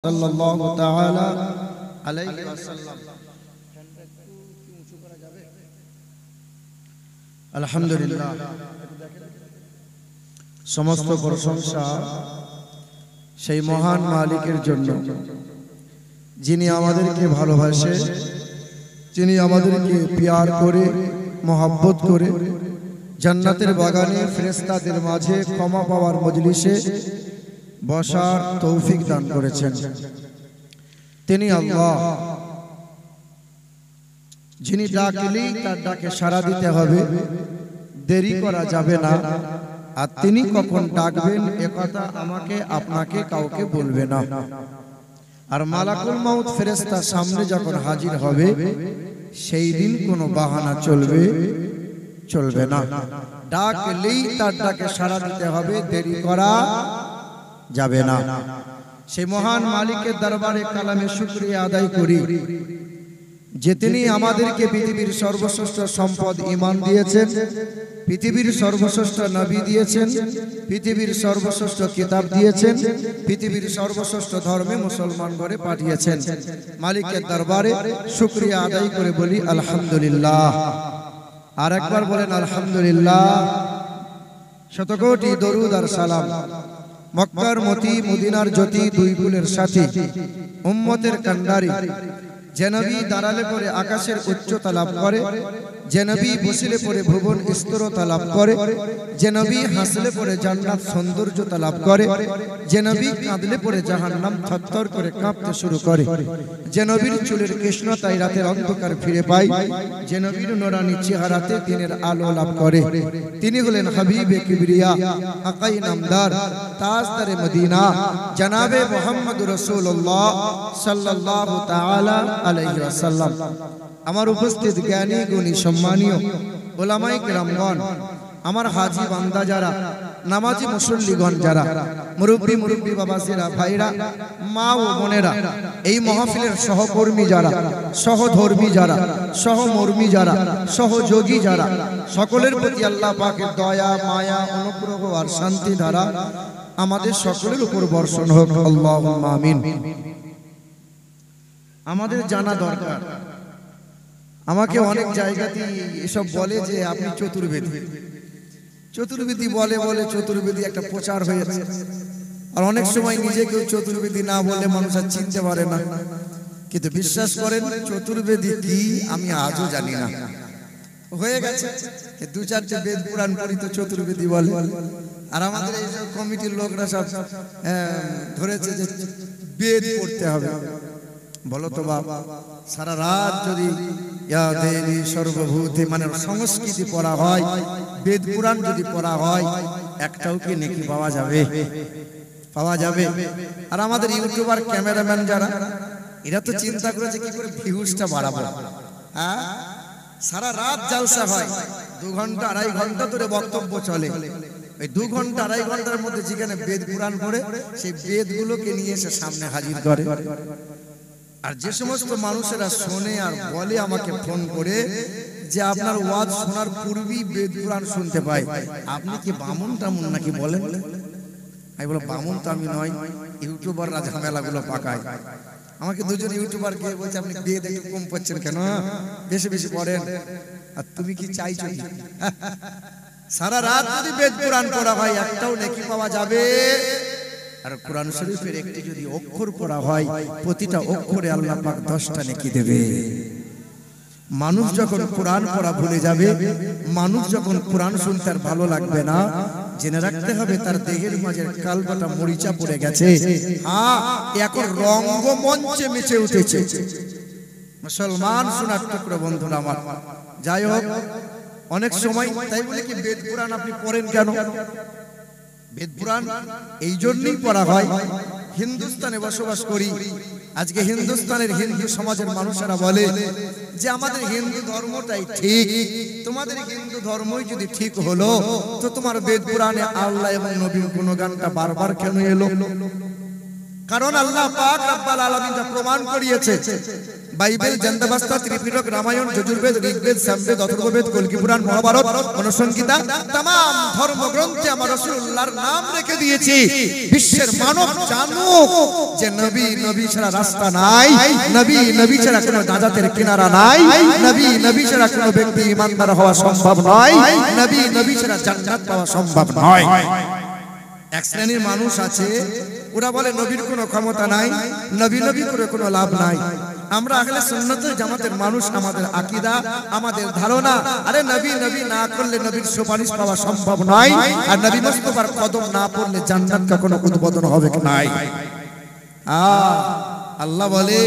সাল্লাল্লাহু তাআলা আলাইহি ওয়াসাল্লাম। আলহামদুলিল্লাহ, সমস্ত প্রশংসা সেই মহান মালিকের জন্য, যিনি আমাদেরকে ভালোবাসে, যিনি আমাদেরকে প্যার করে, মহব্বত করে জান্নাতের বাগানে ফেরেশতাদের মাঝে ক্ষমা পাওয়ার মজলিসে বসার তৌফিক দান করেছেন। তিনি আল্লাহ, যিনি ডাকলেই তার ডাকে সাড়া দিতে হবে, দেরি করা যাবে না। আর তিনি কখন ডাকবেন একথা আমাকে আপনাকে কাউকে বলবে না। আর মালাকুল মাউত ফেরেশতা সামনে যখন হাজির হবে, সেই দিন কোনো বাহানা চলবে না। ডাকলেই তার ডাকে সাড়া দিতে হবে, দেরি করা যাবে না। সেই মহান মালিকের দরবারে কালামে শুকরিয়া আদায় করি যে তিনি আমাদেরকে পৃথিবীর সর্বশ্রেষ্ঠ সম্পদ ঈমান দিয়েছেন, পৃথিবীর সর্বশ্রেষ্ঠ নবী দিয়েছেন, পৃথিবীর সর্বশ্রেষ্ঠ কিতাব দিয়েছেন, পৃথিবীর সর্বশ্রেষ্ঠ ধর্মে মুসলমান করে পাঠিয়েছেন। মালিকের দরবারে শুকরিয়া আদায় করে বলি আলহামদুলিল্লাহ। আর একবার বলেন আলহামদুলিল্লাহ। শতকোটি দরুদ আর সালাম মক্কার মতি, মদিনার জ্যোতি, দুই কুলের সাথী, উম্মতের কান্ডারি, যে নবী দাঁড়ালে পরে আকাশের উচ্চতা লাভ করে, যে নবী বসিলে পরে ভুবন স্থিরতা লাভ করে, যে নবী হাসলে পরে জান্নাত সৌন্দর্যতা লাভ করে, যে নবী কাঁদলে পরে জাহান্নাম থরথর করে কাঁপতে শুরু করে, যে নবীর চুলের কৃষ্ণতায় রাতের অন্ধকার ফিরে পায়, যে নবীর নোরানি চেহারাতে দিনের আলো লাভ করে, তিনি হলেন হাবিবে কিবরিয়া, আকাই নামদার, তাজদারে মদিনা, জনাবে মুহাম্মদুর রাসূলুল্লাহ সাল্লাল্লাহু তাআলা আলাইহি ওয়াসাল্লাম। আমার উপস্থিত জ্ঞানী গুণী সম্মানীয় ওলামায়ে কেরামগণ, আমার হাজী বান্দা যারা, নামাজি মুসল্লিগণ যারা, মুরব্বী বাবাজিরা, ভাইরা, মা ও বোনেরা, এই মাহফিলের সহকর্মী যারা, সহধর্মী যারা, সহমর্মী যারা, সহযোগী যারা, সকলের প্রতি আল্লাহ পাকের দয়া, মায়া, অনুগ্রহ আর শান্তি ধারা আমাদের সকলের উপর বর্ষণ হোক, আল্লাহুম্মা আমিন। আমাদের জানা দরকার, আমাকে অনেক জায়গাতে এসব বলে যে আপনি চতুর্বেদী বলে চতুর্বেদী একটা প্রচার হয়েছে। আর অনেক সময় নিজেকেও চতুর্বেদী না বলে মানুষ আর চিনতে পারে না। কিন্তু বিশ্বাস করেন, চতুর্বেদী কি আমি আজও জানি না। হয়ে গেছে দু চারটে বেদ পুরাণ পড়ি তো চতুর্বেদী বলে। আর আমাদের এই সব কমিটির লোকরা সব ধরেছে যে বেদ পড়তে হবে। বলো তো বাবা, সারা রাত যদি ইয়া দেবী সর্বভূতে মানে সংস্কৃতি পড়া হয়, বেদ পুরাণ যদি পড়া হয়, একটাও কি নেকি পাওয়া যাবে? আর আমাদের ইউটিউবার ক্যামেরাম্যান যারা, এরা তো চিন্তা করেছে কি করে ভিউজটা বাড়াবো। হ্যাঁ, সারা রাত জালসা হয়, 2 ঘন্টা 2.5 ঘন্টা ধরে বক্তব্য চলে। ওই 2 ঘন্টা 2.5 ঘন্টার মধ্যে যেখানে বেদ পুরাণ পড়ে, সেই বেদগুলোকে নিয়ে এসে সামনে হাজির করে। আর যে সমস্ত মানুষেরা শোনে আর বলে আমাকে ফোন করে যে আপনার ওয়াজ শোনার পূর্বেই বেদ পুরাণ শুনতে পাই, আপনি কি বামুন টামুন নাকি বলেন? আমি বলো বামুন তো আমি নয়, ইউটিউবাররা ঝামেলাগুলো পাকায়। আমাকে দুজন ইউটিউবার কে বলছে আপনি বেদ একটু কম পড়ছেন কেন, বেশি বেশি পড়েন। আর তুমি কি চাইছো কি? সারা রাত যদি বেদ পুরাণ পড়া হয়, একটাও নেকি পাওয়া যাবে? আর কোরআন শরীফের একটি যদি অক্ষর পড়া হয়, প্রতিটা অক্ষরে আল্লাহ পাক 10টা নেকি দেবে। মানুষ যখন কোরআন পড়া ভুলে যাবে, মানুষ যখন কোরআন শুনতে আর ভালো লাগবে না, জেনে রাখতে হবে তার দেহের মাঝে কালবাটা মরিচা পড়ে গেছে। হ্যাঁ, এখন রঙ্গমঞ্চে মেচে উঠেছে। মুসলমান শোনার টুকরো বন্ধুরা আমার, যাই হোক, অনেক সময় তাই বলে কি বেদ পুরাণ আপনি পড়েন কেন? বেদ পুরাণ এই জন্যই পড়া হয়, হিন্দুস্তানে বসবাস করি। আজকে হিন্দুস্তানের হিন্দু সমাজের মানুষেরা বলে যে আমাদের হিন্দু ধর্মটাই ঠিক। তোমাদের হিন্দু ধর্মই যদি ঠিক হলো, তো তোমার বেদ পুরাণে আল্লাহ এবং নবীর গুণগানটা বারবার কেন এলো? কারণ আল্লাহ পাক রব্বুল আলামিন যা প্রমাণ করিয়েছে, বাইবেল, জন্দাবস্তা, ত্রিপিটক, রামায়ণ, যজুর্বেদ, ঋগ্বেদ, সামবেদ, অথর্ববেদ, কল্কি পুরাণ, মহাভারত, মনুসংহিতা, तमाम ধর্মগ্রন্থে আমার রাসূলুল্লাহর নাম রেখে দিয়েছি। বিশ্বের মানব জানুক যে নবী ছাড়া রাস্তা নাই, নবী ছাড়া কোনো নাজাতের কিনারা নাই, নবী ছাড়া কোনো ব্যক্তি ঈমানদার হওয়া সম্ভব নয়, নবী ছাড়া জান্নাত পাওয়া সম্ভব নয়। এক শ্রেণীর মানুষ আছে, ওরা বলে নবীর কোনো ক্ষমতা নাই, নবী করে কোনো লাভ নাই। আমরা আহলে সুন্নাত ওয়াল জামাতের মানুষ, আমাদের আকীদা, আমাদের ধারণা, আরে নবী না করলে নবীর সুপারিশ পাওয়া সম্ভব নয়, আর নবী মুস্তাফার কদম না পড়লে জান্নাত কখনো উদ্বোধন হবে নাই। আল্লাহ বলে,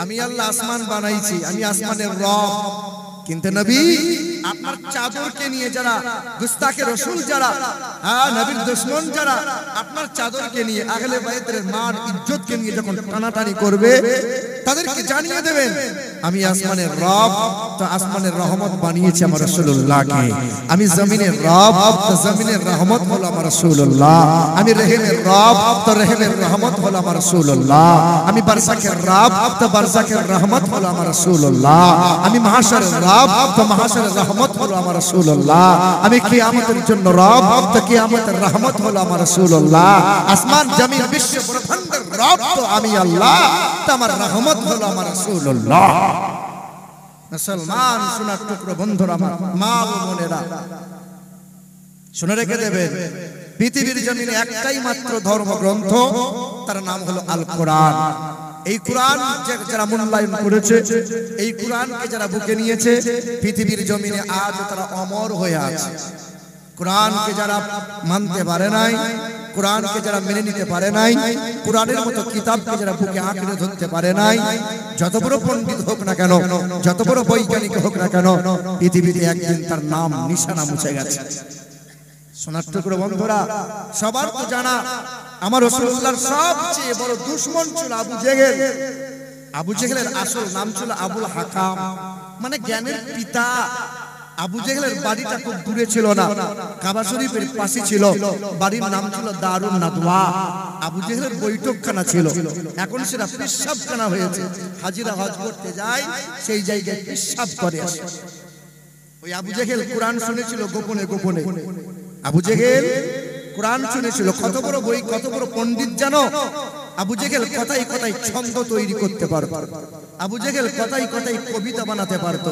আমি আল্লাহ আসমান বানাইছি, আমি আসমানের রব। কিন্তু নবী আপনার চাদরকে নিয়ে যারা গুস্তাখে রাসূল, যারা নবীর দুশমন, যারা আপনার চাদরকে নিয়ে আহলে বাইতের মান ইজ্জতকে নিয়ে যখন টানাটানি করবে, তাদেরকে জানিয়ে দেবেন আমি আসমানের রব, তো আসমানের রহমত বানিয়েছি আমার রাসূলুল্লাহকে। আমি জমিনের রব, তো জমিনের রহমত হলো আমার রাসূলুল্লাহ। আমি রহিমের রব, তো রহিমের রহমত হলো আমার রাসূলুল্লাহ। আমি বারযাখের রব, তো বারযাখের রহমত হলো আমার রাসূলুল্লাহ। আমি মাহশারের রব, তো মাহশারের রহমত হলো আমার রাসূলুল্লাহ। আমি কিয়ামতের জন্য রব, তো কিয়ামতের রহমত হলো আমার রাসূলুল্লাহ। আসমান জমিন বিশ্ব ব্রহ্মাণ্ডের রব তো আমি আল্লাহ, তো আমার রহমত হলো আমার রাসূলুল্লাহ। মুসলমান সোনার টুকরো বন্ধুরা, আমার মা ও বোনেরা, শুনে রেখে দেবেন, পৃথিবীর জমিনে একটাই মাত্র ধর্মগ্রন্থ, তার নাম হলো আল কোরআন। এই কোরআন যারা মূল্যায়ন করেছে, এই কোরআনকে যারা বুকে নিয়েছে, পৃথিবীর জমিনে আজ তারা অমর হয়ে আছে। কোরআনকে যারা মানতে পারে নাই, কোরআনকে যারা মেনে নিতে পারে নাই, কোরআনের মতো কিতাবকে যারা বুকে আঁকড়ে ধরতে পারে নাই, যত বড় পণ্ডিত হোক না কেন, যত বড় বৈজ্ঞানিক হোক না কেন, পৃথিবীতে একদিন তার নাম নিশানা মুছে গেছে। সোনার টুকরো বন্ধুরা, সবার তো জানা আমার রাসূলুল্লাহর সবচেয়ে বড় দুশমন ছিল আবু জেহেল। আবু জেহেলের আসল নাম ছিল আবুল হাকাম, মানে জ্ঞানের পিতা। আবু জেহেলের বাড়িটা খুব দূরে ছিল না, কাবা শরীফের পাশে ছিল। বাড়ির নাম ছিল দারুন নাদওয়া। আবু জেহেলের বৈঠকখানা ছিল, এখন সেটা পেশাবখানা হয়েছে। হাজিরা হজ করতে যায়, সেই জায়গায় পেশাব করে আসে। ওই আবু জেহেল কোরআন শুনেছিল গোপনে গোপনে। আবু জেহেল কোরআন শুনেছিল। কত বড় বই, কত বড় পণ্ডিত জানো? আবু জেহেল কথাই কথাই ছন্দ তৈরি করতে পারত। আবু জেহেল কথাই কথাই কবিতা বানাতে পারত।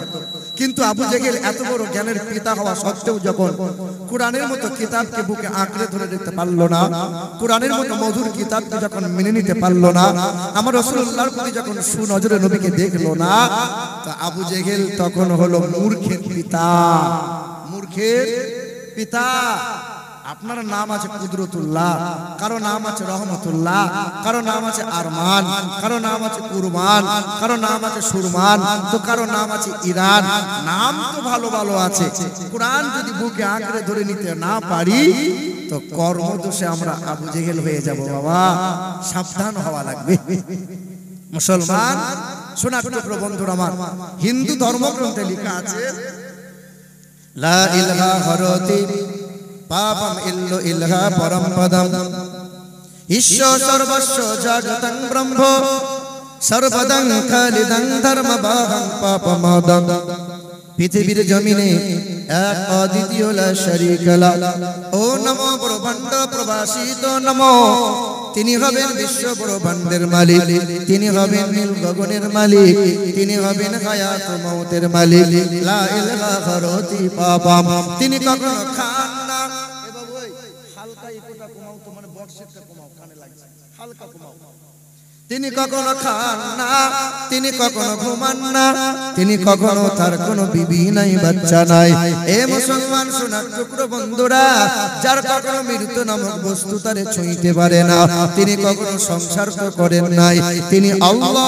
কিন্তু আবু জেহেল এত বড় জ্ঞানের পিতা হওয়া সত্ত্বেও যখন কোরআনের মতো কিতাবকে বুকে আঁকড়ে ধরে রাখতে পারলো না, কোরআনের মতো মধুর কিতাবকে যখন মেনে নিতে পারলো না, আমার রাসূলুল্লাহর প্রতি যখন সুনজরে নবীকে দেখলো না, তা আবু জেহেল তখন হলো মূর্খের পিতা। মূর্খের পিতা। আপনার নাম আছে কুদরতুল্লাহ, কারো নাম আছে রহমতুল্লাহ, কারো নাম আছে আরমান, কারো নাম আছে কুরবান, কারো নাম আছে সুরমান, তো কারো নাম আছে ইরান। নাম তো ভালো ভালো আছে, কোরআন যদি বুকে আঁকড়ে ধরে নিতে না পারি, তো কর্মদোষে আমরা আবু জেহেল হয়ে যাব। বাবা, সাবধান হওয়া লাগবে। মুসলমান সোনার টুকরো বন্ধুরা আমার, হিন্দু ধর্মগ্রন্থে লেখা আছে, লা ইলাহা হরতি পাপম ইল্লো ইলহা পরম পদম ঈশ্বর সর্বস্ব জগতং ব্রহ্ম সর্বদং খালিদং ধর্ম বাহং পাপমদম। পৃথিবীর জমিনে এক অদ্বিতীয় লা শরীকা লা। ও নমো ব্রহ্মাণ্ড প্রবাসিত নমো। তিনি হবেন বিশ্ব ব্রহ্মাণ্ডের মালিক, তিনি হবেন নীল গগনের মালিক, তিনি হবেন হায়াত মওতের মালিক। লা ইলাহা হরতি পাপম। তিনি কখনো খান না। এ বাবু ওই হালকা ইকোটা কমাও তো, মানে বক্সেটটা কমাও, কানে লাগছে, হালকা কমাও। তিনি কখনো খান না, তিনি কখনো ঘুমান না, তিনি কখনো, তার কোনো বিবি নাই, বাচ্চা নাই। এ মুসলমান সোনার টুকরো বন্ধুরা, যার কখনো মৃত্যু নামক বস্তু তারে ছুঁইতে পারে না, তিনি কখনো সংসার তো করেন নাই, তিনি আল্লাহ।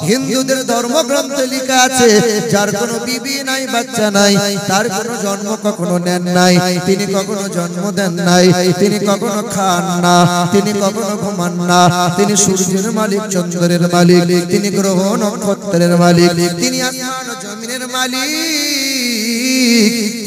হিন্দুদের ধর্মগ্রন্থে লেখা আছে যার কোনো বিবি নাই বাচ্চা নাই তার কোনো জন্ম কখনো নেন নাই তিনি কখনো জন্ম দেন নাই তিনি কখনো খান না তিনি কখনো ঘুমান না তিনি সূর্যের মালিক চন্দ্রের মালিক তিনি গ্রহ নক্ষত্রের মালিক তিনি আসমান ও জমিনের মালিক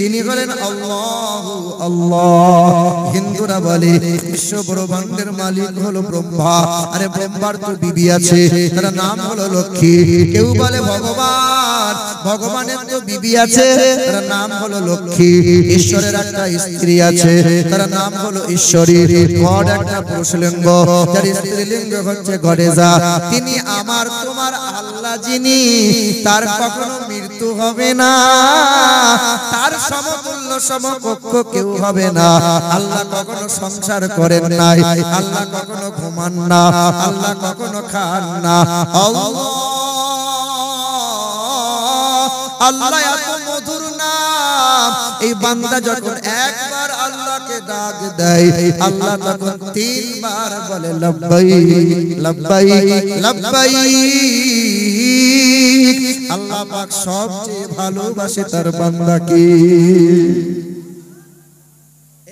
তিনি হলেন আল্লাহ আল্লাহ হিন্দুরা বলে বিশ্ব ব্রহ্মাণ্ডের মালিক হলো ব্রহ্মা আরে ব্রহ্মার তো বিবি আছে তার নাম হলো লক্ষ্মী কেউ বলে ভগবান ভগবানের তো বিবি আছে তার নাম হলো লক্ষ্মী ঈশ্বরের একটা স্ত্রী আছে তার নাম হলো ঈশ্বরী গড একটা পুরুষলিঙ্গ যার স্ত্রীলিঙ্গ হচ্ছে গডেজা তিনি আমার তোমার আল্লাহ যিনি তার কখনো মৃত্যু হবে না তার সমতুল্য সমকক্ষ কেউ হবে না আল্লাহ কখনো সংসার করেন নাই আল্লাহ কখনো ঘুমান না আল্লাহ কখনো খান না আল্লাহ এত মধুর নাম এই বান্দা যখন একবার আল্লাহকে ডাক দেয় আল্লাহ তখন তিনবার বলে লব্বাইক লব্বাইক লব্বাইক আল্লাহ পাক সবচেয়ে ভালোবাসে তার বান্দাকে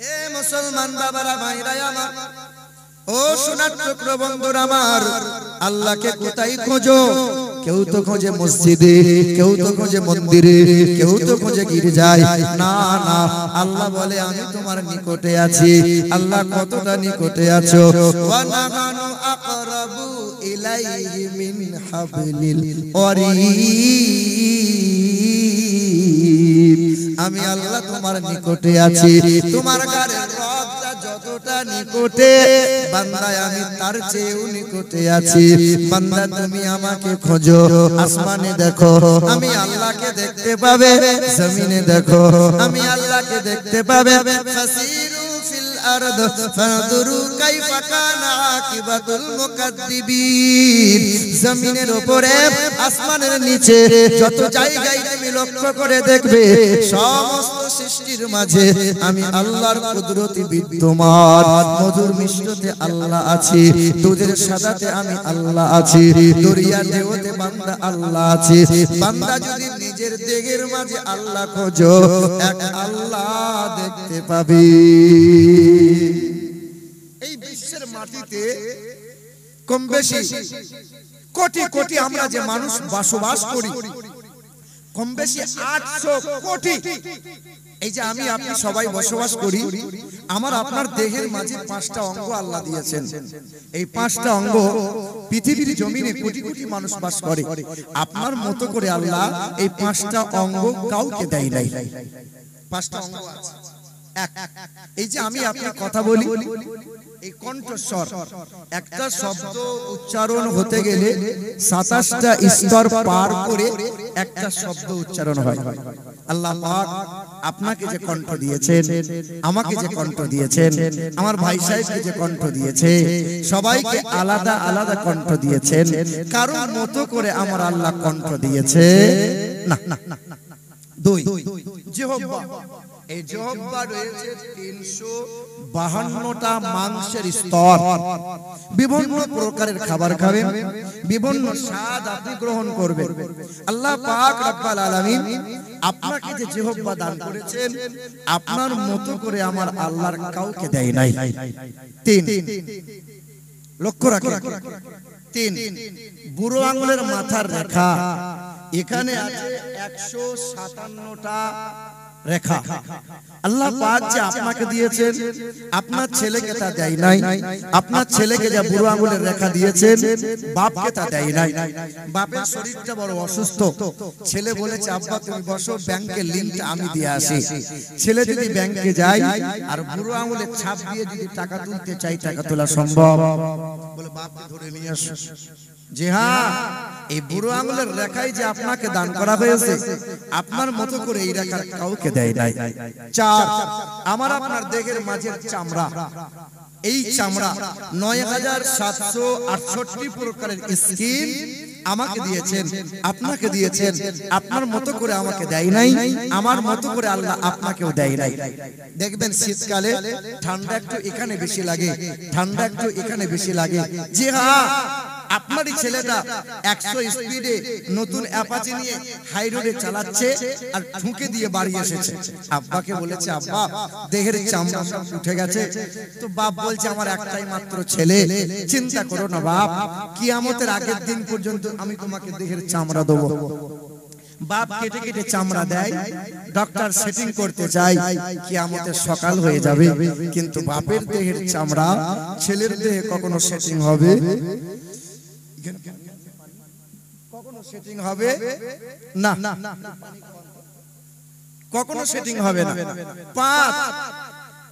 এ মুসলমান বাবারা ভাইরা আমার ও সোনার টুকরো বন্ধুরা আমার আল্লাহকে কোথায় খোঁজো কেউ তো খোঁজে মসজিদে কেউ তো খোঁজে মন্দিরে কেউ তো খোঁজে গির্জায় না না আল্লাহ বলে আমি তোমার নিকটে আছি আল্লাহ কতটা নিকটে আছো ওয়া নাহানু আকরাবু ইলাইহি মিন হাবলিল ওয়ারিদ আমি আল্লাহ তোমার নিকটে আছি তোমার গায়ের রগটা যতটা নিকটে বান্দা আমি তার চেয়েও নিকটে আছি বান্দা তুমি আমাকে খোঁজো আসমানে দেখো আমি আল্লাহকে দেখতে পাবে জমিনে দেখো আমি আল্লাহকে দেখতে পাবে ফাসিরু ফিল আরদ ফানজুরু কাইফা কানা আকিবাতুল মুকাদ্দিবিন জমিনের উপরে আসমানের নিচে যত জায়গায় তুমি লক্ষ্য করে দেখবে সমস্ত সৃষ্টির মাঝে আমি আল্লাহর কুদরতি বিদ্যমান মধুর মিষ্টতে আল্লাহ আছে দুধের সাদাতে আমি আল্লাহ আছি দরিয়ার ঢেউতে বান্দা আল্লাহ আছে বান্দা যদি নিজের দেহের মাঝে আল্লাহ খোঁজো এক আল্লাহ দেখতে পাবে এই বিশ্বের মাটিতে কম বেশি কোটি কোটি আমরা যে মানুষ বসবাস করি কম বেশি 800 কোটি এই যে আমি আপনি সবাই বসবাস করি আমার আপনার দেহের মাঝে 5টা অঙ্গ আল্লাহ দিয়েছেন এই 5টা অঙ্গ পৃথিবীর জমিনে কোটি কোটি মানুষ বাস করে আপনার মতো করে আল্লাহ এই 5টা অঙ্গ কাউকে দেয় নাই 5টা অঙ্গ আছে এক এই যে আমি আপনি কথা বলি এই কণ্ঠস্বর একটা শব্দ উচ্চারণ হতে গেলে 27টা স্তর পার করে একটা শব্দ উচ্চারণ হয় আল্লাহ পাক আপনাকে যে কণ্ঠ দিয়েছেন আমাকে যে কণ্ঠ দিয়েছেন আমার ভাই সাহেবকে যে কণ্ঠ দিয়েছে সবাইকে আলাদা আলাদা কণ্ঠ দিয়েছেন কারণ মতো করে আমার আল্লাহ কণ্ঠ দিয়েছে না না দুই জিহ্বা এই জিহ্বা রয়েছে 352টা মাংসের স্তর বিভিন্ন প্রকারের খাবার খাবেন বিভিন্ন স্বাদ আপনি গ্রহণ করবেন আল্লাহ পাক রব্বুল আলামিন আপনাকে যে জিহ্বা দান করেছেন আপনার মতো করে আমার আল্লাহর কাউকে দেয় নাই তিন লক্ষ্য রাখেন তিন বুড়ো আঙ্গুলের মাথার রেখা এখানে আছে 157টা রেখা আল্লাহ পাক যে আপনাকে দিয়েছেন আপনার ছেলেকে তা দেয় নাই আপনার ছেলেকে যে বুড়ো আঙ্গুলের রেখা দিয়েছেন বাপকে তা দেয় নাই বাপের শরীরটা বড় অসুস্থ ছেলে বলেছে আব্বা তুমি বসো ব্যাংকের লিংকটা আমি দিয়ে আসি ছেলে যদি ব্যাংকে যায় আর বুড়ো আঙ্গুলের ছাপ দিয়ে যদি টাকা তুলতে চাই টাকা তোলা সম্ভব বলে বাপকে ধরে নিয়ে আসো জি হ্যাঁ এই বুড়ো আঙ্গুলের রেখাই যে আপনাকে দান করা হয়েছে আপনার মতো করে এই রেখা কাউকে দেয় নাই চার আমার আপনার দেহের মাঝের চামড়া এই চামড়া ৯৭৬৮ প্রকারের স্কিন আমাকে দিয়েছেন আপনাকে দিয়েছেন আপনার মতো করে আমাকে দেয় নাই আমার মতো করে আল্লাহ আপনাকেও দেয় নাই দেখবেন শীতকালে ঠান্ডা একটু এখানে বেশি লাগে ঠান্ডা একটু এখানে বেশি লাগে জি হ্যাঁ আপনারই ছেলেটা 100 স্পিডে নতুন অ্যাপাচি নিয়ে হাই রোডে চালাচ্ছে আর ঠুকে দিয়ে বাড়ি এসেছে। আব্বাকে বলেছে, আব্বা দেহের চামড়া সব উঠে গেছে। তো বাপ বলছে, আমার একটাই মাত্র ছেলে, চিন্তা করো না বাপ, কিয়ামতের আগের দিন পর্যন্ত আমি তোমাকে দেহের চামড়া দেবো। বাপ কেটে কেটে চামড়া দেয়, ডক্টর সেটিং করতে চায়, কিয়ামতের সকাল হয়ে যাবে, কিন্তু বাপের দেহের চামড়া ছেলের দেহে কখনো সেটিং হবে? কখনো সেটিং হবে না, কখনো সেটিং হবে না। পাঁচ,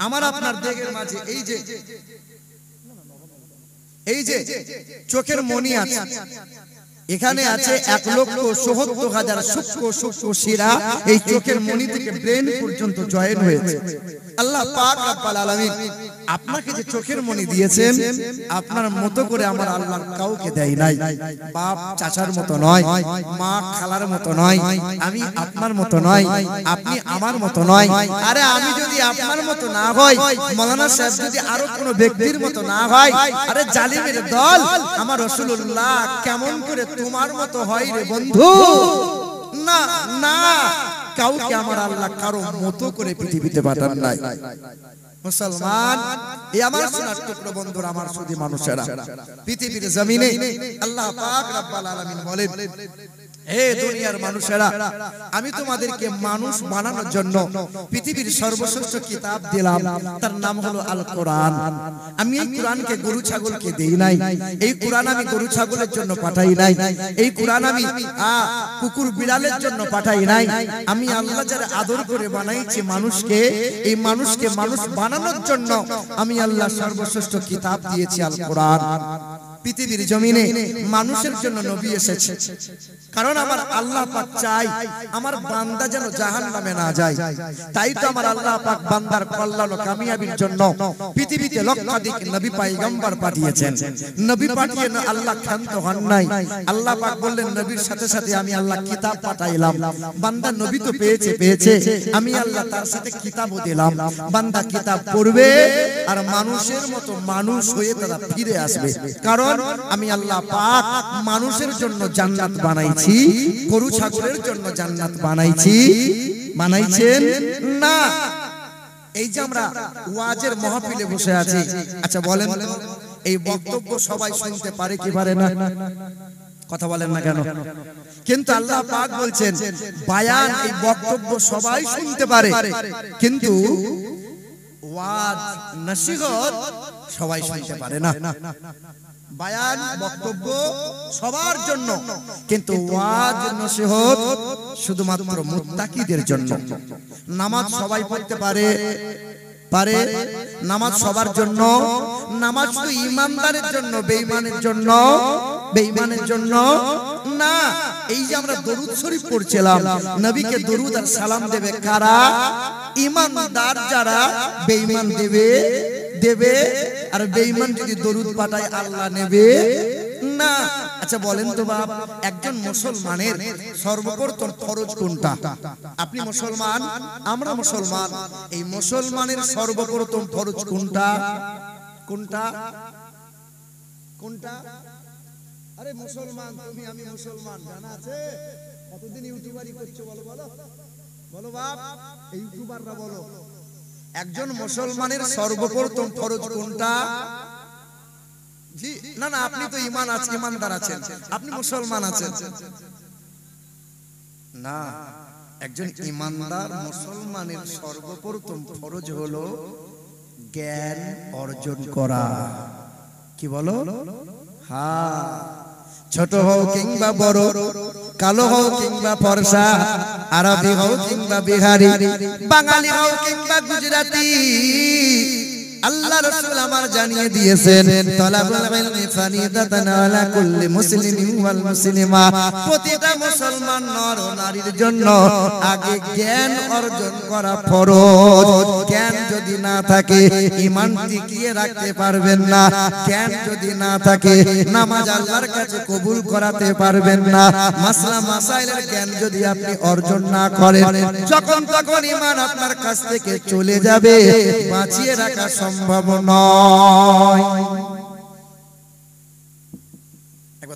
আমার আপনার দেহের মাঝে এই যে চোখের মণি আছে, এখানে আছে 1,70,000 সূক্ষ্ম সূক্ষ্ম শিরা, এই চোখের মণি থেকে ব্রেন পর্যন্ত জয়েন হয়েছে। আল্লাহ পাক রব্বুল আলামিন আপনাকে যে চোখের মণি দিয়েছেন, আপনার মতো করে আমার আল্লাহ কাউকে দেয় নাই। বাপ চাচার মতো নয়, মা খালার মতো নয়, আমি আপনার মতো নয়, আপনি আমার মতো নয়। আরে আমি যদি আপনার মতো না হই, মাওলানা সাহেব যদি আরো কোনো ব্যক্তির মতো না হয়, আরে জালিমের দল, আমার রাসূলুল্লাহ কেমন করে তোমার মতো হয় রে বন্ধু? না না, কাউকে আমার আল্লাহ কারো মতো করে পৃথিবীতে পাঠান নাই। মুসলমান, এই আমার সোনার টুকরো বন্ধুরা, আমার সুধী মানুষেরা, পৃথিবীর জমিনে আল্লাহ পাক রব্বুল আলামিন বলেন, হে দুনিয়ার মানুষেরা, আমি তোমাদেরকে মানুষ বানানোর জন্য পৃথিবীর সর্বশ্রেষ্ঠ কিতাব দিলাম, তার নাম হলো আল কোরআন। আমি এই কোরআনকে গরু ছাগলকে দেই নাই, এই কোরআন আমি গরু ছাগলের জন্য পাঠাই নাই, এই কোরআন আমি কুকুর বিড়ালের জন্য পাঠাই নাই। আমি আল্লাহ যারা আদর করে বানাইছি মানুষকে, এই মানুষকে মানুষ বানানোর জন্য আমি আল্লাহ সর্বশ্রেষ্ঠ কিতাব দিয়েছি আল কোরআন। পৃথিবীর জমিনে মানুষের জন্য নবী এসেছে, কারণ আমার আল্লাহ পাক চাই আমার বান্দা যেন জাহান্নামে না যায়। তাই তো আমার আল্লাহ পাক বান্দার কল্যাণ ও কামিয়াবির জন্য পৃথিবীতে লক্ষাধিক নবী পয়গম্বর পাঠিয়েছেন। নবী পাঠিয়ে আল্লাহ ক্ষান্ত হন নাই। আল্লাহ পাক বললেন, নবীর সাথে সাথে আমি আল্লাহ কিতাব পাঠাইলাম। বান্দা নবী তো পেয়েছে, আমি আল্লাহ তার সাথে কিতাবও দিলাম। বান্দা কিতাব পড়বে আর মানুষের মতো মানুষ হয়ে তারা ফিরে আসবে। কারণ আমি আল্লাহ পাক মানুষের জন্য জান্নাত বানাইছি, গরু ছাগলের জন্য জান্নাত বানাইছেন না। এই যে আমরা ওয়াজের মাহফিলে বসে আছি, আচ্ছা বলেন, এই বক্তব্য সবাই শুনতে পারে কি পারে না? কথা বলেন না কেন? কিন্তু আল্লাহ পাক বলছেন, বায়ান, এই বক্তব্য সবাই শুনতে পারে, কিন্তু ওয়াজ নসিহত সবাই শুনতে পারে না। বায়ান বক্তব্য সবার জন্য, কিন্তু ওয়াজ নসিহত শুধুমাত্র মুত্তাকিদের জন্য। নামাজ সবাই পড়তে পারে, নামাজ সবার জন্য। নামাজ তো ঈমানদারের জন্য, বেঈমানের জন্য না। এই যে আমরা দরুদ শরীফ পড়ছিলাম, নবীকে দরুদ আর সালাম দেবে কারা? ঈমানদার যারা, বেঈমান দেবে আর বেঈমান যদি দরুদ পাঠায় আল্লাহ নেবে না। আচ্ছা বলেন তো বাপ, একজন মুসলমানের সর্বপ্রথম ফরজ কোনটা? আপনি মুসলমান, আমরা মুসলমান, এই মুসলমানের সর্বপ্রথম ফরজ কোনটা? আরে মুসলমান তুমি, আমি মুসলমান, জানা আছে? কতদিন ইউটিউবারি করছো বলো বাপ, এই ইউটিউবাররা বলো, একজন মুসলমানের সর্বপ্রথম ফরজ কোনটা? জি না, আপনি তো ঈমানদার আছেন, আপনি মুসলমান আছেন না। একজন ঈমানদার মুসলমানের সর্বপ্রথম ফরজ হলো জ্ঞান অর্জন করা। কি বলো? হ্যাঁ, ছোট হও কিংবা বড়, কালো হও কিংবা ফর্সা, আরবি হও কিংবা বিহারি, বাঙালি হও কিংবা গুজরাটি, আল্লাহ রাসূল আমার জানিয়ে দিয়েছেন, তালাবুল ইলমি ফারিদাতান আলা কুল্লি মুসলিমিন ওয়াল মুসলিমা। প্রতিটা মুসলমান নর ও নারীর জন্য আগে জ্ঞান অর্জন করা ফরজ। জ্ঞান যদি না থাকে ঈমান টিকিয়ে রাখতে পারবেন না। জ্ঞান যদি না থাকে নামাজ আল্লাহর কাছে কবুল করাতে পারবেন না। মাসলা মাসাইলের জ্ঞান যদি আপনি অর্জন না করেন, যখন তখন ঈমান আপনার কাছ থেকে চলে যাবে, বাঁচিয়ে রাখা সম্ভব নয়।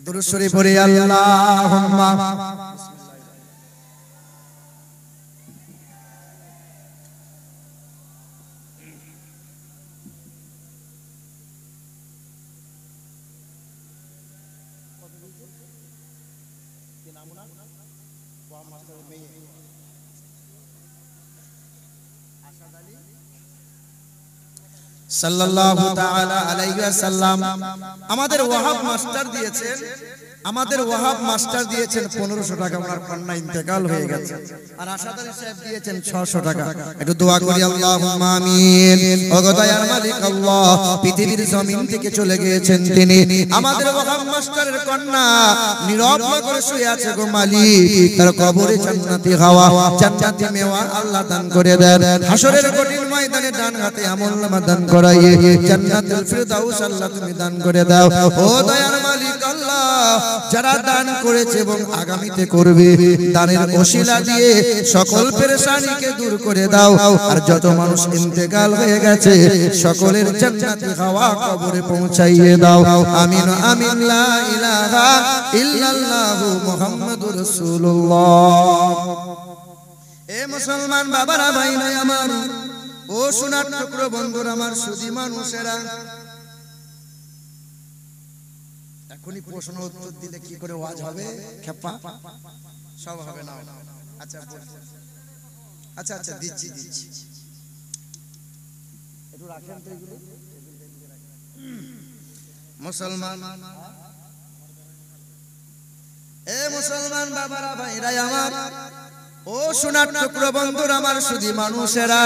দুরূদ শরীফ পড়ে আল্লাহুম্মা সাল্লাল্লাহু তাআলা আলাইহি ওয়াসাল্লাম আমাদের ওয়াহাব মাস্টার দিয়েছেন, আমাদের ওয়াহাব মাস্টার দিয়েছেন 1500 টাকা, ওনার কন্যা ইন্তেকাল হয়ে গেছে। আর আশাদ আলী সাহেব দিয়েছেন 600 টাকা। একটু দোয়া করি আল্লাহুম্মা আমিন। ওগো দয়ার মালিক আল্লাহ, পৃথিবীর জমিন থেকে চলে গিয়েছেন তিনি, আমাদের ওয়াহাব মাস্টারের কন্যা নীরব করে শুয়ে আছে গো মালিক, তার কবরে জান্নাতি হাওয়া, জান্নাতি মেওয়া আল্লাহ দান করে দেন। হাসরের কঠিন ময়দানে ডান হাতে আমলনামা দান করাইয়ে জান্নাতুল ফিরদাউস আল্লাহ তুমি দান করে দাও। ও দয়ার মালিক আল্লাহ, যারা দান করেছে এবং আগামীতে করবে, দানের ওসিলা দিয়ে সকল পেরেশানিকে দূর করে দাও। আর যত মানুষ ইন্তেকাল হয়ে গেছে সকলের জান্নাতি হাওয়া কবরে পৌঁছাইয়ে দাও। আমিন আমিন। লা ইলাহা ইল্লাল্লাহু মুহাম্মাদুর রাসূলুল্লাহ। এ মুসলমান বাবারা, ভাইরা আমার, ও সোনার টুকরো বন্ধুরা আমার, সুধী মানুষেরা, এখনই প্রশ্ন উত্তর দিলে কি করে ওয়াজ হবে? খেপা সব হবে না। আচ্ছা আচ্ছা আচ্ছা, দিচ্ছি দিচ্ছি, একটু রাখেন তো এগুলো। মুসলমান, এ মুসলমান বাবারা, ভাইরা আমার, ও সোনার টুকরো বন্ধুরা আমার, সুধী মানুষেরা,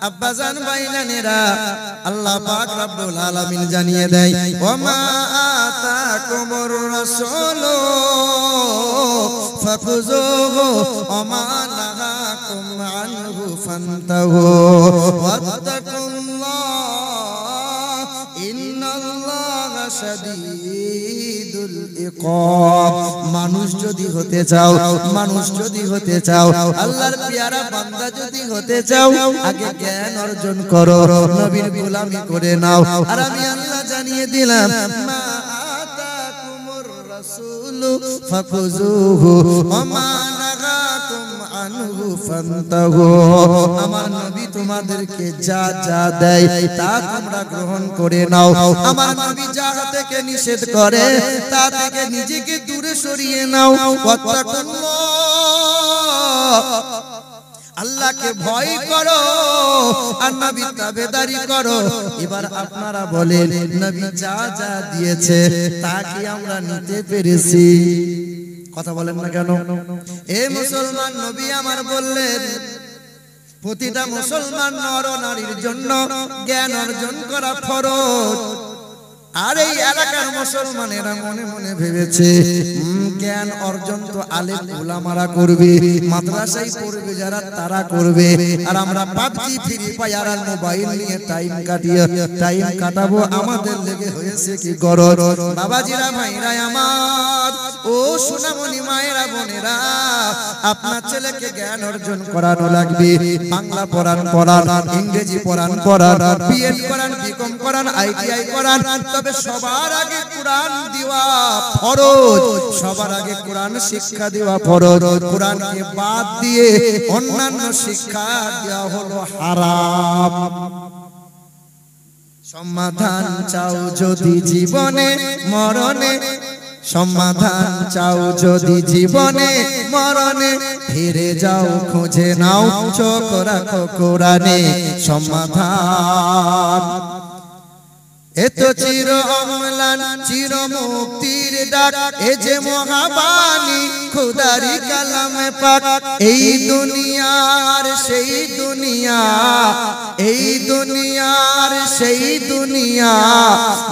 আব্বাজান ভাইজানেরা, আল্লাহ পাক রব্বুল আলামিন জানিয়ে দেয়, ওমা আতাকুমুর রাসূলু ফাখুযুহু ওমা নাহাকুম আনহু ফান্তাহু ওয়াত্তাকুল্লাহ ইন্নাল্লাহা শাদীদুল ইকাব। মানুষ যদি হতে চাও, মানুষ যদি হতে চাও, আল্লাহর পেয়ারা বান্দা যদি হতে চাও, আগে জ্ঞান অর্জন করো, নবীর গোলামি করে নাও। আর আমি আল্লাহ জানিয়ে দিলাম, মা আতাকুমুর রাসূলু ফাখুযুহু ওয়া মা নাহাকুম আনহু ফান্তাহু। আমার নবী তোমাদেরকে যা যা দেয় তা তোমরা গ্রহণ করে নাও। আমার নবী যা থেকে নিষেধ করে তা থেকে নিজেকে দূরে সরিয়ে নাও। আল্লাহকে ভয় করো আর নবীর তাবেদারি করো। এবার আপনারা বলেন, নবী যা যা দিয়েছে তা কি আমরা নিতে পেরেছি? কথা বলেন না কেন? এ মুসলমান, নবী আমার বললেন, প্রতিটা মুসলমান নর নারীর জন্য জ্ঞান অর্জন করা ফরজ। আর এই এলাকার মুসলমানেরা মনে মনে ভেবেছে জ্ঞান অর্জন তো আলেম উলামারা করবে, মাদ্রাসায় পড়বে যারা তারা করবে, আর আমরা পাবজি ফ্রি ফায়ার আর মোবাইল নিয়ে টাইম কাটাবো, আমাদের লেগে হয়েছে কি গরজ? বাবাজিরা, ভাইরা আমার, ও সোনামণি মায়েরা, বোনেরা, আপনার ছেলেকে জ্ঞান অর্জন করানো লাগবে। বাংলা পড়ান, ইংরেজি পড়ান, বিএড করান, বিকম করান, আইটিআই করান, তবে সবার আগে কোরআন দেওয়া ফরজ, সবার আগে কোরআন শিক্ষা দেওয়া ফরজ। কোরআনকে বাদ দিয়ে অন্যান্য শিক্ষা দেওয়া হলো হারাম। সমাধান চাও যদি জীবনে মরণে, সমাধান চাও যদি জীবনে মরণে, ফিরে যাও খুঁজে নাও, চোখ রাখো কোরআনে সমাধান। এত চির অম্লান চির মুক্তির ডাক, এ যে মহাবাণী খোদারি কালামে পাক। এই দুনিয়ার সেই দুনিয়া, এই দুনিয়ার সেই দুনিয়া,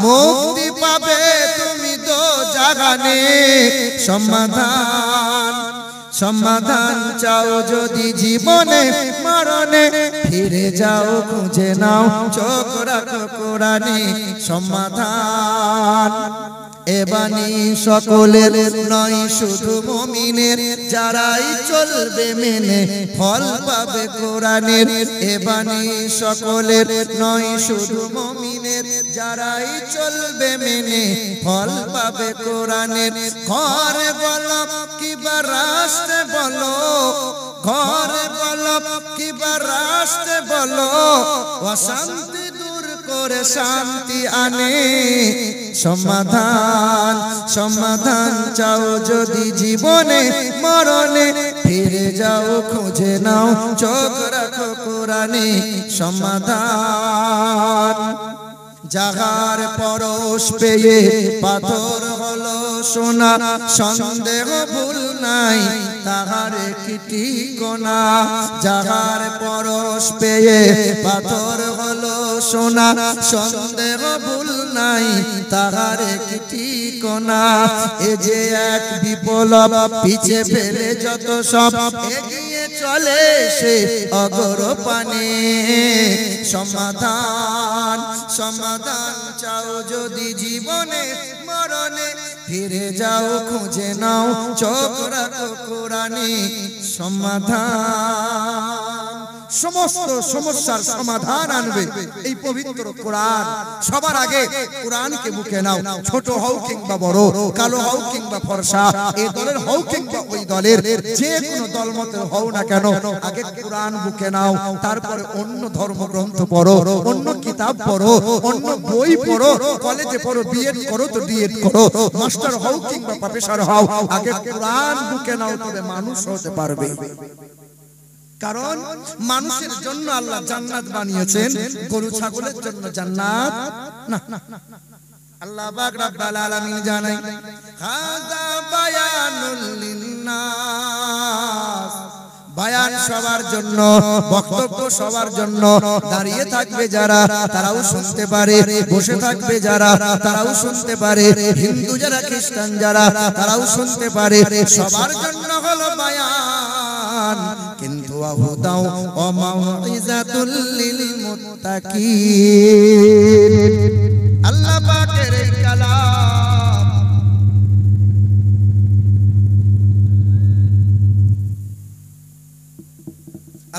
মুক্তি পাবে তুমি তো জাগানে। সমাধান, সমাধান চাও যদি জীবনে মরণে, ফিরে যাও খুঁজে নাও, চোখ রাখো কোরআনে সমাধান। এ বাণী সকলের নয় শুধু মুমিনের, যারাই চলবে মেনে ফল পাবে কোরআনের। এ বাণী সকলের নয় শুধু মুমিনের, যারাই চলবে মেনে ফল পাবে কোরআনের। ঘরে বলো কিবা রাষ্ট্রে বলো, ঘরে বলো কিবা রাষ্ট্রে বলো, অশান্তি দূর করে শান্তি আনে। সমাধান সমাধান চাও যদি জীবনে মরণে, ফিরে যাও খুঁজে নাও চোখ রাখো কোরআনে। সমাধান জাগার পরশ পেয়ে পাথর হলো সোনা, সন্দেহ ভুল নাই তাহার কি ঠিকানা। জাগার পরশ পেয়ে পাথর হলো সোনা, সন্দেহ ভুল নাই তাহার কি ঠিকানা। এ যে এক বিপ্লব পিছে ফেলে যত সব এগিয়ে চলে সে অগর পানে। সমাধান সমাধান চাও যদি জীবনে মরণে, ফিরে যাও খুঁজে নাও চোখ রাখো কোরআনে। সমাধান সমস্ত সমস্যার সমাধান আনবে এই পবিত্র কোরআন। সবার আগে কোরআনকে বুকে নাও, ছোট হও কিংবা বড়, কালো হও কিংবা ফর্সা, এই দলের হও কিংবা ওই দলের, যে কোনো দলমতের হও না কেন, আগে কোরআন বুকে নাও, তারপরে অন্য ধর্মগ্রন্থ পড়ো, অন্য কিতাব পড়ো, অন্য বই পড়ো, কলেজে পড়ো, বিএড করো তো ডিএড করো, মাস্টার হও কিংবা প্রফেসর হও, আগে কোরআন বুকে নাও, তবে মানুষ হতে পারবে। কারণ মানুষের জন্য আল্লাহ জান্নাত বানিয়েছেন, গরু ছাগলের জন্য জান্নাত না। আল্লাহ পাক রব্বুল আলামিন জানাই, হাযা বায়ানুল লিন্নাস, বায়ান সবার জন্য, বক্তব্য সবার জন্য। দাঁড়িয়ে থাকবে যারা তারাও শুনতে পারে, বসে থাকবে যারা তারাও শুনতে পারে, হিন্দু যারা খ্রিস্টান যারা তারাও শুনতে পারে, সবার জন্য হলো বায়ান। কিন্তু হুদাও ওয়া মাউইজাতুল লিল মুত্তাকিন। আল্লাহ পাকের এই কালাম,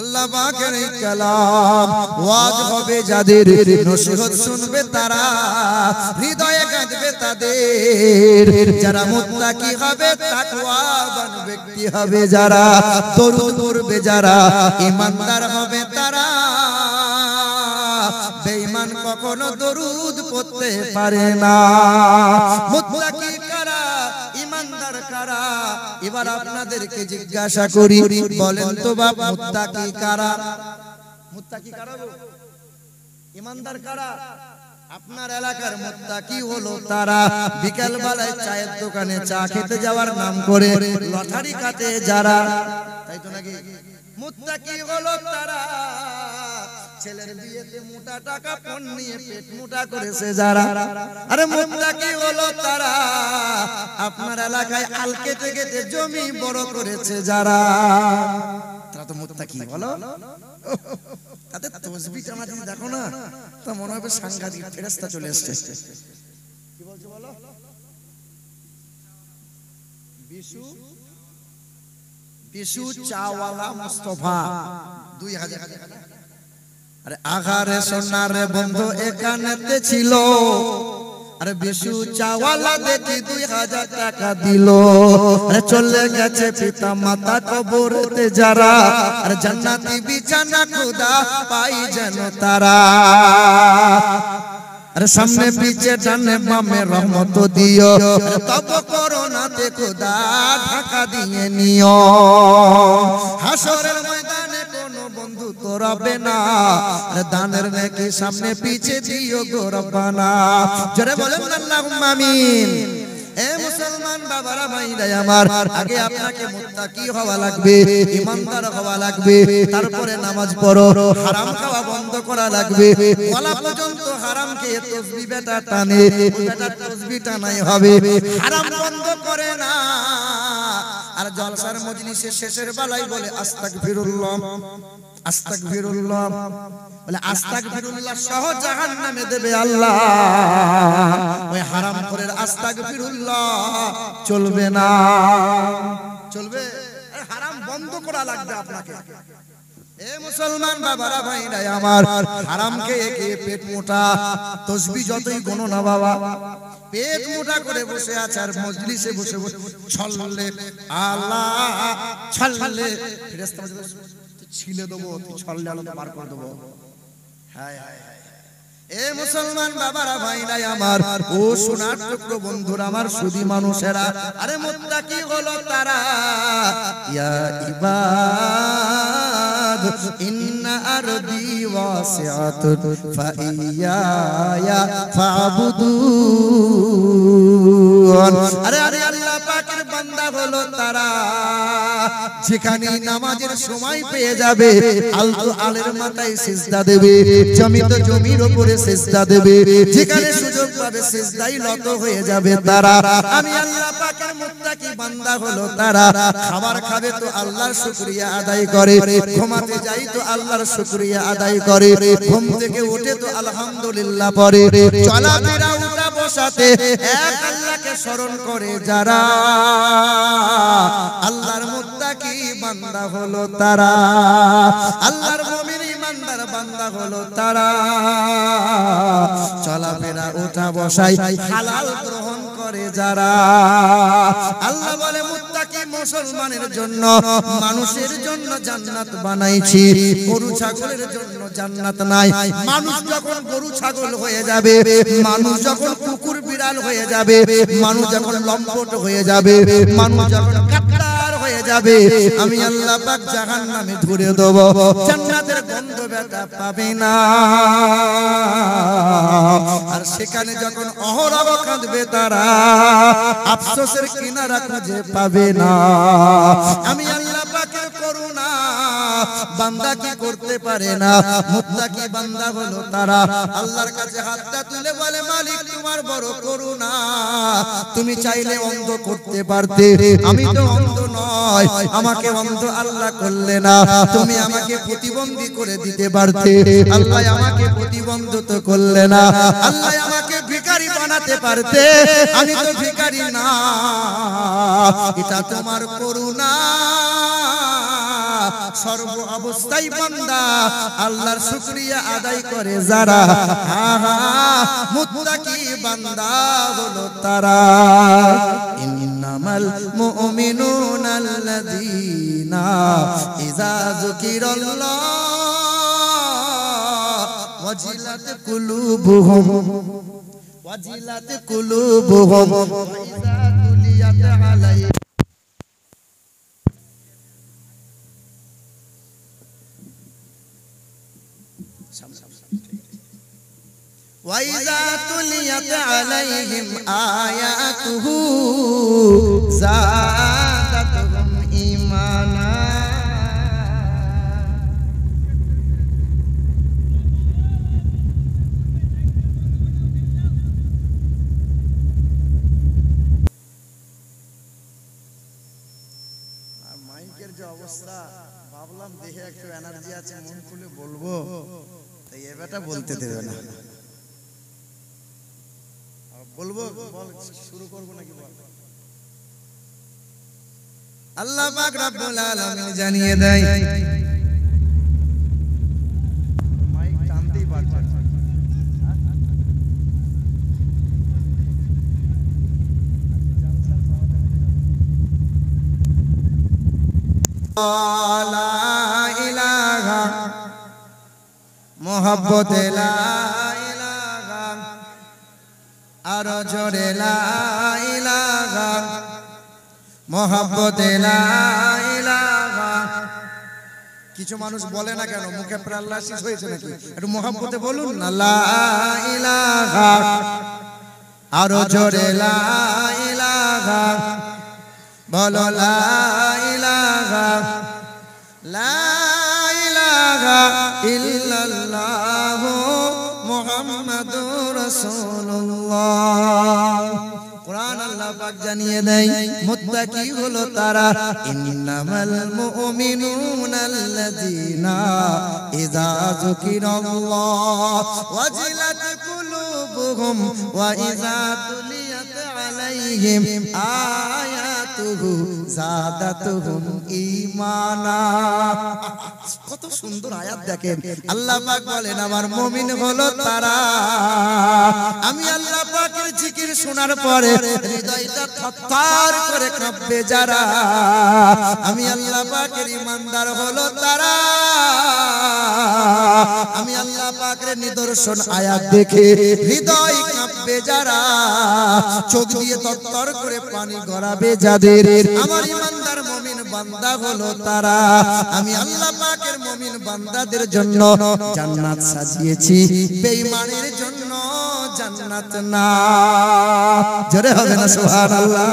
আল্লাহ পাকের এই কালাম ওয়াজ হবে যাদের, নসিহত শুনবে তারা, হৃদয়ে কাঁদবে তাদের, যারা মুত্তাকি হবে তাকওয়াবান ব্যক্তি হবে যারা, দরুদ পড়বে যারা, ঈমানদার হবে তারা। বেঈমান কখনো দরুদ পড়তে পারে না। মুত্তাকি কারা, ঈমানদার কারা? এবার আপনাদেরকে জিজ্ঞাসা করি, বলেন তো বাপ, মুত্তাকি কারা? মুত্তাকি কারা গো? ঈমানদার কারা? আপনার এলাকার মুত্তাকি হলো তারা বিকাল বেলায় চায়ের দোকানে চা খেতে যাওয়ার নাম করে লটারি কাটে যারা, তাই তো নাকি? মুত্তাকি হলো তারা ছেলের বিয়েতে মোটা টাকা পণ নিয়ে পেট মোটা করেছে যারা। আরে মুত্তাকি হলো তারা আপনার এলাকায় আল কেটে কেটে জমি বড় করেছে যারা, তারা তো মুত্তাকি। বলো তাদের তাসবিহ টানা যদি দেখো না, তা মনে হবে সাংঘাতিক ফেরেশতা চলে এসেছে। কি বলছো বলো? বিশু চাওয়ালা মুস্তাফা 2000। আরে আগারে সোনারে বন্ধু এখানেতে ছিল, আরে বিশু চাওয়ালা দেখি 2000 টাকা দিল। আরে চলে গেছে পিতা মাতা কবরেতে যারা, আরে জান্নাতি বিছানা খোদা পাই যেন তারা। আরে সামনে পিছে ডানে বামে রহমত দিও, তব করোনাতে খোদা ঢাকা দিয়ে নিও। হাসরের ময়দানে কোনো বন্ধু তো রবে না, দানের নেকি সামনে পিছে দিও গো রব্বানা। জোরে বলেন আল্লাহুম্মা আমিন। এ মুসলমান বাবারা ভাইরা আমার, আগে আপনাকে মুত্তাকি হওয়া লাগবে, ঈমানদার হওয়া লাগবে, তারপরে নামাজ পড়ো, হারাম খাওয়া বন্ধ করা লাগবে। গলা পর্যন্ত হারাম খেয়ে তাসবিহ বেটা টানে, বেটা তাসবিহ টানাই হবে, হারাম বন্ধ করে না। আর জলসার মজলিসে শেষের বেলায় বলে আস্তাগফিরুল্লাহ, আস্তাগফিরুল্লাহ বলে আস্তাগফিরুল্লাহ সহ জাহান্নামে দেবে আল্লাহ। ওই হারামখোরের আস্তাগফিরুল্লাহ চলবে না। চলবে? হারাম বন্ধ করা লাগবে আপনাকে। এ মুসলমান বাবারা ভাইরা আমার, হারাম খেয়ে খেয়ে পেট মোটা, তাসবিহ যতই গোনো না বাবা, পেট মোটা করে বসে আছে আর মজলিসে বসে বসে ছললে আল্লাহ ছললে ফেরেশতা ছিলে দেবো, ছললে আলো পার করে দেবো। হায় হায় হায়। এ মুসলমান বাবারা ভাইরা আমার, ও সোনার টুকরো বন্ধুরা আমার, সুধী মানুষেরা, আরে মুত্তাকি হলো তারা, ইয়া ইবাদ ইন্না আরদি ওয়াসিআতুন ফাইয়ায়া ফাবুদুন। আরে আরে আল্লাহ পাকের বান্দা হলো তারা, যেখানে নামাজের সময় পেয়ে যাবে আলতো আলের মাথায় সিজদা দেবে, জমিত জমির উপরে সিজদা দেবে, যেখানে সুযোগ পাবে সিজদাই লত হয়ে যাবে তারা। আমি আল্লাহ পাকের মুত্তাকি বান্দা হলো তারা, খাবার খাবে তো আল্লাহর শুকরিয়া আদায় করে, ঘুমাতে যাই তো আল্লাহর শুকরিয়া আদায় করে, ঘুম থেকে উঠে তো আলহামদুলিল্লাহ পড়ে, চলাফেরা উঠা বসাতে এক আল্লাহকে স্মরণ করে যারা, আল্লাহর মুত্তাকি বান্দা হলো তারা, আল্লাহর মুমিন ইমানদার বান্দা হলো তারা। চলাফেরা ওঠা বসাই হালাল গ্রহণ করে যারা, আল্লাহ বলে মুত্তাকি মুসলমানের জন্য, মানুষের জন্য জান্নাত বানাইছি, গরু ছাগলের জন্য জান্নাত নাই। মানুষ যখন গরু ছাগল হয়ে যাবে, মানুষ যখন কুকুর বিড়াল হয়ে যাবে, মানুষ যখন লম্পট হয়ে যাবে, মানুষ যখন কাট্টার হয়ে যাবে, আমি আল্লাহ পাক জাহান্নামে ধরে দেব, জান্নাতের গন্ধ ব্যথা পাবে না। আর সেখানে যখন অহরহ কাঁদবে তারা, আফসোসের কিনারা খুঁজে পাবে না। আমি আল্লাহ পাকের করুণা বান্দা কি করতে পারে না, মুত্তাকি বান্দা হলো তারা, আল্লাহর কাছে হাতটা তুলে বলে মালিক তোমার বড় করুণা, তুমি চাইলে অন্ধ করতে পারতে, আমি তো অন্ধ নয়, আমাকে অন্ধ আল্লাহ করলে না, তুমি আমাকে প্রতিবন্ধী করে দিতে পারতে, আল্লাহ আমাকে প্রতিবন্ধ করলে না, আল্লাহ আমাকে ভিখারি বানাতে পারতে, আমি তো ভিখারি না, এটা তোমার করুণা। সর্ব অবস্থায় বান্দা আল্লাহর শুকরিয়া আদায় করে যারা, মুত্তাকি বান্দা হলো তারা। ইন্নামাল মুমিনুনা আল্লাযীনা ইযা যুকিরাল্লাহ ওয়াজিলাত কুলুবুহুম ওয়াজিলাত কুলুবুহুম ওয়া ইযা তুলিয়াত আলাইহিম وَإِذَا تُلِيَتْ عَلَيْهِمْ آيَاتُهُ زَادَتْهُمْ إِيمَانًا। আর মাইকের যে অবস্থা, ভাবলাম দেখে একটু এনার্জি আছে, মন খুলে বলবো, তাই এ বেটা বলতে দেবে না। বলবো, বল, শুরু করব নাকি বল? আল্লাহ পাক রব্বুল আলামিন জানিয়ে দেয়, মাইক টানতেই পারছে না। লা ইলাহা মুহাব্বতে লা ইলাহা, আর জোরে লা ইলাহা মুহাব্বতে লা ইলাহা। কিছু মানুষ বলে না কেন, মুখে প্যারালাইসিস হয়েছে নাকি? একটু মুহাব্বতে বলুন না, লা ইলাহা, আর জোরে লা ইলাহা, বলো লা ইলাহা, লা ইলাহা ইল্লাল্লাহ মুহাম্মাদুর রাসূলুল্লাহ। কুরআন আল্লাহ পাক জানিয়ে দেয় মুত্তাকি হলো তারা ইন্নামাল মুমিনুনা আল্লাযীনা ইযা যুকিরাল্লাহ ওয়াজিলাত কুলুবুহুম ওয়া ইযা তুলিয়াত আলাইহিম আয়াতুহু যাদাতুহুম ঈমানা। কত সুন্দর আয়াত দেখেন। আল্লাহ পাক বলেন আমার মুমিন হলো তারা, আমি আল্লাহ পাকের জিকির শোনার পরে হৃদয়টা থরথর করে কাঁপবে যারা, আমি আল্লাহ পাকের ঈমানদার হলো তারা, আমি আল্লাহ পাকের নিদর্শন আয়াত দেখে হৃদয় কাঁপবে যারা, চোখ দিয়ে তরতর করে পানি গড়াবে যাদের, আমার ঈমানদার মুমিন বান্দা হলো তারা। আমি আল্লাহ পাকের মুমিন বান্দাদের জন্য জান্নাত সাজিয়েছি, বেঈমানের জন্য জান্নাত না। জোরে হবে না সুবহানাল্লাহ।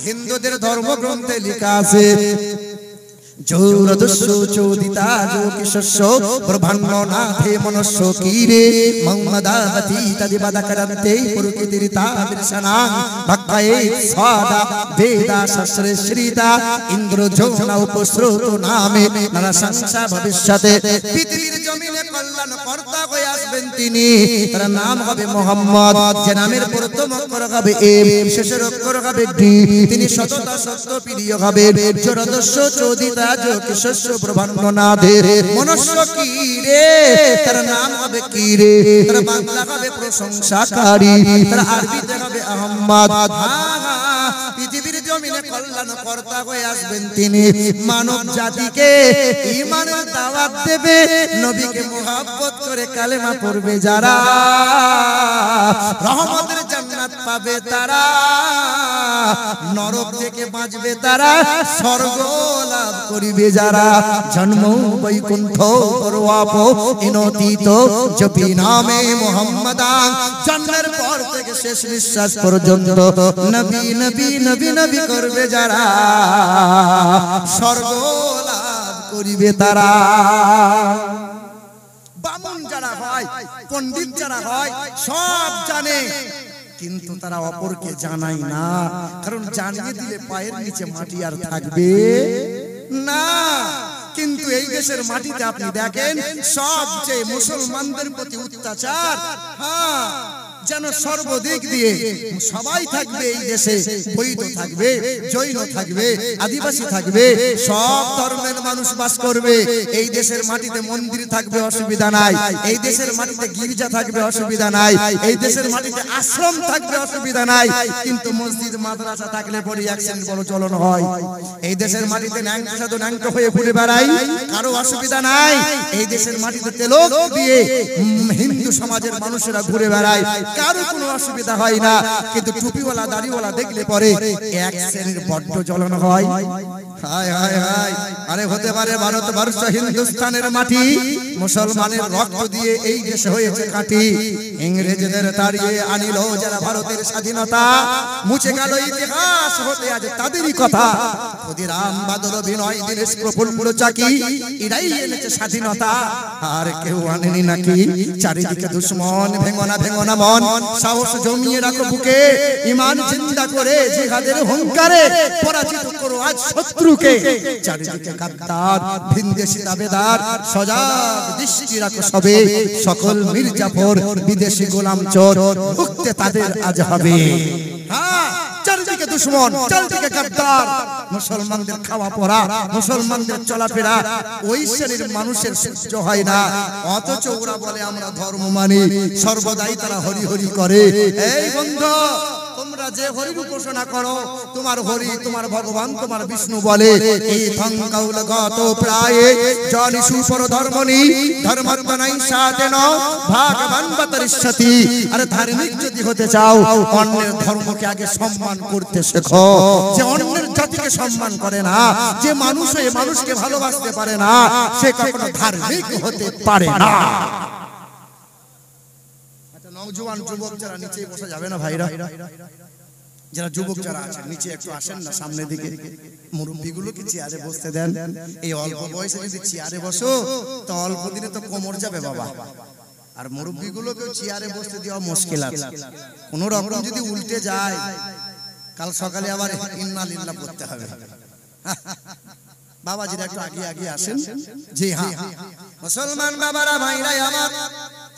হিন্দুদের ধর্মগ্রন্থে লেখা আছে চৌরদস্য চৌদিতা যোগিশস্য ব্রহ্মাণ্ড নাথে মনস্য কীরে মম্মদাবতী তদিবাদকরন্তে পুরকিতিরিতা দর্শনাং ভক্তায়ে স্বাদা বেদা শাস্ত্রে শ্রীতা ইন্দ্র যৌনা উপশ্রুত নামে নরসংসা ভবিষ্যতে। পৃথিবীর জমিনে কল্যাণ কর্তা হয়ে আসবেন তিনি, তার নাম হবে মোহাম্মদ, যে নামের প্রথম অক্ষর হবে এম, শেষের অক্ষর হবে ডি। তিনি সততা সত্য প্রিয় হবে চৌরদস্য চৌদিতা যোগিশস্য ব্রহ্মাণ্ড নাথে মনস্য কীরে, তার নাম হবে কীরে, তার বাংলা হবে প্রশংসাকারী, তার আরবিতে হবে আহম্মদ। পৃথিবীর জমিনে কল্যাণ কর্তা হয়ে আসবেন তিনি, মানব জাতিকে ঈমানের দাওয়াত দেবে, নবীকে মুহাব্বত করে কালেমা পড়বে যারা, রহমতের জান্নাত পাবে তারা, নরক থেকে বাঁচবে তারা, স্বর্গ লাভ করিবে যারা। জন্ম বৈকুণ্ঠ পরওয়াপ ইনতীত জপি নামে মুহাম্মাদান, জন্মের পর থেকে শেষ নিঃশ্বাস পর্যন্ত নবী নবী নবী নবী করবে যারা, স্বর্গ লাভ করিবে তারা। বামুন যারা হয়, পণ্ডিত যারা হয় সব জানে, কিন্তু তারা অপরকে জানায় না, কারণ জানিয়ে দিলে পায়ের নিচে মাটি আর থাকবে না। কিন্তু এই দেশের মাটিতে আপনি দেখেন সবচেয়ে মুসলমানদের প্রতি অত্যাচার, হ্যাঁ, যেন সর্বদিক দিয়ে সবাই থাকবে এই দেশে, বৈধ থাকবে, জৈন থাকবে, আদিবাসী থাকবে, সব ধর্মের মানুষ বাস করবে এই দেশের মাটিতে। মন্দির থাকবে অসুবিধা নাই, এই দেশের মাটিতে গির্জা থাকবে অসুবিধা নাই, এই দেশের মাটিতে আশ্রম থাকবে অসুবিধা নাই, কিন্তু মসজিদ মাদ্রাসা থাকলে পরে অ্যাক্সিডেন্ট বড় চলন হয়। এই দেশের মাটিতে ন্যাংট সাধু ন্যাংট হয়ে ঘুরে বেড়াই, কারো অসুবিধা নাই। এই দেশের মাটিতে তেলক দিয়ে হিন্দু সমাজের মানুষেরা ঘুরে বেড়ায়, কারো কোনো অসুবিধা হয় না। কিন্তু টুপিওয়ালা দাড়িওয়ালা দেখলে পরে এক শ্রেণীর বড্ড জ্বলন হয়। হায় হায় হায়, আরে হতে পারে ভারতবর্ষ হিন্দুস্তানের মাটি, মুসলমানের রক্ত দিয়ে এই দেশ হয়েছে কাটি। ইংরেজদের তাড়িয়ে আনিল যারা ভারতের স্বাধীনতা, মুছে গেল ইতিহাস হতে আজ তাদেরই কথা। ক্ষুদিরাম বাদল বিনয় দীনেশ প্রফুল্ল চাকি, এরাই এনেছে স্বাধীনতা, আর কেউ আনেনি নাকি। চারিদিকে দুশ্মন, ভেঙনা ভেঙনা মন, সাহস জমিয়ে রাখো বুকে, ঈমান জিন্দা করে জিহাদের হুঙ্কারে পরাজিত করো আজ শত্রুকে। চারিদিকে গাদ্দার, ভিনদেশী দাবেদার, সজাগ দৃষ্টি রাখো সবে, সকল মির্জাফর বিদেশি গোলাম চোর, মুক্তে তাদের আজ হবে। হ্যাঁ, চারিদিকে দুশ্মন, চারিদিকে গাদ্দার, মুসলমানদের খাওয়া পড়া, মুসলমানদের চলাফেরা ওই শ্রেণীর মানুষের সহ্য হয় না, অথচ ওরা বলে আমরা ধর্ম মানি, সর্বদাই তারা হরি হরি করে। এই বন্ধু, তোমরা যে হরির উপাসনা করো, তোমার হরি তোমার ভগবান তোমার বিষ্ণু বলে। এই থংকাউল গত প্রায় জনি সুপর ধর্মনি ধর্মত্বনাই সাতেন ভগবান বতরিষ্যতি। আরে ধার্মিক যদি হতে চাও, অন্যের ধর্মকে আগে সম্মান করতে শেখো। যে অন্যের জাতিকে সম্মান করে না, যে মানুষ এই মানুষকে ভালোবাসতে পারে না, সে কখনো ধার্মিক হতে পারে না। নওজোয়ান যুবক যারা নিচে বসে যাবে না ভাইরা, যারা যুবক যারা আছেন নিচে একটু আসেন না সামনের দিকে। মুরব্বীগুলোকে চেয়ারে বসতে দেন। এই অল্প বয়সে যদি চেয়ারে বসো তো অল্প দিনে তো কোমর যাবে বাবা। আর মুরব্বীগুলোকে চেয়ারে বসতে দেওয়া মুশকিল আছে। কোন রকম যদি উল্টে যায় কাল সকালে আবার ইন্না লিল্লাহ পড়তে হবে। বাবাজিরা একটু আগে আগে আসেন। জি হ্যাঁ, মুসলমান বাবারা ভাইরা আমার,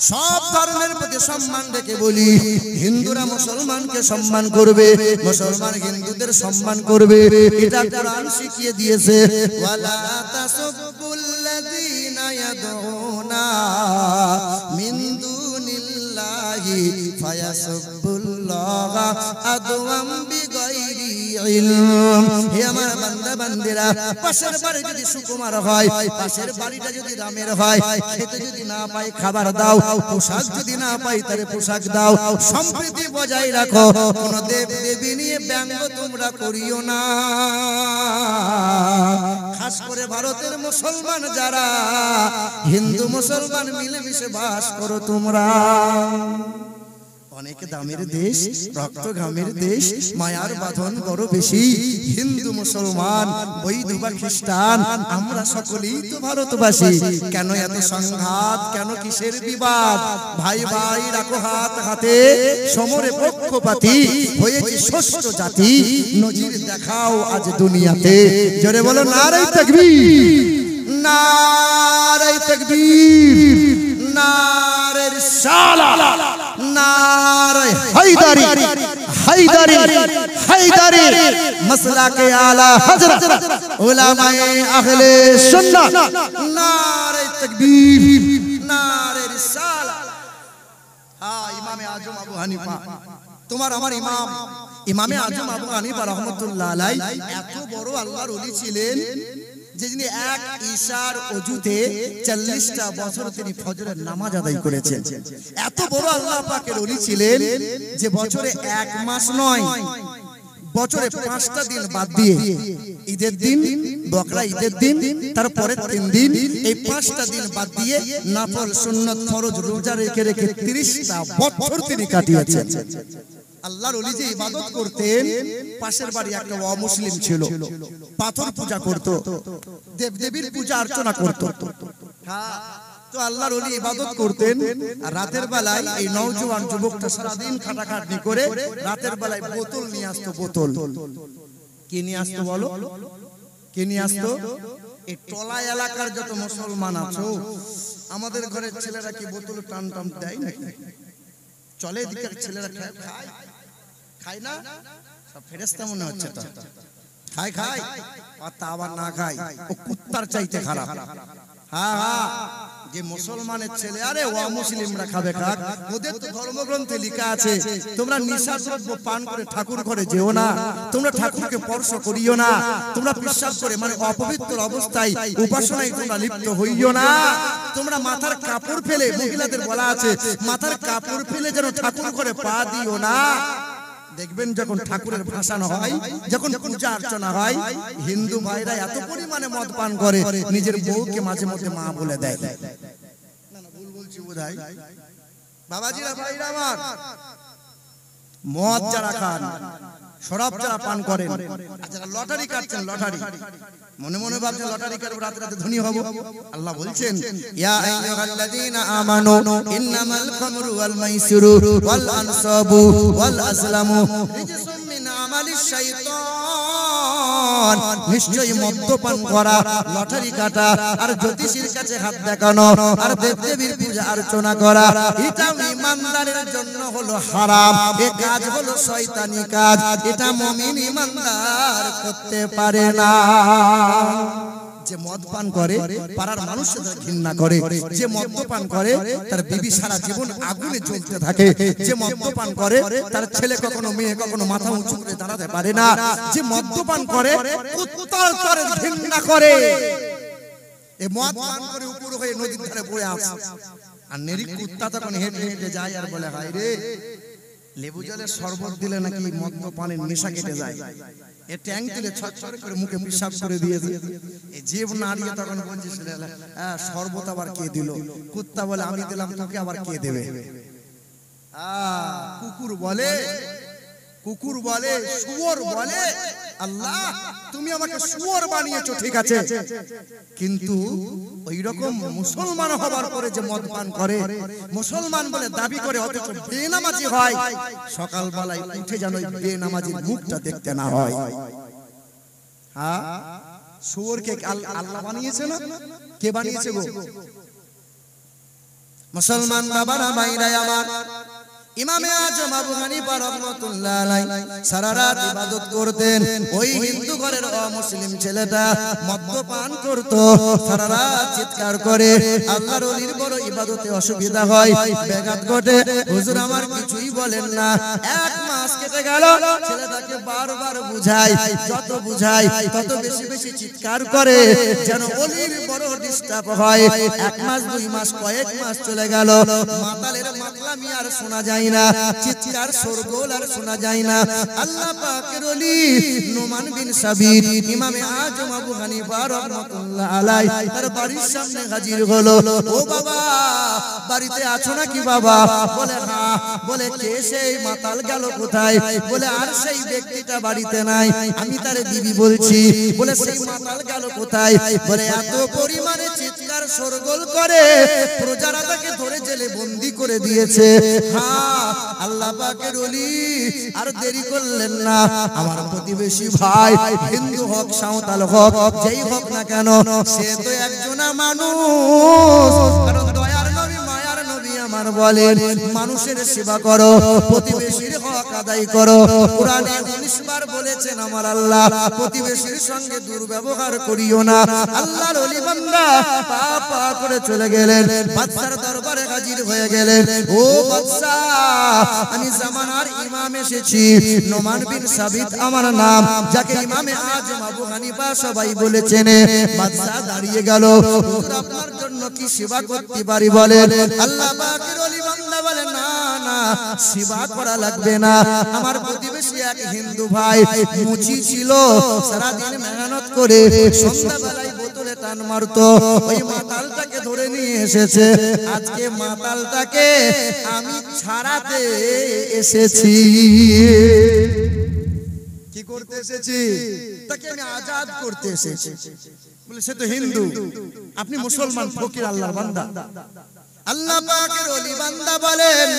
সব ধর্মের প্রতি সম্মান রেখে বলি, হিন্দুরা মুসলমানকে সম্মান করবে, মুসলমান হিন্দুদের সম্মান করবে, এটা কোরআন শিখিয়ে দিয়েছে। ওয়ালা তাসুবুল্লাযীনা ইয়াদউনা মিন দুনিল্লাহি ফায়াসুবুল্লাহা আদওয়াম বিগাইরি ইলম। হে আমার বান্দা বান্দিরা, পাশের বাড়ি যদি সুকুমার হয়, পাশের বাড়িটা যদি রামের হয়, খেতে যদি না পাই খাবার দাও, পোশাক যদি না পাই তারে পোশাক দাও, সম্প্রীতি বজায় রাখো। কোন দেব দেবী নিয়ে ব্যঙ্গ তোমরা করিও না। খাস করে ভারতের মুসলমান যারা, হিন্দু মুসলমান মিলেমিশে বাস করো তোমরা। অনেক দামের দেশ, রক্ত ঘামের দেশ, মায়ার বাঁধন বড় বেশি। হিন্দু মুসলমান, বৈধ বা খ্রিস্টান, আমরা সকলেই তো ভারতবাসী। কেন এত সংঘাত, কেন কিসের বিবাদ? ভাই ভাই রাখো হাত হাতে, সমরে পক্ষপাতী হয়েছে ষষ্ঠ জাতি। নজির দেখাও আজ দুনিয়াতে। জোরে বলো নারে তাকবীর, নারে তাকবীর, নারে রিসালাত, নারে হায়দারি, হায়দারি, হায়দারি, মাসলাকে আলা হযরত উলামায়ে আহলে সুন্নাহ। নারে তাকবীর, নারে রিসালাত। হ্যাঁ, ইমামে আজম আবু হানিফা, তোমার আমার ইমাম, ইমামে আজম আবু হানিফা রাহমাতুল্লাহ আলাইহি এত বড় আল্লাহর ওলি ছিলেন যে যিনি এক ঈশার ওযুতে 40টা বছর তিনি ফজরের নামাজ আদায় করেছেন। এত বড় আল্লাহ পাকের ওলি ছিলেন যে বছরে এক মাস নয়, বছরে 5টা দিন বাদ দিয়ে, ঈদের দিন, বকরা ঈদের দিন, তারপরে 3 দিন, এই 5টা দিন বাদ দিয়ে নফল সুন্নাত ফরজ রোজা রেখে রেখে 30টা বছর তিনি কাটিয়েছেন। আল্লাহর ওলি যে ইবাদত করতেন, পাশের বাড়ি একটা অমুসলিম ছিল, পাথর পূজা করত, দেবদেবীর পূজা অর্চনা করত। হ্যাঁ, তো আল্লাহর ওলি ইবাদত করতেন, আর রাতের বেলায় এই নওজোয়ান যুবকটা সারাদিন খাটাখাটনি করে রাতের বেলায় বোতল নিয়ে আসতো। বোতল কি নিয়ে আসতো বলো? কি নিয়ে আসতো? এই টলা এলাকার যত মুসলমান আছো, আমাদের ঘরের ছেলেরা কি বোতল টান টান দেয় নাকি? চলে এদিকে ছেলেরা খায়, খায় না? সব ফেরেশতা মনে হচ্ছে তো। খায় খায়, আর তা আবার না খায়, ও কুত্তার চাইতে খারাপ। হ্যাঁ হ্যাঁ, যে মুসলমানের ছেলে, আরে ও মুসলিমরা খাবে খাক, ওদের তো ধর্মগ্রন্থে লেখা আছে তোমরা নিশা দ্রব্য পান করে ঠাকুর ঘরে যেও না, তোমরা ঠাকুরকে স্পর্শ করিও না, তোমরা বিশ্বাস করে মানে অপবিত্র অবস্থায় উপাসনায় তোমরা লিপ্ত হইও না, তোমরা মাথার কাপড় ফেলে, মহিলাদের বলা আছে মাথার কাপড় ফেলে যেন ঠাকুর ঘরে পা দিও না। দেখবেন যখন ঠাকুরের ভাসানো হয়, যখন পূজা অর্চনা হয়, হিন্দু ভাইরা এত পরিমাণে মদ পান করে নিজের বউকে মাঝে মধ্যে মা বলে দেয়। না না, ভুল বলছি বোধহয়। বাবাজিরা ভাইরা আমার, মদ যারা খান, শরাব যারা পান করেন, যারা লটারি কাটছেন, লটারি মনে মনে ভাবছেন লটারি কাটবো, রাতে রাতে ধনী হব। আল্লাহ বলছেন, ইয়া আইয়ুহাল্লাযীনা আমানু ইন্নামাল খামরু ওয়াল মাইসিরু ওয়াল আনসাবু ওয়াল আজলামু রিজসুম মিন আমালিশ শাইতান। নিশ্চয়ই মদ্যপান করা, লটারি কাটা, আর জ্যোতিষীর কাছে হাত দেখানো, আর দেবদেবীর পূজা অর্চনা করা, এটা ঈমানদারের জন্য হলো হারাম। এই কাজ হলো শয়তানি কাজ, এটা মুমিন ঈমানদার করতে পারে না। যে মদ পান করে পাড়ার মানুষ ঘৃণা করে, যে মদ্যপান করে তার বিবি সারা জীবন আগুনে জ্বলতে থাকে, যে মদ্যপান করে তার ছেলে কখনো মেয়ে কখনো মাথা উঁচু করে দাঁড়াতে পারে না, যে মদ্যপান করে কুত্তার তরে ঘৃণা করে। এই মদ পান করে উপর হয়ে নদীর ধারে বয়ে আসে, আর নেরি কুত্তা তখন হেঁটে হেঁটে যায় আর বলে, হায় রে, লেবু জলের শরবত দিলে নাকি মদ্যপানের নেশা কেটে যায়। এ ট্যাঙ্ক দিলে ছটছট করে মুখে পেশাব করে দিয়ে দিয়ে এই জীব নাড়িয়ে তখন বলছে, হ্যাঁ শরবত আবার কে দিল? কুত্তা বলে, আমি দিলাম, তোকে আবার কে দেবে? কুকুর বলে, কুকুর বলে, শুয়োর বলে, আল্লাহ তুমি আমাকে শুয়োর বানিয়েছো ঠিক আছে, কিন্তু ওই রকম মুসলমান হবার পরে যে মদ পান করে, মুসলমান বলে দাবি করে অথচ বেনামাজি হয়, সকালবেলায় উঠে যেন ওই বেনামাজির মুখটা দেখতে না হয়। হ্যাঁ, শুয়োরকে আল্লাহ বানিয়েছে না? কে বানিয়েছে গো? মুসলমান বাবারা ভাইরা আমার, ইমামে আজম আবু হানিফা রাহমাতুল্লাহ আলাইহি সারা রাত ইবাদত করতেন। ওই হিন্দু ঘরের অমুসলিম ছেলেটা মদ্যপান করত, সারা রাত চিৎকার করে। আল্লাহর ওলির বড় ইবাদতে অসুবিধা হয়, ব্যাঘাত ঘটে। হুজুর আমার কিছুই বলেন না। এক মাস কেটে গেল, ছেলেটাকে বারবার বুঝাই, যত বুঝাই তত বেশি বেশি চিৎকার করে, যেন ওলির বড় ডিস্টার্ব হয়। এক মাস, দুই মাস, কয়েক মাস চলে গেল, মাতালের মাতলামি আর শোনা যায় না, চিৎকার শোরগোল আর শোনা যায় না। আল্লাহ পাকের ওলি নোমান বিন সাবির ইমামে আজম আবু হানিফা রাহমাতুল্লাহ আলাইহি তার বাড়ির সামনে হাজির হলো। ও বাবা, বাড়িতে আছো নাকি বাবা? বলে হ্যাঁ। বলে কে সেই মাতাল গেল কোথায়? বলে আর সেই ব্যক্তিটা বাড়িতে নাই, আমি তারে দিবি বলছি। বলে সেই মাতাল গেল কোথায়? বলে এত পরিমাণে চিৎকার শোরগোল করে প্রজারা তাকে ধরে জেলে বন্দি করে দিয়েছে। হ্যাঁ, আল্লাহ পাকের ওলি আর দেরি করলেন না। আমার প্রতিবেশী ভাই, হিন্দু হোক সাঁওতাল হোক, যেই হোক না কেন, সে তো একজন মানুষ। কারণ দয়ার নবী মায়ার নবী আমার বলেন, মানুষের সেবা করো, প্রতিবেশীর হক আদায় করো। কোরআনে 19 বার বলেছেন আমার আল্লাহ, প্রতিবেশীর সঙ্গে দুর্ব্যবহার করিও না। আল্লাহর ওলি বান্দা পা পা করে চলে গেলেন, বাদশার দরবারে হাজির হয়ে গেলেন। ও বাদশা, আমি জামানার ইমাম এসেছি, নোমান বিন সাবিত আমার নাম, যাকে ইমামে আজম আবু হানিফা সবাই বলেছেন। বাদশা দাঁড়িয়ে গেল, হুজুর আপনার জন্য কি সেবা করতে পারি বলেন? আল্লাহ পাকের ওলি বান্দা বলে না না, সেবা করা লাগবে না। আমার প্রতিবেশী এক হিন্দু ভাই মুচি ছিল, সারা দিন মেহনত করে সন্ধ্যাবেলায় বোতলে টান মারতো, ওই মাতালটাকে ধরে নিয়ে এসেছে। আজকে মাতালটাকে আমি ছাড়াতে এসেছি। কি করতে এসেছি? তাকে আমি আজাদ করতে এসেছি। বলে সে তো হিন্দু, আপনি মুসলমান ফকির আল্লাহর বান্দা। আল্লাহ পাকের ওলি বান্দা বলেন,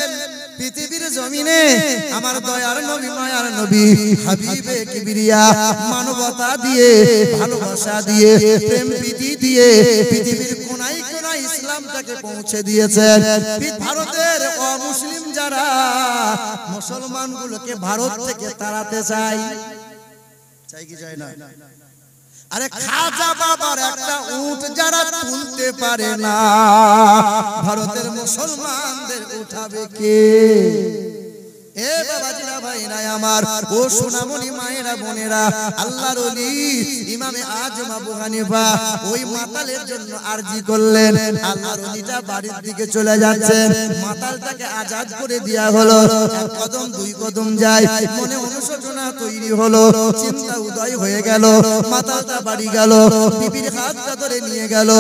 পৃথিবীর জমিনে আমার দয়ার নবী মায়ার নবী হাবিবে কিবরিয়া মানবতা দিয়ে, ভালোবাসা দিয়ে, প্রেম প্রীতি দিয়ে পৃথিবীর কোনায় কোনায় ইসলামটাকে পৌঁছে দিয়েছেন। ভারতের অমুসলিম যারা মুসলমানগুলোকে ভারত থেকে তাড়াতে চায়, চাই কি চায় না? আরে খাজা বাবার একটা উট যারা তুলতে পারে না, ভারতের মুসলমানদের উঠাবে কে? এ বাবাজিরা ভাইরা আমার, ও সোনামণি মায়েরা বোনেরা, আল্লাহর ওলি ইমামে আজম আবু হানিফা ওই মাতালের জন্য আরজি করলেন। আল্লাহর ওলিটা বাড়ির দিকে চলে যাচ্ছেন, মাতালটাকে আজাদ করে দেয়া হলো। এক কদম দুই কদম যায়, মনে অনুশোচনা তৈরি হলো, চিন্তা উদয় হয়ে গেল। মাতালটা বাড়ি গেল, বিবির হাতটা ধরে নিয়ে গেল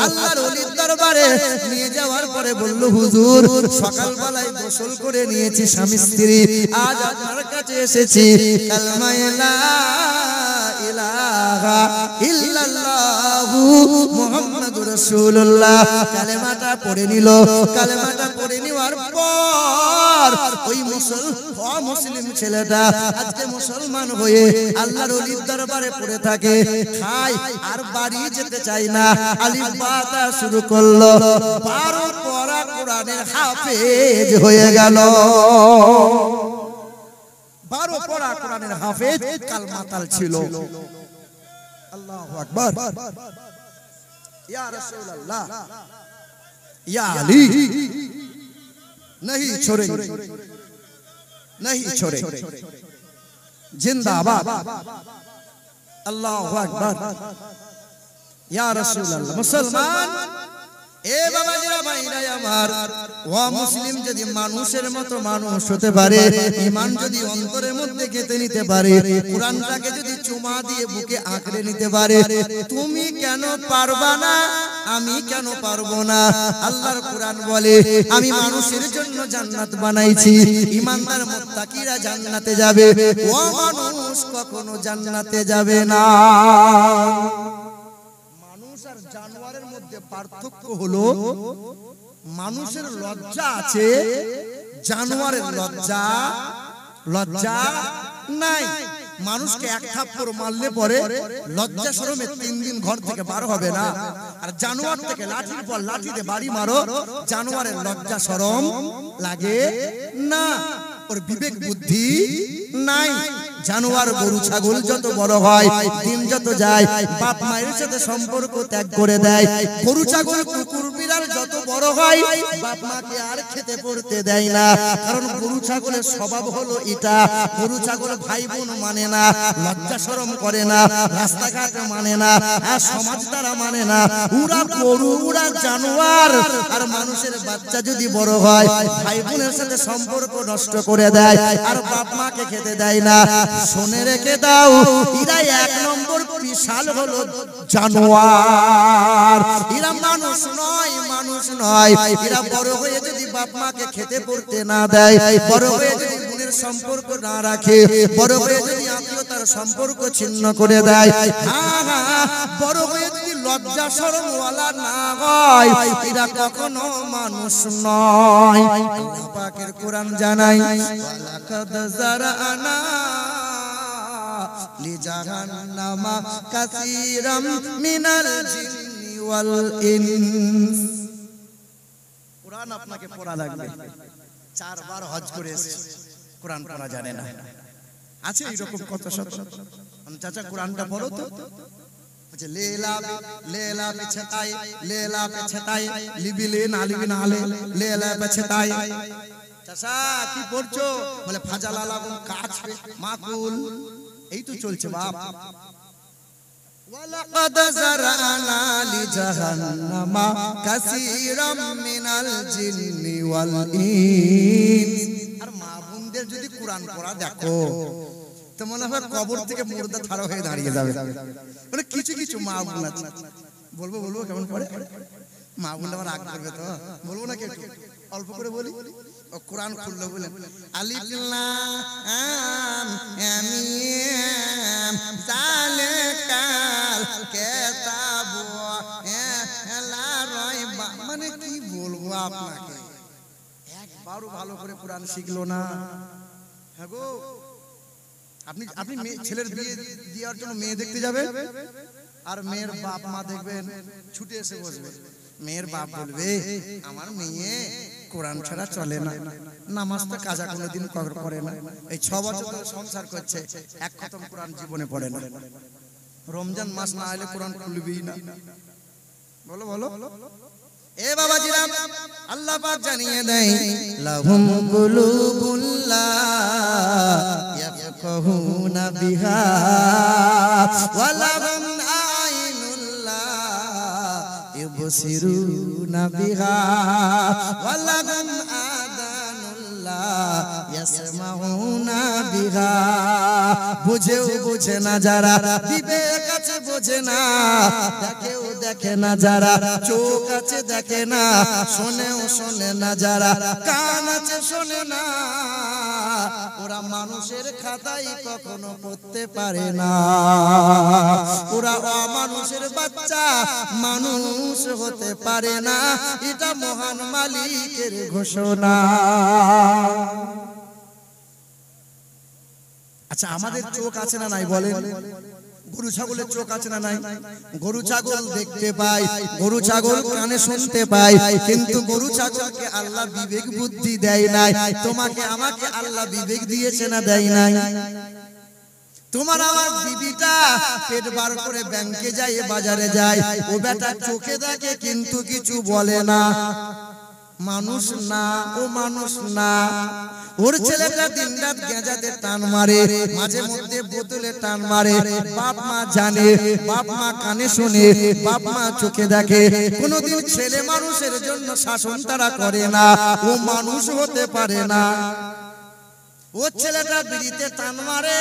আল্লাহর ওলির দরবারে। নিয়ে যাওয়ার পরে বলল, হুজুর সকালবেলায় গোসল করে নিয়েছি স্বামী স্ত্রী, আজ আপনার কাছে এসেছি, কালমা লা ইলাহা ইল্লাল্লাহু মুহাম্মাদুর রাসূলুল্লাহ কালেমাটা পড়ে নিল। কালেমাটা পড়ে নেওয়ার পর ওই মুসলিম ছেলেটা আজকে মুসলমান হয়ে আল্লাহর ওলির দরবারে পড়ে থাকে, খায় আর বাড়ি যেতে চায় না। আলিফ বা তা শুরু করলো, 12 পড়া কোরআনের হাফেজ হয়ে গেল। 12 পড়া কোরআনের হাফেজ কাল মাতাল ছিল। আল্লাহু আকবার। ইয়া রাসূলুল্লাহ, ইয়া আলী, नहीं छोड़ेंगे, नहीं छोड़ेंगे, जिंदाबाद, अल्लाहु अकबर, या रसूल अल्लाह। मुसलमान এ বাবাজিরা ভাইরা আমার, ওয়া মুসলিম যদি মানুষের মতো মানুষ হতে পারে, ঈমান যদি অন্তরের মধ্যে গেঁথে নিতে পারে, কোরআনটাকে যদি চুমা দিয়ে বুকে আঁকড়ে নিতে পারে, তুমি কেন পারবা না? আমি কেন পারবো না? আল্লাহর কোরআন বলে, আমি মানুষের জন্য জান্নাত বানাইছি, ঈমানদার মুত্তাকিরা জান্নাতে যাবে। ও মানুষ মানুষ কখনো জান্নাতে যাবে না। মানুষ আর জানোয়ারের মধ্যে পার্থক্য হলো মানুষের লজ্জা আছে, জানোয়ারের লজ্জা নাই। মানুষকে এক থাপ্পড় মারলে পরে লজ্জা শরমে 3 দিন ঘর থেকে বার হবে না। আর জানোয়ার থেকে লাঠির পর লাঠিতে বাড়ি মারো, জানোয়ারের লজ্জা শরম লাগে না, ওর বিবেক বুদ্ধি নাই। জানোয়ার গরু ছাগল যত বড় হয়, দিন যত যায়, বাপ মায়ের সাথে সম্পর্ক ত্যাগ করে দেয়। গরু ছাগল কুকুর বিড়াল যত বড় হয়, বাপ মাকে আর খেতে পড়তে দেয় না। কারণ গরু ছাগলের স্বভাব হলো এটা, গরু ছাগল ভাই বোন মানে না, লজ্জা শরম করে না, রাস্তাঘাট মানে না, আর সমাজ দ্বারা মানে না। উড়া গরু, উড়া জানোয়ার। আর মানুষের বাচ্চা যদি বড় হয়, ভাই বোনের সাথে সম্পর্ক নষ্ট করে দেয়, আর বাপ মাকে খেতে দেয় না। শুনে রেখে দাও, এরা 1 নম্বর বিশাল হলো জানোয়ার। এরা মানুষ নয়, মানুষ নয়। এরা বড় হয়ে যদি বাপ মাকে খেতে পড়তে না দেয়, বড় হয়ে যদি বোনের সম্পর্ক না রাখে, বড় হয়ে যদি আত্মীয়তার সম্পর্ক ছিন্ন করে দেয়, বড় হয়ে যদি লজ্জা শরম ওয়ালা না হয়, এরা কখনো মানুষ নয়। আল্লাহ পাকের কোরআন জানায়, ওয়ালাকাদ যারানা লিজাহান্নামা কাসীরাম মিনাল জিন্নি ওয়াল ইনস। কোরআন আপনাকে পড়া লাগবে। 4 বার হজ করে এসেছে, কোরআন পড়া জানে না। আছে এরকম কত শত। চাচা কোরআনটা পড়ো তো। বলছে লেলা লেলা পেছাতাই, লেলা পেছাতাই, লিবিলে না লিবি না লে, লেলা পেছাতাই। চাচা কি পড়ছো? বলে ফাজালা লাগুন কাজ মাকুল। এই তো চলছে বাপ। ওয়ালাকাদ যারানা লিজাহান্নামা কাসীরাম মিনাল জিন্নি ওয়াল ইনস। আর মা বোনদের যদি কোরআন পড়া দেখো, তো মনে হয় কবর থেকে মুর্দা ছাড়া হয়ে দাঁড়িয়ে যাবে। মানে কিছু কিছু মা বোন আছে, বলবো কেমন করে মা বোন আবার রাগ করবে তো, বলবো না, একটু অল্প করে বলি। ও কোরআন খুললো বলেন আলিফ লাম মিম যালিকাল কিতাবু লা রাইবা। মানে কি বলবো আপনাকে, একবারও ভালো করে কোরআন শিখলো না। হ্যাঁ গো, আপনি ছেলের বিয়ে দেওয়ার জন্য মেয়ে দেখতে যাবেন, আর মেয়ের বাপ মা দেখবেন ছুটে এসে বসবে। মেয়ের বাপ বলবে আমার মেয়ে কোরআন ছাড়া চলে না, নামাজটা কাজা কোনোদিন করে না। এই 6 বছর ধরে সংসার করছে, 1 খতম কোরআন জীবনে পড়ে না। রমজান মাস না এলে কোরআন খুলবেই না। বলো বলো এ বাবাজিরা, আল্লাহ পাক জানিয়ে দেয় লাহুম কুলুবুল লা ইয়াফকাহুনা বিহা ওয়া লাহুম আইনুল লা ইবসিরুনা বিহা ওয়া লাহুম আযানুল লা ইয়াসমাউনা বিহা। বুঝেও বুঝে না যারা, বিবেক আছে বোঝে না, দেখেও দেখে না যারা, চোখ আছে দেখে না, শোনেও শোনে না যারা, কান আছে শোনে না, ওরা মানুষের খাতায় কখনো পড়তে পারে না। ওরা অমানুষের বাচ্চা, মানুষ হতে পারে না। এটা মহান মালিকের ঘোষণা। আচ্ছা, আমাদের চোখ আছে না নাই বলেন? গরু ছাগলের চোখ আছে না নাই? গরু ছাগল দেখতে পায়, গরু ছাগল কানে শুনতে পায়, কিন্তু গরু ছাগলকে আল্লাহ বিবেক বুদ্ধি দেয় নাই। তোমাকে আমাকে আল্লাহ বিবেক দিয়েছে না দেয় নাই? তোমার আমার বিবিটা পেট বার করে ব্যাংকে যায়, বাজারে যায়, ও বেটা চোখে দেখে কিন্তু কিছু বলে না। মানুষ না, ও মানুষ না। ওর ছেলেটা দিনরাত গেঁজাতে টান মারে, মাঝে মধ্যে বোতলে টান মারে। বাপ মা জানে, বাপ মা কানে শোনে, বাপ মা চোখে দেখে। কোনদিন ছেলে মানুষের জন্য শাসন তারা করে না, ও মানুষ হতে পারে না। ও ছেলেটা বিড়িতে টান মারে,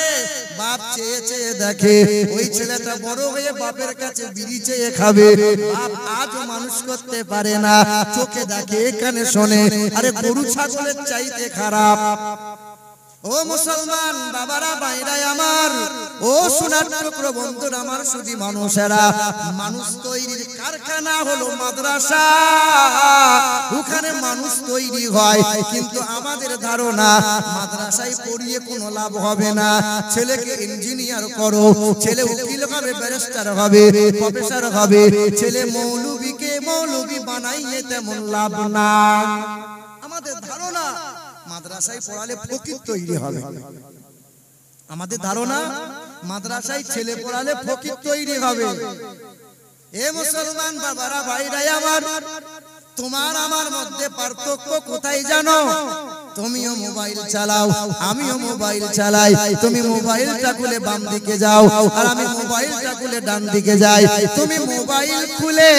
বাপ চেয়ে চেয়ে দেখে। ওই ছেলেটা বড় হয়ে বাপের কাছে বিড়ি চেয়ে খাবে, বাপ আজও মানুষ করতে পারে না। চোখে দেখে, কানে শোনে। আরে গরু ছাগলের চাইতে খারাপ। ও মুসলমান বাবারা ভাইরাই আমার, ও সোনার টুকরো বন্ধুরা আমার, শুধু মানুষেরা, মানুষ তৈরির কারখানা হলো মাদ্রাসা, ওখানে মানুষ তৈরি হয়। কিন্তু আমাদের ধারণা মাদ্রাসায় পড়িয়ে কোনো লাভ হবে না। ছেলেকে ইঞ্জিনিয়ার করো, ছেলে উকিল হবে, ব্যারিস্টার হবে, প্রফেসর হবে, ছেলে মৌলবীকে মৌলবী বানাইয়ে তেমন লাভ না। আমাদের ধারণা মাদ্রাসায় পড়ালে ফকির তৈরি হবে। আমাদের ধারণা মাদ্রাসায় ছেলে পড়ালে ফকির তৈরি হবে। এ মুসলমান বাবারা ভাইরাই আমার, তোমার আমার মধ্যে পার্থক্য কোথায় জানো? তুমিও মোবাইল চালাও, আমিও মোবাইল চালাই। তুমি মোবাইলটা খুলে বাম দিকে যাও, আর আমি মোবাইলটা খুলে ডান দিকে যাই। তুমি মোবাইল খুলে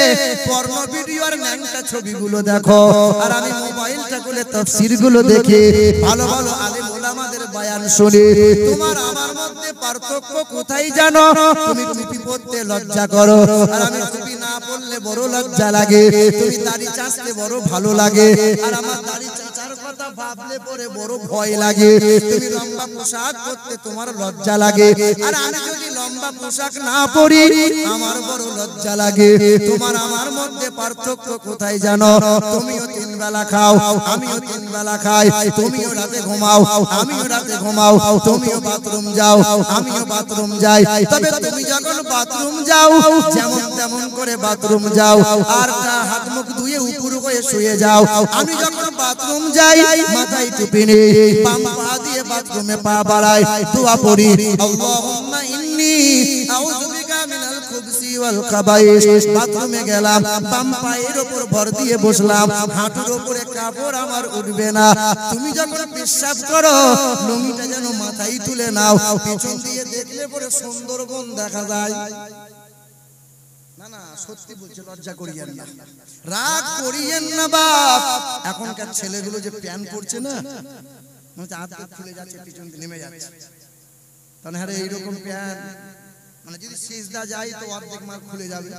পর্ন ভিডিওর ন্যাংটা ছবিগুলো দেখো, আর আমি মোবাইলটা খুলে তাফসীরগুলো দেখি, ভালো ভালো আলেম ওলামাদের বয়ান শুনি। তোমার আমার মধ্যে পার্থক্য কোথায় জানো? তুমি টুপি পরতে লজ্জা করো, আর আমি টুপি না পরলে বড় লজ্জা লাগে। তুমি দাড়ি চাঁচতে বড় ভালো লাগে, আর আমার দাড়ি চাঁচার কথা ভাবলে পরে বড় ভয় লাগে। তুমি লম্বা পোশাক পরতে তোমার লজ্জা লাগে, আর আমি যদি লম্বা পোশাক না পরি আমার বড় লজ্জা লাগে। তোমার আমার মধ্যে পার্থক্য কোথায় জানো? তুমিও তিন বেলা খাও, আমিও তিন বেলা খাই। তুমিও রাতে ঘুমাও, আমিও রাতে ঘুমাও। তুমিও বাথরুম যাও, আমিও বাথরুম যাই। তবে তুমি যখন বাথরুম যাও যেমন তেমন করে বাথরুম যাও, আর হাত মুখ ধুয়ে উপর হয়ে শুয়ে যাও। আমি যখন বাথরুম যাই মাথায় টুপি নেই, বাম পা দিয়ে বাথরুমে পা বাড়াই, দোয়া পড়ি, আল্লাহুম্মা ইন্নী আউযু বিকা মিনাল খুবসি ওয়াল খাবাইস। বাথরুমে গেলাম, বাম পায়ের উপর ভর দিয়ে বসলাম, হাঁটুর উপরে কাপড় আমার উঠবে না। তুমি যখন পেশাব করো লুঙ্গিটা যেন মাথায় তুলে নাও, পিছন দিয়ে দেখলে পরে সুন্দরবন দেখা যায়। না না সত্যি বলছি, লজ্জা করিয়েন না, রাগ করিয়েন না বাপ। এখনকার ছেলেগুলো যে প্যান্ট পরছে না, মানে হাত খুলে যাচ্ছে, পিছন দিয়ে নেমে যাচ্ছে। তাহলে হ্যাঁ এইরকম প্যান্ট, মানে যদি সিজদা যায় তো অর্ধেক মাল খুলে যাবে,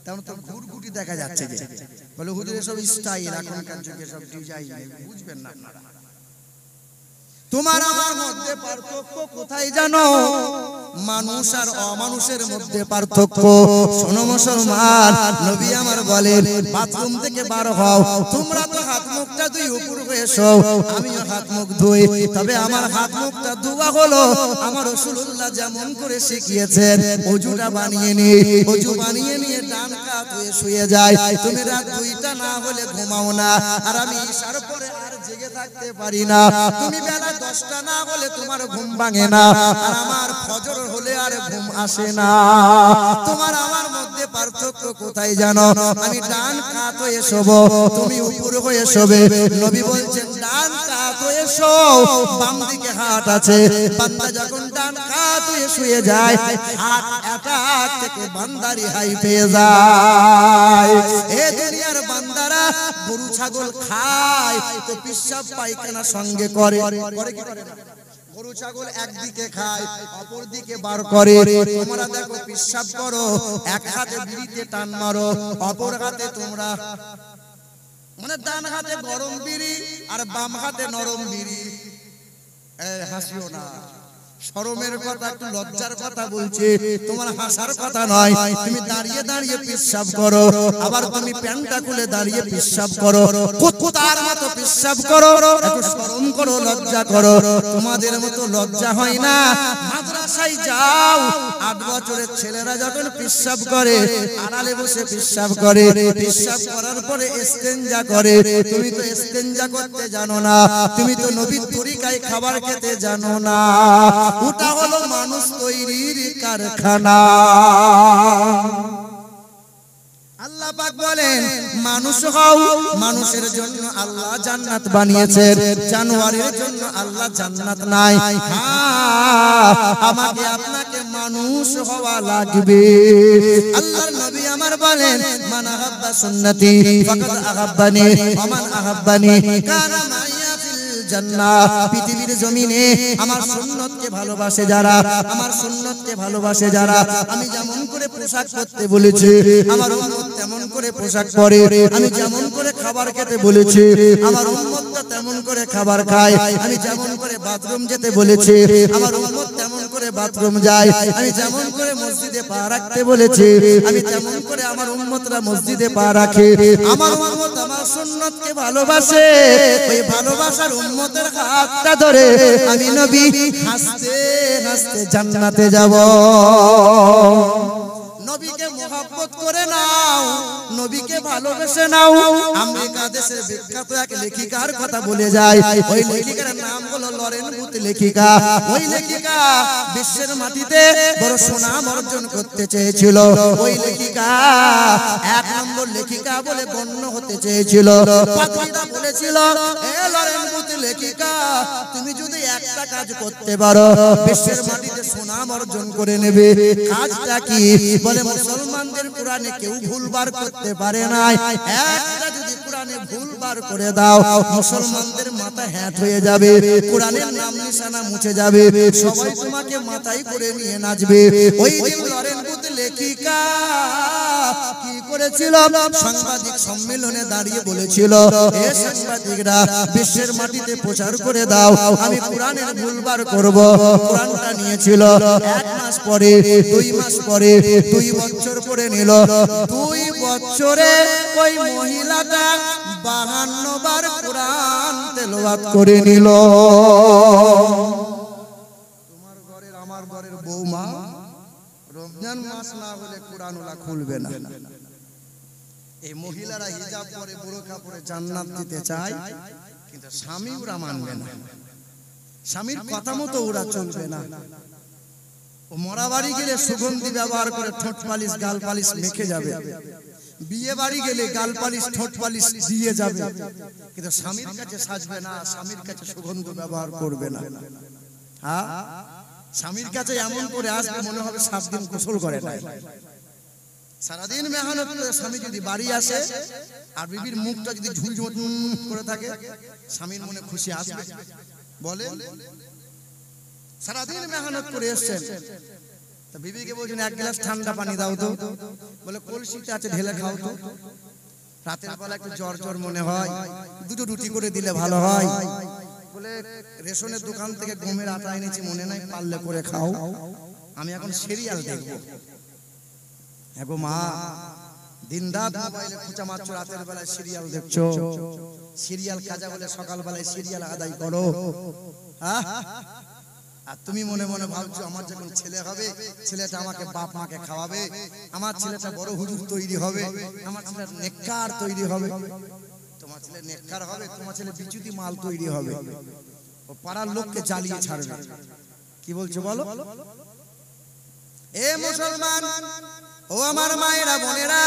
তেমন তো ঘুরঘুটি দেখা যাচ্ছে। যে বলে হুজুর এসব স্টাইল, এখনকার যুগে সব ডিজাইন, বুঝবেন না আপনারা। তোমার আমার মধ্যে পার্থক্য কোথায় জানো? মানুষ আর অমানুষের মধ্যে পার্থক্য। শোনো মুসলমান, নবী আমার বলেন বাথরুম থেকে বার হও, তোমরা তো হাত মুখটা ধুই উপর হয়ে শোও, আমিও হাত মুখ ধুই। তবে আমার হাত মুখটা ধোয়া হলো আমার রাসূলুল্লাহ যেমন করে শিখিয়েছেন। ওযুটা বানিয়ে নিয়ে, ওযু বানিয়ে নিয়ে ডান কাত হয়ে শুয়ে যায়। তুমি রাত 2টা না হলে ঘুমাও না, আর আমি ইশার পরে আর জেগে থাকতে পারি না। তুমি বেলা 10টা না হলে তোমার ঘুম ভাঙে না, আর আমার ফজর হলে আর ঘুম আসে না। তোমার আমার মধ্যে পার্থক্য কোথায় জানো? আমি ডান কাত হয়ে শোবো, তুমি উপর হয়ে শোবে। নবী বলছেন ডান কাত হয়ে শোও, বাম দিকে হাত আছে। বান্দা যখন ডান কাত হয়ে শুয়ে যায়, হাত অ্যাটাক থেকে বান্দারি হাই পেয়ে যায়। এ দুনিয়ার বান্দারা গরু ছাগল খায় তো পেশাব পায়খানা সঙ্গে করে, করে কি করে না? গরু ছাগল একদিকে খায়, অপর দিকে বার করে। তোমরা দেখো পেশাব করো, এক হাতে বিড়িতে টান মারো, অপর হাতে তোমরা, মানে ডান হাতে গরম বিড়ি আর বাম হাতে নরম বিড়ি। হাসিও না, শরমের কথা, একটু লজ্জার কথা বলছে, তোমার হাসার কথা নয়। তুমি দাঁড়িয়ে দাঁড়িয়ে পেশাব করো, আবার তুমি প্যান্টটা খুলে দাঁড়িয়ে পেশাব করো, কুত্তার মতো পেশাব করো। একটু শরম করো, লজ্জা করো। তোমাদের মতো লজ্জা হয় না? মাদ্রাসায় যাও, 8 বছরের ছেলেরা যখন পেশাব করে আড়ালে বসে পেশাব করে, পেশাব করার পরে ইস্তেঞ্জা করে। তুমি তো ইস্তেঞ্জা করতে জানো না, তুমি তো নবীর তরিকায় খাবার খেতে জানো না। ওটা হলো মানুষ তৈরির কারখানা। আল্লাহ পাক বলেন মানুষ হও, মানুষের জন্য আল্লাহ জান্নাত বানিয়েছেন, জানোয়ারের জন্য আল্লাহ জান্নাত নাই। আমাকে আপনাকে মানুষ হওয়া লাগবে। আল্লাহর নবী আমার বলেন মান আহাব্বা সুন্নতি ফাকাদ আহাব্বানি ওয়া মান আহাব্বানি কানা মাইয়া ফিল জান্নাহ। পৃথিবীর জমিনে আমার সুন্নতকে ভালোবাসে যারা, আমার সুন্নতকে ভালোবাসে যারা, আমি যেমন করে পোশাক পরতে বলেছি আমার উম্মত তেমন করে পোশাক পরে, আমি যেমন করে খাবার খেতে বলেছি আমার উম্মতটা তেমন করে খাবার খায়, আমি যেমন করে বাথরুম যেতে বলেছি আমার উম্মত তেমন করে বাথরুম যায়, আমি যেমন করে মসজিদে পা রাখতে বলেছি আমি তেমন করে আমার উম্মতরা মসজিদে পা রাখে। আমার উম্মত আমার সুন্নতকে ভালোবাসে, ওই ভালোবাসার উম্মতের হাতটা ধরে আমি নবী হাসতে হাসতে জান্নাতে যাব। নবীকে মোহাব্বত করে নাও, নবীকে ভালোবেসে নাও। আমেরিকা দেশের বিখ্যাত এক লেখিকার কথা বলে যায়, ওই লেখিকার নাম হলো লরেন বুথ লেখিকা। ওই লেখিকা বিশ্বের মাটিতে বড় সুনাম অর্জন করতে চেয়েছিল। ওই লেখিকা এক নম্বর লেখিকা বলে গণ্য হতে চেয়েছিল। পাত্রীরা বলেছিল, এ লরেন বুথ লেখিকা, তুমি যদি একটা কাজ করতে পারো বিশ্বের মাটিতে সুনাম অর্জন করে নেবে। কাজটা কি? বলে মুসলমানদের কোরআনে কেউ ভুলবার করতে পারে না, একটা যদি কোরআনে ভুলবার করে দাও মুসলমানদের মাথা হ্যাট হয়ে যাবে, কোরআনের নাম নিশানা মুছে যাবে, সবাই তোমাকে মাথায় করে নিয়ে নাচবে। ওই দিন লরেন বুথ লেখিকা কি করেছিল? সাংবাদিক সম্মেলনে দাঁড়িয়ে বলেছিল, এ সাংবাদিকরা বিশ্বের মাটিতে প্রচার করে দাও আমি কোরআনের ভুলবার করব। কোরআনটা নিয়েছিল, 1 মাস পরে 2 মাস পরে 2 বছর পরে নিল। 2 বছরে ওই মহিলাটা 52 বার কোরআন তেলাওয়াত করে নিল। তোমার ঘরের আমার ঘরের বৌমা রমজান মাস না হলে কোরআন ওলা খুলবে না। এই মহিলারা হিজাব পরে বুরকা পরে জান্নাত দিতে চায়, কিন্তু স্বামী ওরা মানবে না, স্বামীর কথা মতো ওরা চলবে না। ও মরা বাড়ি গেলে সুগন্ধি ব্যবহার করে ঠোঁট পালিশ গাল পালিশ মেখে যাবে, বিয়ে বাড়ি গেলে গাল পালিশ ঠোঁট পালিশ দিয়ে যাবে, কিন্তু স্বামীর কাছে সাজবে না, স্বামীর কাছে সুগন্ধি ব্যবহার করবে না। হ্যাঁ, স্বামীর কাছে এমন করে আসবে মনে হবে 7 দিন গোসল করে নাই। সারাদিন মেহনত করে স্বামী যদি বাড়ি আসে আর বিবির মুখটা যদি ঝুলঝুল করে থাকে, স্বামীর মনে খুশি আসবে? বলে সারাদিন মেহনত করে এসছেন, তা বিবিকে বলছেন 1 গ্লাস ঠান্ডা পানি দাও তো, বলে কলসিতে আছে ঢেলে খাও তো। রাতের বেলা একটু জ্বর জ্বর মনে হয়, 2টো রুটি করে দিলে ভালো হয়, বলে রেশনের দোকান থেকে গমের আটা এনেছি মনে নাই, পারলে করে খাও, আমি এখন সিরিয়াল দেখবো। এগো মা, দিন রাত মোবাইলে খোঁচা মারছো, রাতের বেলায় সিরিয়াল দেখছো, সিরিয়াল কাজা বলে সকাল বেলায় সিরিয়াল আদায় করো। আর তুমি মনে মনে ভাবছো আমার যখন ছেলে হবে ছেলেটা আমাকে বাপ মাকে খাওয়াবে, আমার ছেলেটা বড় হুজুর তৈরি হবে, আমার ছেলে নেককার তৈরি হবে। তোমার ছেলে নেককার হবে, তোমার ছেলে বিচুতি মাল তৈরি হবে, ও পাড়ার লোককে জ্বালিয়ে ছাড়বে। কি বলছো বলো? এ মুসলমান, ও আমার মায়েরা বোনেরা,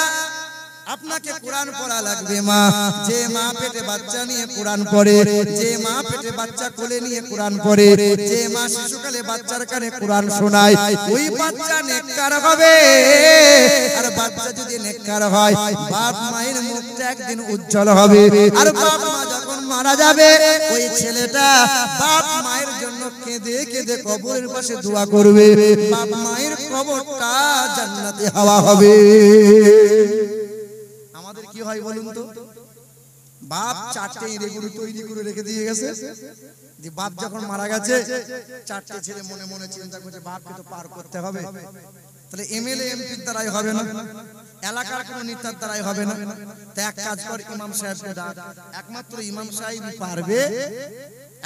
আপনাকে কোরআন পড়া লাগবে। মা, যে মা পেটে বাচ্চা নিয়ে কোরআন পড়ে, যে মা পেটে বাচ্চা কোলে নিয়ে কোরআন পড়ে, যে মা শিশুকালে বাচ্চার কানে কোরআন শোনায়, ওই বাচ্চা নেককার হবে। আর বাচ্চা যদি নেককার হয়, বাপ মায়ের মুখটা একদিন উজ্জ্বল হবে। আর বাপ মা যখন মারা যাবে, ওই ছেলেটা বাপ মায়ের জন্য কেঁদে কেঁদে কবরের পাশে দোয়া করবে, বাপ মায়ের কবরটা জান্নাতে হাওয়া হবে। আমাদের কি হয় বলুন তো? বাপ 4টে ইঁড়ে গরু তৈরি করে রেখে দিয়ে গেছে, যে বাপ যখন মারা গেছে 4টে ছেলে মনে মনে চিন্তা করছে বাপকে তো পার করতে হবে, তাহলে এমএলএ এমপির দ্বারাই হবে না, এলাকার কোন নেতার দ্বারাই হবে না, তো এক কাজ কর, ইমাম সাহেবকে ডাক। একমাত্র ইমাম সাহেবই পারবে,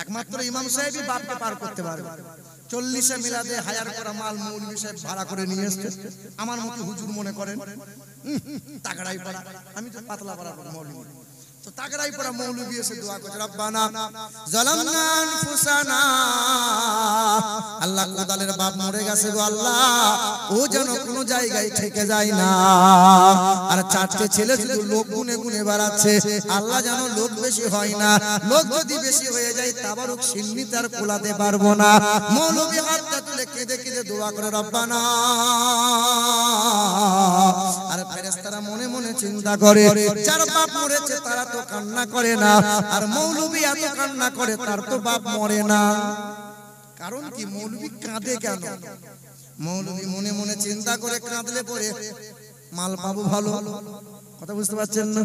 একমাত্র ইমাম সাহেবই বাপকে পার করতে পারবে। 40 মিলাদে হায়ার করা মাল মৌলভী সাহেব ভাড়া করে নিয়ে আসছে, আমার মতো হুজুর মনে করেন, তাগড়াই পড়া, আমি তো পাতলা পড়া মৌলভী, তো তাগড়াই পড়া মৌলভী এসে দোয়া করছে, রব্বানা যালামনা আনফুসানা, আল্লাহ কোদালের বাপ মরে গেছে গো আল্লাহ, ও যেন কোনো জায়গায় থেকে যায় না। আর 4টে ছেলে শুধু লোক গুনে গুনে বাড়াচ্ছে, আল্লাহ যেন লোক বেশি হয় না, লোক যদি বেশি হয়ে যায় তাবারুক সিন্নি তার কোলাতে পারবো না। মৌলভী হাতটা তুলে কেঁদে কেঁদে দোয়া করে রব্বানা। আর ফেরেশতারা মনে মনে চিন্তা করে। যার বাপ মরেছে তারা তো কান্না করে না, আর মৌলবী এত কান্না করে তার তো বাপ মরে না। কারণ কি? মৌলবী কাঁদে কেন? মৌলবী মনে মনে চিন্তা করে কাঁদলে পরে মাল পাবো ভালো। কথা বুঝতে পারছেন না?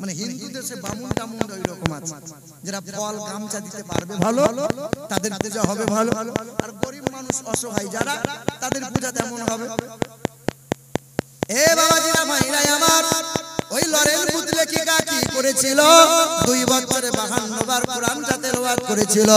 মানে হিন্দু দেশে বামুন টামুন ওই রকম আছে, যারা ফল গামছা দিতে পারবে ভালো, তাদের পূজা হবে ভালো। আর গরিব মানুষ অসহায় যারা, তাদের পূজা তেমন হবে। এ বাবাজিরা ভাইরা আমার, ওই লরেন বুতলেখিকা কি করেছিল? 2 বছরে 52 বার কোরআনটা তেলাওয়াত করেছিল।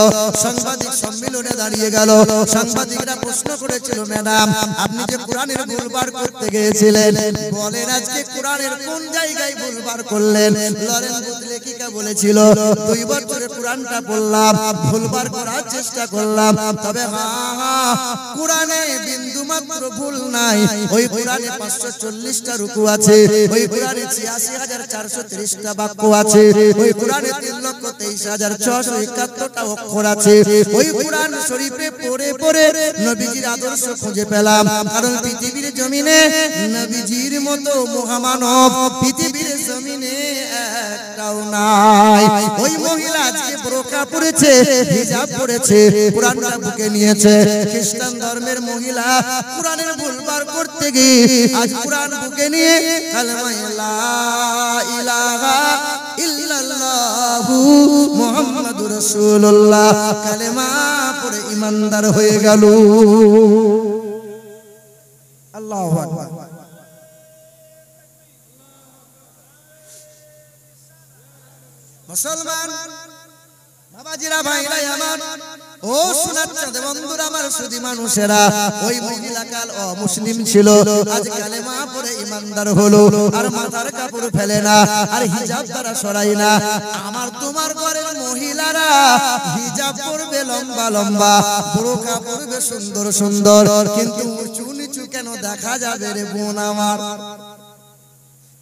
সাংবাদিক সম্মেলনে দাঁড়িয়ে গেল। সাংবাদিকরা প্রশ্ন করেছিল, ম্যাডাম আপনি যে কোরআনের ভুলবার করতে গিয়েছিলেন, বলেন আজকে কোরআনের কোন জায়গায় ভুলবার করলেন? লরেন বুতলেখিকা বলেছিল, 2 বছরে কোরআনটা পড়লাম, ভুলবার করার চেষ্টা করলাম, তবে হ্যাঁ কোরআনে বিন্দু মাত্র ভুল নাই। ওই কোরআনে 540টা রুকু আছে, ওই কোরআনে 86,430টা বাক্য আছে, ওই কোরআনে 3,23,671টা অক্ষর আছে। ওই কোরআন শরীফে পড়ে পড়ে নবীজির আদর্শ খুঁজে পেলাম। কারণ পৃথিবীর জমিনে নবীজির মতো মহামানব পৃথিবীর জমিনে একটাও নাই। ওই মহিলা আজকে বোরকা পরেছে, হিজাব পরেছে, কোরআনটা বুকে নিয়েছে। খ্রিস্টান ধর্মের মহিলা কোরআনের ভুলবার করতে গিয়ে আজ কোরআন বুকে নিয়ে কালেমা লা ইলাহা ইল্লাল্লাহু মুহাম্মাদুর রাসূলুল্লাহ কালেমা পড়ে ঈমানদার হয়ে গেল। আল্লাহু আকবার। মুসলমান বাবাজিরা ভাইরা আমার, ও শোনাচ্ছে বন্ধুরা আমার, সুধী মানুষেরা, ওই মহিলা কাল অমুসলিম ছিল, আজ কালেমা পড়ে ঈমানদার হলো, আর মাথার কাপড় ফেলে না, আর হিজাব দ্বারা সরাই না। আমার তোমার ঘরের মহিলারা হিজাব পরবে লম্বা লম্বা, বোরকা পরবে সুন্দর সুন্দর, কিন্তু উঁচু নিচু কেন দেখা যাবে রে বোন আমার?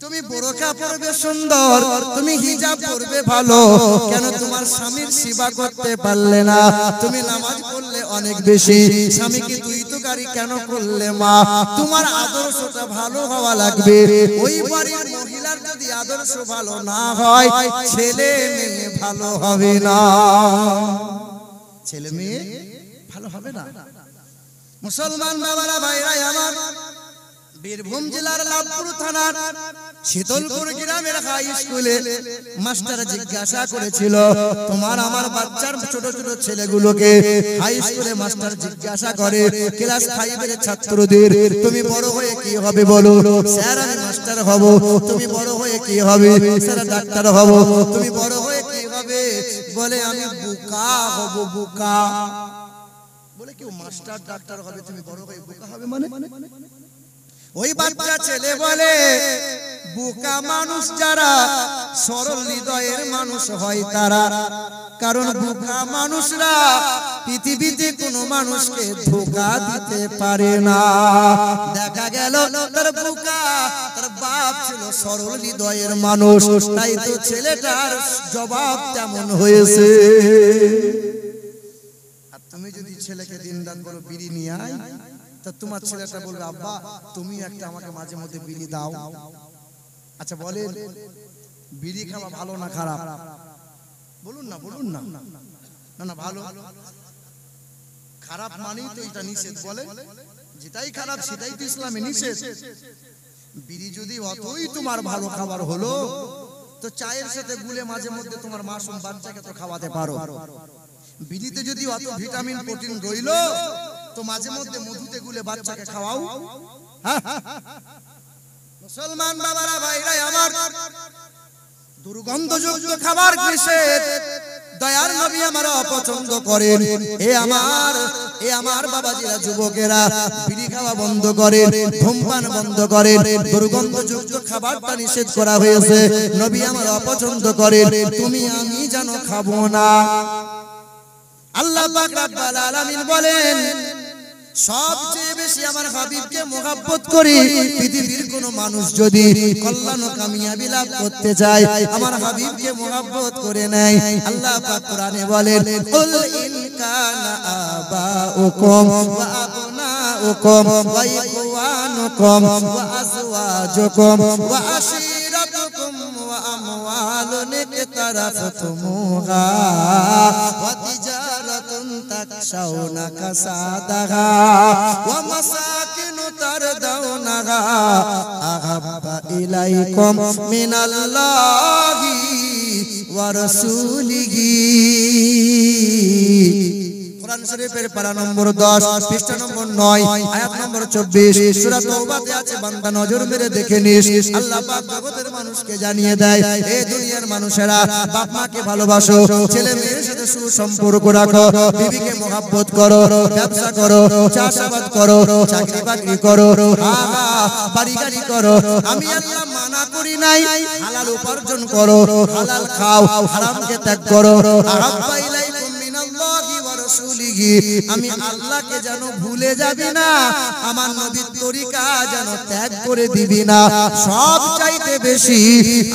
তুমি বোরকা পরবে সুন্দর, তুমি হিজাব পরবে ভালো, কেন তোমার স্বামীর সেবা করতে পারলে না? তুমি নামাজ পড়লে অনেক বেশি, স্বামীকে তুই তো গাড়ি কেন করলে মা? তোমার আদর্শটা ভালো হওয়া লাগবে। ওই বাড়ির মহিলার যদি আদর্শ ভালো না হয়, ছেলে মেয়ে ভালো হবে না। ছেলে মেয়ে ভালো হবে না। মুসলমান বাবারা ভাইরা আমার, বীরভূম জেলার লাভপুর থানার শীতলপুর গ্রামের হাই স্কুলে মাস্টার জিজ্ঞাসা করেছিল, তোমার আমার বাচ্চার ছোট ছোট ছেলেগুলোকে হাই স্কুলে মাস্টার জিজ্ঞাসা করে ক্লাস 5 এর ছাত্রদের, তুমি বড় হয়ে কি হবে বলো? স্যার আমি মাস্টার হব। তুমি বড় হয়ে কি হবে? স্যার ডাক্তার হব। তুমি বড় হয়ে কি হবে? বলে আমি বোকা হব। বোকা বলে কেউ মাস্টার ডাক্তার হবে, তুমি বড় হয়ে বোকা হবে মানে? ওই বাচ্চা ছেলে বলে, বোকা মানুষ যারা সরল হৃদয়ের মানুষ হয় তারা, কারণ বোকা মানুষরা পৃথিবীতে কোনো মানুষকে ধোঁকা দিতে পারে না। দেখা গেল তার বোকা, তার বাপ ছিল সরল হৃদয়ের মানুষ, তাই তো ছেলেটার জবাব তেমন হয়েছে। আর তুমি যদি ছেলেকে দিনরাত বলো বিড়ি নিয়ে আয়, তা তোমার ছেলেটা বলবে আব্বা তুমি একটা আমাকে মাঝে মধ্যে বিড়ি দাও। আচ্ছা বলেন, বিড়ি খাওয়া ভালো না খারাপ? বলুন না, বলুন না। না না ভালো। খারাপ মানেই তো এটা নিষেধ। বলে যেটাই খারাপ সেটাই তো ইসলামে নিষেধ। বিড়ি যদি অতই তোমার ভালো খাবার হলো, তো চায়ের সাথে গুলে মাঝে মধ্যে তোমার মাসুম বাচ্চাকে তো খাওয়াতে পারো। বিড়িতে যদি অত ভিটামিন প্রোটিন রইলো, তো মাঝে মধ্যে মধুতে গুলে বাচ্চাকে খাওয়াও। মুসলমান বাবারা ভাইরা আমার, দুর্গন্ধযুক্ত খাবার নিষেধ। দয়ার নবী আমার অপছন্দ করেন। এ আমার বাবাজিরা, যুবকেরা বিড়ি খাওয়া বন্ধ করেন, ধূমপান বন্ধ করেন। দুর্গন্ধযুক্ত খাবারটা নিষেধ করা হয়েছে, নবী আমার অপছন্দ করেন। তুমি আমি যেন খাবো না। আল্লাহ পাক রব্বুল আলামিন বলেন, সবচেয়ে বেশি আমার হাবিবকে মুহাব্বত করি। পৃথিবীর কোন মানুষ যদি কল্যাণ ও কামিয়াবি লাভ করতে চায়, আমার হাবিবকে মুহাব্বত করে নেয়। আল্লাহ পাক কোরআনে বলেন, কুল ইন কানা আবাউকুম ওয়া আবনাউকুম ওয়া ইখওয়ানুকুম ওয়া আজওয়াজুকুম ওয়া अमवालुन के तरफ तुमुगा व तिजारतुन तखशौना कसादहा व मसाकिनु तरदौनहा अहब्बा इलैकुम मिनल्लाहि व रसूलिही। कुरान शरीफের পারা নম্বর 10 পৃষ্ঠা নম্বর 9 আয়াত নম্বর 24 সূরা তওবাতে আছে বান্দা নজর মেরে দেখে নিস আল্লাহ পাক জগতের মানুষকে জানিয়ে দেয় এই দুনিয়ার মানুষেরা বাপ মাকে ভালোবাসো ছেলে মেয়ের সাথে সুসম্পর্ক রাখো বিবিকে মহব্বত করো ব্যবসা করো চাষাবাদ করো চাকরি বাকরি করো বাড়ি গাড়ি করো আমি আল্লাহ মানা করি নাই হালাল উপার্জন করো হালাল খাও হারামকে ত্যাগ করো আহাব্বা ইলাইকুম মিনাল্লাহি ওয়া রাসূলিহি আমি আল্লাহকে যেন ভুলে যাবি না আমার নবীর তরিকা যেন ত্যাগ করে দিবি না সব চাইতে বেশি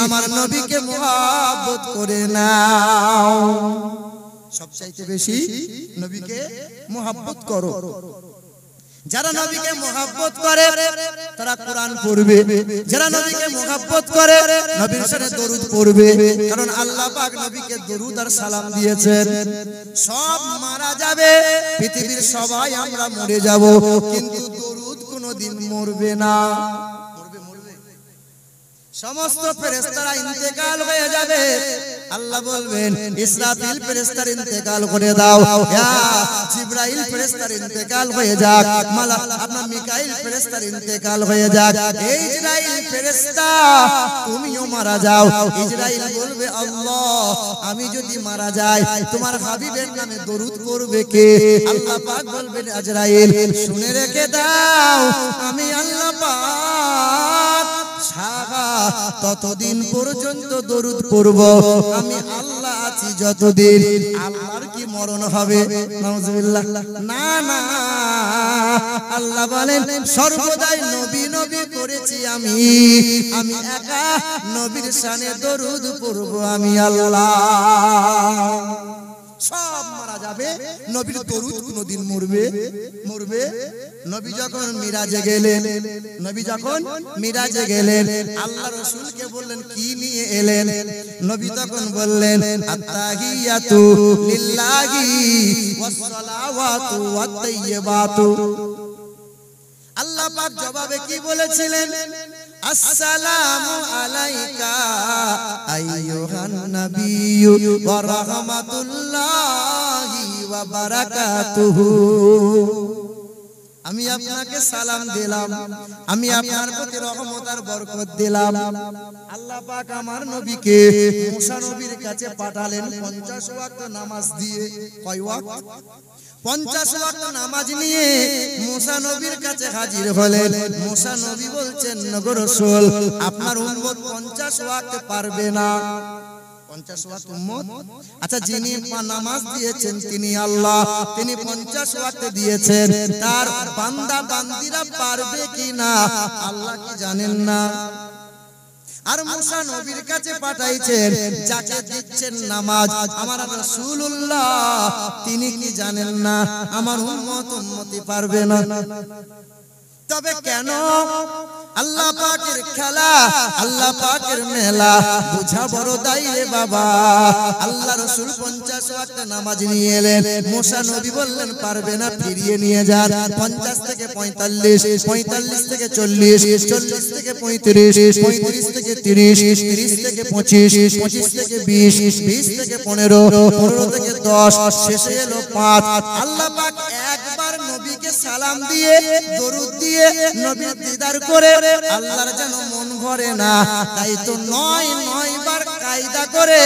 আমার নবীকে মহব্বত করে নাও সব চাইতে বেশি নবীকে মহব্বত করো। যারা নবীকে মহব্বত করে তারা কোরআন পড়বে যারা নবীকে মহব্বত করে নবীর সাথে দরুদ পড়বে কারণ আল্লাহ পাক নবীকে দরুদ আর সালাম দিয়েছেন। সব মারা যাবে পৃথিবীর সবাই আমরা মরে যাব কিন্তু দরুদ কোনোদিন মরবে না। সমস্ত ফেরেশতারা ইন্তেকাল হয়ে যাবে আল্লাহ বলবেন ইসরাফিল ফেরেশতার ইন্তেকাল করে দাও ইয়া জিবরাইল ফেরেশতার ইন্তেকাল হয়ে যাক মালাক আপনার মিকাইল ফেরেশতার ইন্তেকাল হয়ে যাক এই ইসরাইল ফেরেশতা তুমিও মারা যাও। ইসরাইল বলবে আল্লাহ আমি যদি মারা যাই তোমার হাবিবের নামে দরুদ পড়বে কে? আল্লাহ পাক বলবেন ইসরাইল শুনে রেখে দাও আমি আল্লাহ পাক সারা ততদিন পর্যন্ত দরুদ পড়ব আমি আল্লাহ আছি যতদিন। আল্লাহর কি মরণ হবে? নাউজুবিল্লাহ না না আল্লাহ বলেন সর্বদাই নবী নবী করেছি আমি একা নবীর শানে দরুদ পড়ব আমি আল্লাহ। সব মারা যাবে নবীর দরুদ কোনদিন মরবে নবী যখন মিরাজে গেলেন আল্লাহ রাসূলকে বললেন কি নিয়ে এলেন? নবী তখন বললেন আত্তাহিয়াতু লিল্লাহি ওয়াস সালাওয়াতু ওয়াত তাইয়্যিবাতু। আল্লাহ পাক জবাবে কি বলেছিলেন? আসসালামু আলাইকা আইয়ুহান নাবিয়্যু ওয়া রাহমাতুল্লাহি ওয়া বারাকাতুহু। আমি আপনাকে সালাম দিলাম আমি আপনার প্রতি রহমত আর বরকত দিলাম। আল্লাহ পাক আমার নবীকে মুসা নবীর কাছে পাঠালেন 50 ওয়াক্ত নামাজ দিয়ে। কয় ওয়াক্ত? 50 ওয়াক্ত নামাজ নিয়ে মুসা নবীর কাছে হাজির হলেন। মুসা নবী বলছেন নগো রাসূল আপনার উম্মত 50 ওয়াক্ত পারবে না। 50 ওয়াক্ত উম্মত আচ্ছা যিনি নামাজ দিয়েছেন তিনি আল্লাহ তিনি 50 ওয়াক্ত দিয়েছেন তার বান্দা বান্দীরা পারবে কিনা আল্লাহ কি জানেন না? আর মুসা নবীর কাছে পাঠাইছেন যাকে দিচ্ছেন নামাজ আমার রাসূলুল্লাহ তিনি কি জানেন না আমার উম্মতি পারবে না? তবে কেন? আল্লাহ পাকের খেলা আল্লাহ পাকের মেলা বুঝা বড় দায় রে বাবা। আল্লাহ রাসূল 50 ওয়াক্ত নামাজ নিয়ে এলেন মুসা নবী বললেন পারবে না ফিরিয়ে নিয়ে যান। 50 থেকে 45 45 থেকে 40 40 থেকে 35 35 থেকে 30 30 থেকে 25 25 থেকে 20 20 থেকে 15 15 থেকে 10 শেষে এলো 5। আল্লাহ পাক একবার নবীকে সালাম দিয়ে দরুদ দিয়ে নবীর দিদার করে আল্লাহর যেন মন ভরে না তাই তো 9 বার কায়দা করে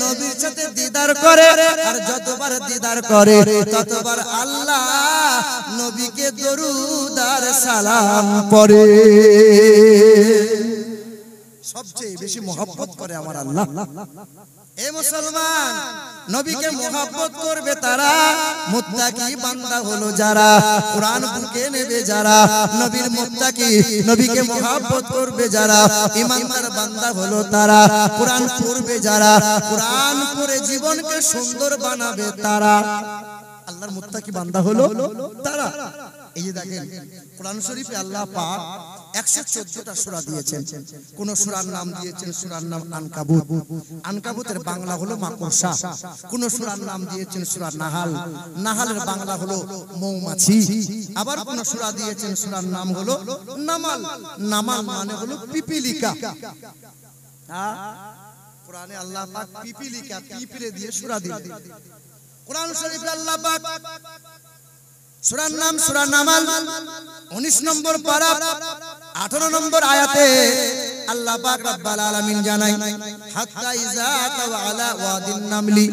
নবীর সাথে দিদার করে আর যতবার দিদার করে ততবার আল্লাহ নবীকে দরুদ আর সালাম পড়ে। সবচেয়ে বেশি মহব্বত করে আমার আল্লাহ। এ মুসলমান নবীকে মহব্বত করবে তারা মুত্তাকি বান্দা হলো যারা কুরআন বুকে নেবে যারা নবীর মুত্তাকি নবীকে মহব্বত করবে যারা ঈমানদার বান্দা হলো তারা কুরআন পড়বে যারা কুরআন পড়ে জীবনকে সুন্দর বানাবে তারা আল্লাহর মুত্তাকি বান্দা হলো তারা। এই যে দেখেন কুরআন শরীফে আল্লাহ পাক 114টা সূরা দিয়েছেন। কোন সূরার নাম দিয়েছেন সূরার নাম আনকাবুত, আনকাবুতের বাংলা হলো মাকড়সা। কোন সূরার নাম দিয়েছেন সূরা নাহাল, নাহালের বাংলা হলো মৌমাছি। আবার কোন সূরা দিয়েছেন সূরার নাম হলো নামাল, নামাল মানে হলো পিপিলিকা। কোরআনে আল্লাহ পাক পিপিলিকা, পিঁপড়ে দিয়ে সূরা দিলেন। কোরআন শরীফে আল্লাহ পাক সূরার নাম সূরা নামাল 19 নম্বর পারা 18 নম্বর আয়াতে আল্লাহ পাক রব্বুল আলামিন জানায়, হাত্তা ইযা তাওয়া আলা ওয়াদিন নামলি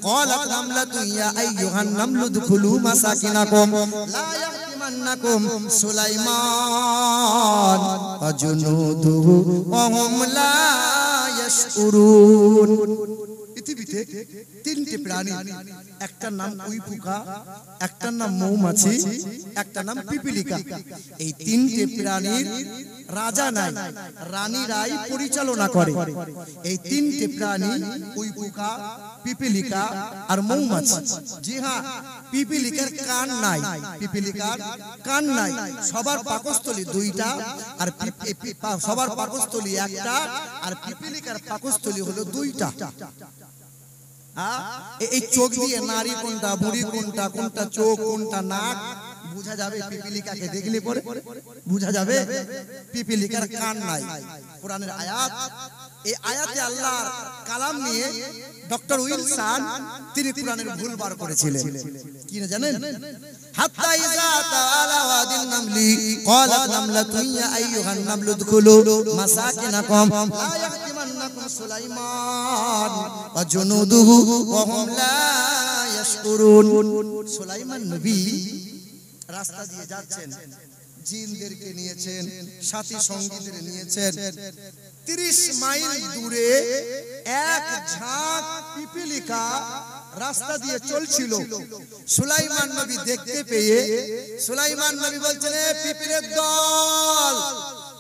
ক্বালাত নামলাতু ইয়া আইয়ুহান নামলু দুখুলু মাসাকিনাকুম লা ইয়াহতিমান্নাকুম সুলাইমান ওয়া জুনুদুহু ওয়া হুম লা ইয়াশউরুন। পৃথিবীতে তিনটি প্রাণী, একটার নাম উইপোকা, একটার নাম মৌমাছি, একটার নাম পিপিলিকা। এই তিনটি প্রাণীর রাজা নাই, রানীরাই পরিচালনা করে। এই তিনটি প্রাণী উইপোকা, পিপিলিকা আর মৌমাছি। জি হ্যাঁ, পিপিলিকার কান নাই, পিপিলিকার কান নাই। সবার পাকস্থলী দুইটা, আর সবার পাকস্থলী একটা, আর পিপিলিকার পাকস্থলী হলো দুইটা। এই চোখ দিয়ে নারী কোনটা, বুড়ি কোনটা, কোনটা চোখ, কোনটা নাক বুঝা যাবে। পিপিলিকাকে দেখলে পরে বুঝা যাবে। পিপিলিকার কান নাই। কোরআনের আয়াত, এই আয়াতে আল্লাহর কালাম নিয়ে ডক্টর উইলসন তিনি কোরআনের ভুল বার করেছিলেন। কি না জানেন? হাত্তা ইযা তাআলা ওয়াদিন নামলি ক্বালাত নামলাতু ইয়া আইয়ুহান নামলু দুখুলু মাসাকিনাকুম লা ইয়াহতিমান্নাকুম সুলাইমান ওয়া জুনুদুহু ওয়া হুম লা ইয়াশউরুন। সুলাইমান নবী রাস্তা দিয়ে যাচ্ছেন, জিনদেরকে নিয়েছেন, সাথী সঙ্গীদের নিয়েছেন। 30 মাইল দূরে এক ঝাঁক পিপিলিকা রাস্তা দিয়ে চলছিল। সুলাইমান নবী দেখতে পেয়ে সুলাইমান নবী বলছেন, এ পিপিলের দল,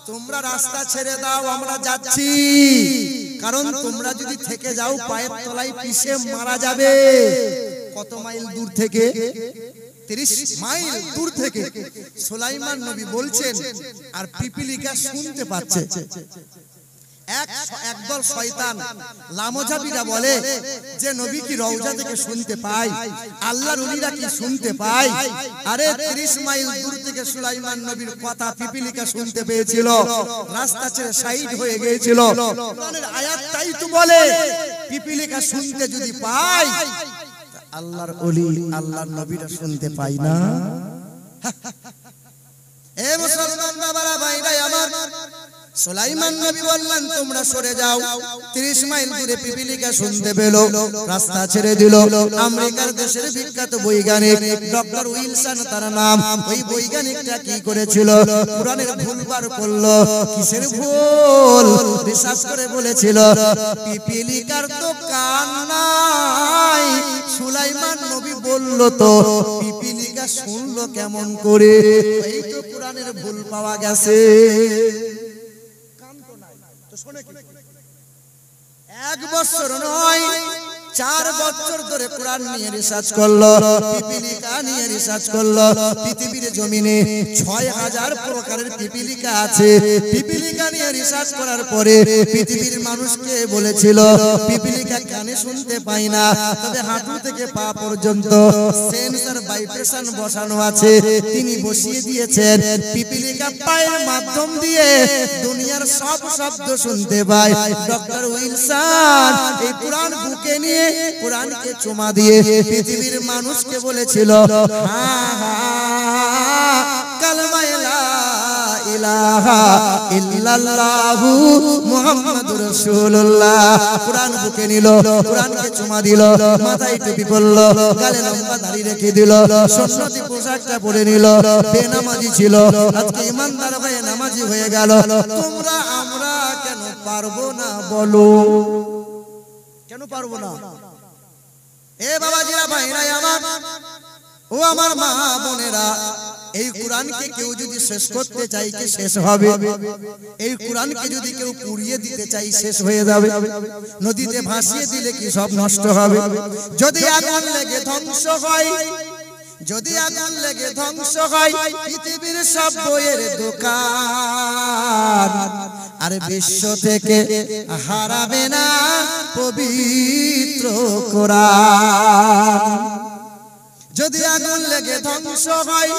তোমরা রাস্তা ছেড়ে দাও, আমরা যাচ্ছি। কারণ তোমরা যদি থেকে যাও পায়ের তলায় পিষে মারা যাবে। কত মাইল দূর থেকে? 30 মাইল দূর থেকে সুলাইমান নবী বলছেন, আর পিপিলিকা শুনতে পাচ্ছে। একদল শয়তান লামজাবিরা বলে যে নবী কি রওজা থেকে শুনতে পায়, আল্লাহর ওলিরা কি শুনতে পায়? আরে 30 মাইল দূর থেকে সুলাইমান নবীর কথা পিপিলিকা শুনতে পেয়েছিল, রাস্তা ছেড়ে সাইড হয়ে গিয়েছিল। কোরআনের আয়াত তাই তো বলে, পিপিলিকা শুনতে যদি পায়, আল্লাহর ওলি আল্লাহর নবীরা শুনতে পায় না। এ মুসলমান বাবারা, ভাইরা আমার, সুলাইমান নবী বললেন তোমরা সরে যাও। 30 মাইল দূরে পিপিলিকা শুনতে পেল, রাস্তা ছেড়ে দিল। আমেরিকার দেশের বিখ্যাত বৈজ্ঞানিক ডক্টর উইলসন তার নাম। ওই বৈজ্ঞানিকটা কি করেছিল? কোরআনের ভুল বার করলো। কিসের ভুল? রিসার্চ করে বলেছিল পিপিলিকার তো কান নাই। সুলাইমান নবী বলল তো পিপিলিকা শুনলো কেমন করে? এই তো কোরআনের ভুল পাওয়া গেছে। 1 বছর নয়, 4 বছর ধরে কোরআন নিয়ে রিসার্চ করলো, পিপিলিকা নিয়ে রিসার্চ করলো। পৃথিবীর জমিনে 6000 প্রকারের পিপিলিকা আছে। পিপিলিকা নিয়ে রিসার্চ করার পরে পৃথিবীর মানুষকে বলেছিল পিপিলিকা কানে শুনতে পায় না, তবে হাঁটু থেকে পা পর্যন্ত সেন্সর ভাইব্রেশন বসানো আছে। তিনি বসিয়ে দিয়েছেন, পিপিলিকা পায়ের মাধ্যম দিয়ে দুনিয়ার সব শব্দ শুনতে পায়। ডক্টর উইলসন এই কোরআন বুকে নিয়ে কোরআনকে চুমা দিয়ে পৃথিবীর মানুষকে বলেছিল, কালেমা লা ইলাহা ইল্লাল্লাহু মুহাম্মাদুর রাসূলুল্লাহ। কোরআন বুকে নিল, কোরআনকে চুমা দিল, মাথায় টুপি পরল, গালে লম্বা দাড়ি রেখে দিল, সুন্নতি পোশাকটা পরে নিল। বেনামাজি ছিল, আজকে ইমানদার হয়ে নামাজি হয়ে গেল। তোমরা আমরা কেন পারবো না বলো? কেন পারবো না? এ বাবাজিরা, ভাইরা আমার, ও আমার মা বোনেরা, এই কোরআনকে কেউ যদি শেষ করতে চাই কি শেষ হবে? এই কোরআনকে যদি কেউ পুড়িয়ে দিতে চাই শেষ হয়ে যাবে। নদীতে ভাসিয়ে দিলে কি সব নষ্ট হবে? যদি আগুন লেগে ধ্বংস হয়, যদি আগুন লেগে ধ্বংস হয় পৃথিবীর সব বইয়ের দোকান, আর বিশ্ব থেকে হারাবে না পবিত্র কোরআন। যদি আগুন লেগে ধ্বংস হয়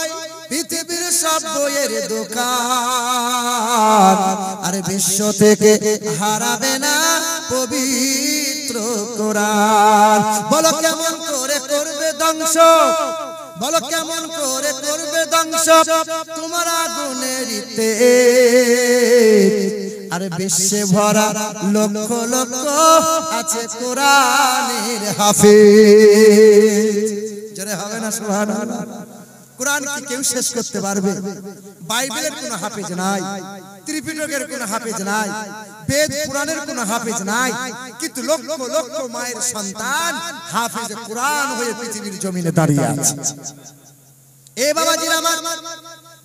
পৃথিবীর সব বইয়ের দোকান, আর বিশ্ব থেকে হারাবে না পবিত্র কোরআন। বলো কেমন করে করবে ধ্বংস, বলো কেমন করে করবে ধ্বংস তোমার আগুনের তেজ, আর বিশ্বে ভরা লক্ষ লক্ষ আছে কোরআনের হাফেজ। জোরে হবে না সুবহানাল্লাহ। কোরআন কি কেউ শেষ করতে পারবে? বাইবেলের কোনো হাফেজ নাই, ত্রিপিটকের কোনো হাফেজ নাই, বেদ পুরাণের কোনো হাফেজ নাই, কিন্তু লক্ষ লক্ষ মায়ের সন্তান হাফেজ কোরআন হয়ে পৃথিবীর জমিনে দাঁড়িয়ে আছে। এ বাবাজিরা আমার,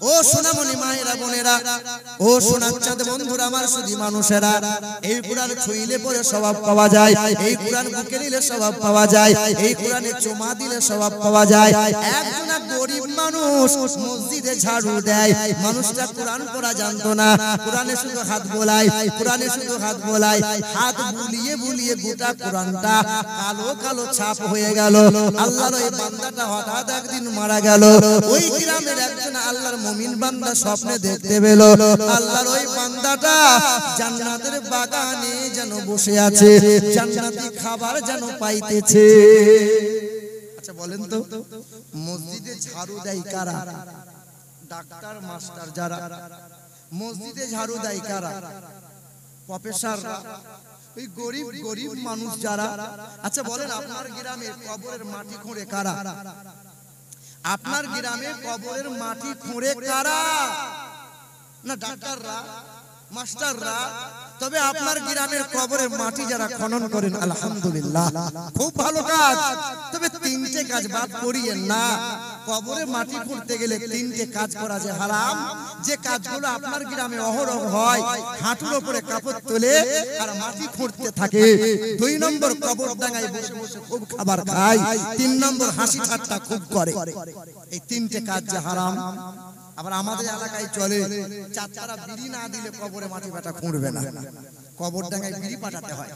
ও সোনামণি মায়েরা বোনেরা, ও সোনার চাঁদ বন্ধুরা আমার, শুধু মানুষেরা, এই কোরআন ছুঁইলে পরে স্বভাব পাওয়া যায়, এই কোরআন বুকে নিলে স্বভাব পাওয়া যায়, এই কোরআনে চুমা দিলে স্বভাব পাওয়া যায়। একজন গরিব মানুষ মসজিদে ঝাড়ু দেয়, মানুষটা কোরআন পড়া জানতো না, কোরআনে শুধু হাত বোলায়, কোরআনে শুধু হাত বোলায়, হাত বুলিয়ে বুলিয়ে গোটা কোরআনটা কালো কালো ছাপ হয়ে গেল। আল্লাহর ওই বান্দাটা হঠাৎ একদিন মারা গেল। ওই গ্রামের একজন আল্লাহর মুমিন বান্দা স্বপ্নে দেখতে পেল আল্লাহর ওই বান্দাটা জান্নাতের বাগানে যেন বসে আছে, জান্নাতি খাবার যেন পাইতেছে। আচ্ছা বলেন তো, মসজিদে ঝাড়ু দেয় কারা? ডাক্তার মাস্টার যারা মসজিদে ঝাড়ু দেয় কারা? প্রফেসর, ওই গরিব গরিব মানুষ যারা। আচ্ছা বলেন, আপনার গ্রামে কবরের মাটি খুঁড়ে কারা? আপনার গ্রামে কবরের মাটি খুঁড়ে কারা? না ডাক্তাররা, মাস্টাররা। তবে আপনার গ্রামের কবরের মাটি যারা খনন করেন, আলহামদুলিল্লাহ, খুব ভালো কাজ। তবে তিনটে কাজ বাদ করিয়েন না। কবরের মাটি খুঁড়তে গেলে তিনটে কাজ করা যে হারাম, যে কাজগুলো আপনার গ্রামে অহরহ হয়। হাঁটুর উপরে কাপড় তোলে আর মাটি খুঁড়তে থাকে। 2 নম্বর কবর ডাঙায় বসে বসে খুব খাবার খায়। 3 নম্বর হাসি ঠাট্টা খুব করে। এই তিনটে কাজ যে হারাম। আবার আমাদের এলাকায় চলে, চাচারা বিড়ি না দিলে কবরে মাটি পাটা খুঁড়বে না, কবর ডাঙায় বিড়ি পাঠাতে হয়।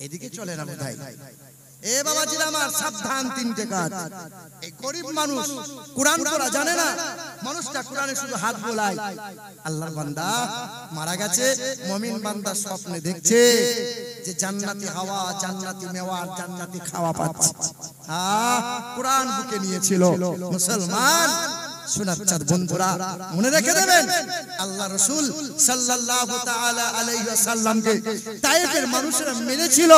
এদিকে চলে না বোধহয়। এ বাবাজিরা আমার, সাবধান, তিনটে কাজ। এই গরিব মানুষ কোরআন পড়া জানে না, মানুষটা কোরআনে শুধু হাত বোলায়। আল্লাহর বান্দা মারা গেছে, মুমিন বান্দা স্বপ্নে দেখছে যে জান্নাতি হাওয়া, জান্নাতি মেওয়া, জান্নাতি খাওয়া পাচ্ছে। কোরআন বুকে নিয়েছিল। মুসলমান সোনার বন্ধুরা মনে রেখে দেবেন, আল্লাহ রাসূল সাল্লাল্লাহু তাআলা আলাইহি ওয়াসাল্লামকে তায়েফের মানুষেরা মেরেছিল,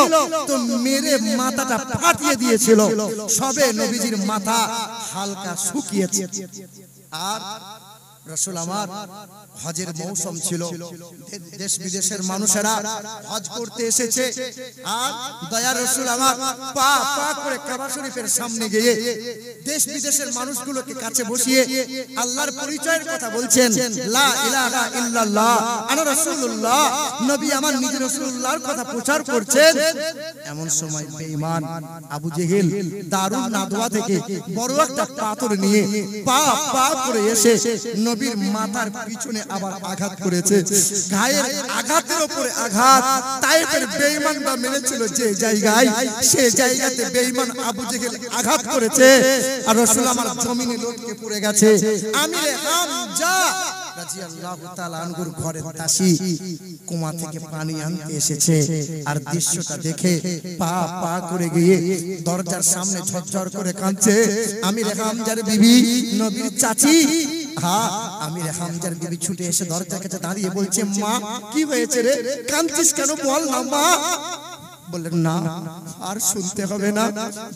তো মেরে মাথাটা ফাটিয়ে দিয়েছিল। সবে নবীজির মাথা হালকা শুকিয়েছে। আর রাসূল আমার হজের মৌসুম ছিল, দেশ বিদেশের মানুষেরা হজ করতে এসেছে। আর দয়ার রাসূল আমার পা পা করে কাবা শরীফের সামনে গিয়ে দেশ বিদেশের মানুষগুলোকে কাছে বসিয়ে আল্লাহর পরিচয়ের কথা বলছেন, লা ইলাহা ইল্লাল্লাহ আনা রাসূলুল্লাহ, নবী আমার নিজে রাসূলুল্লাহর কথা প্রচার করছেন। এমন সময় বেঈমান আবু জেহেল দারুন নাদওয়া থেকে বড় একটা পাথর নিয়ে পা পা করে এসে নবীর মাথার পিছনে আবার আঘাত করেছে। গায়ের আঘাতের উপরে আঘাত। তায়েফের বেঈমানরা মেরেছিল যে জায়গায়, সেই জায়গাতে বেঈমান আবু জেহেল আঘাত করেছে। আর রাসূল আমার জমিনে লটকে পড়ে গেছে। আমিরে হামজা রাদিয়াল্লাহু তাআলা আনহুর ঘরের দাসী কুয়া থেকে পানি আনতে এসেছে। আর দৃশ্যটা দেখে পা পা করে গিয়ে দরজার সামনে ঝরঝর করে কাঁদছে। আমিরে হামজার বিবি, নবীর চাচি, আমির হামজার বিবি ছুটে এসে দরজার কাছে দাঁড়িয়ে বলছে, মা কি হয়েছে রে, কাঁদছিস কেন, বল না মা। বললেন না, আর শুনতে হবে না।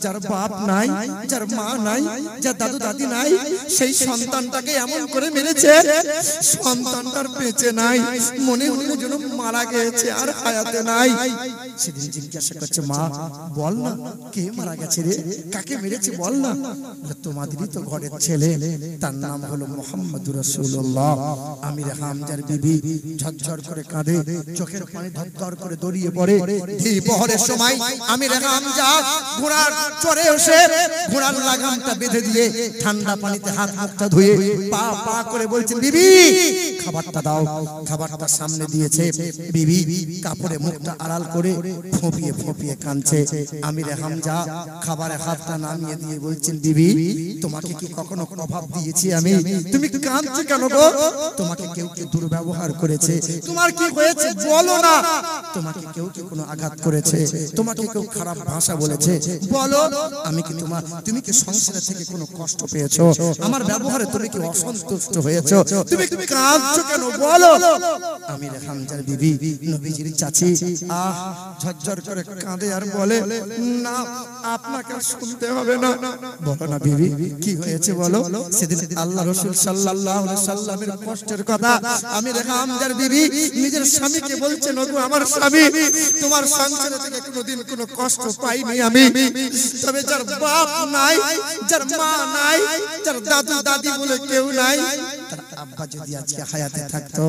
যার বাপ নাই, যার মা নাই, যার দাদু দাদি নাই, সেই সন্তানটাকে এমন করে মেরেছে, সন্তানটার বেঁচে নাই, মনে হলো যেন মারা গেছে, আর হায়াতে নাই। সেদিন জিজ্ঞাসা করছে, মা বল না, কে মারা গেছে রে, কাকে মেরেছে বল না। তোমাদেরই তো ঘরের ছেলে, তার নাম হলো মুহাম্মদুর রাসূলুল্লাহ। আমির হামজার বিবি ঝরঝর করে কাঁদে, চোখের পানি ধরধর করে দড়িয়ে পড়ে। বহরের সময় আমির হামজা ঘোড়ার চড়ে এসে ঘোড়ার লাগামটা বেঁধে দিয়ে ঠান্ডা পানিতে হাত মুখটা ধুয়ে পা পা করে বলছেন, বিবি খাবারটা দাও। খাবারটা সামনে দিয়েছে, বিবি কাপড়ে মুখটা আড়াল করে ফোঁপিয়ে ফোঁপিয়ে কাঁদছে। আমির হামজা খাবারে হাতটা নামিয়ে দিয়ে বলছেন, বিবি তোমাকে কি কখনো অভাব দিয়েছি আমি? তুমি কাঁদছো কেন গো? তোমাকে কেউ কি দুর্ব্যবহার করেছে? তোমার কি হয়েছে বলো না। তোমাকে কেউ কি কোনো আঘাত করেছে? তোমাকে কেউ খারাপ ভাষা বলেছে? বলো। আমি কি তুমি কি সংসার থেকে কোনো কষ্ট পেয়েছো? আমার ব্যবহারে তুমি কি অসন্তুষ্ট হয়েছো? তুমি কাঁদছো কেন বলো। আমির হামজার বিবি নবীজির চাচি ঝরঝর করে কাঁদে আর বলে, না আপনাকে শুনতে হবে না। বলো না বিবি কি হয়েছে বলো। সেদিন আল্লাহ রাসূল সাল্লাল্লাহু আলাইহি সাল্লামের কষ্টের কথা আমির হামজার বিবি নিজের স্বামীকে বলছেন, ওগো আমার স্বামী, তোমার সংসারে থেকে কোনোদিন কোনো কষ্ট পাইনি আমি। তবে যার বাপ নাই, যার মা নাই, যার দাদু দাদি বলে কেউ নাই, তার আব্বা যদি আজকে হায়াতে থাকতো,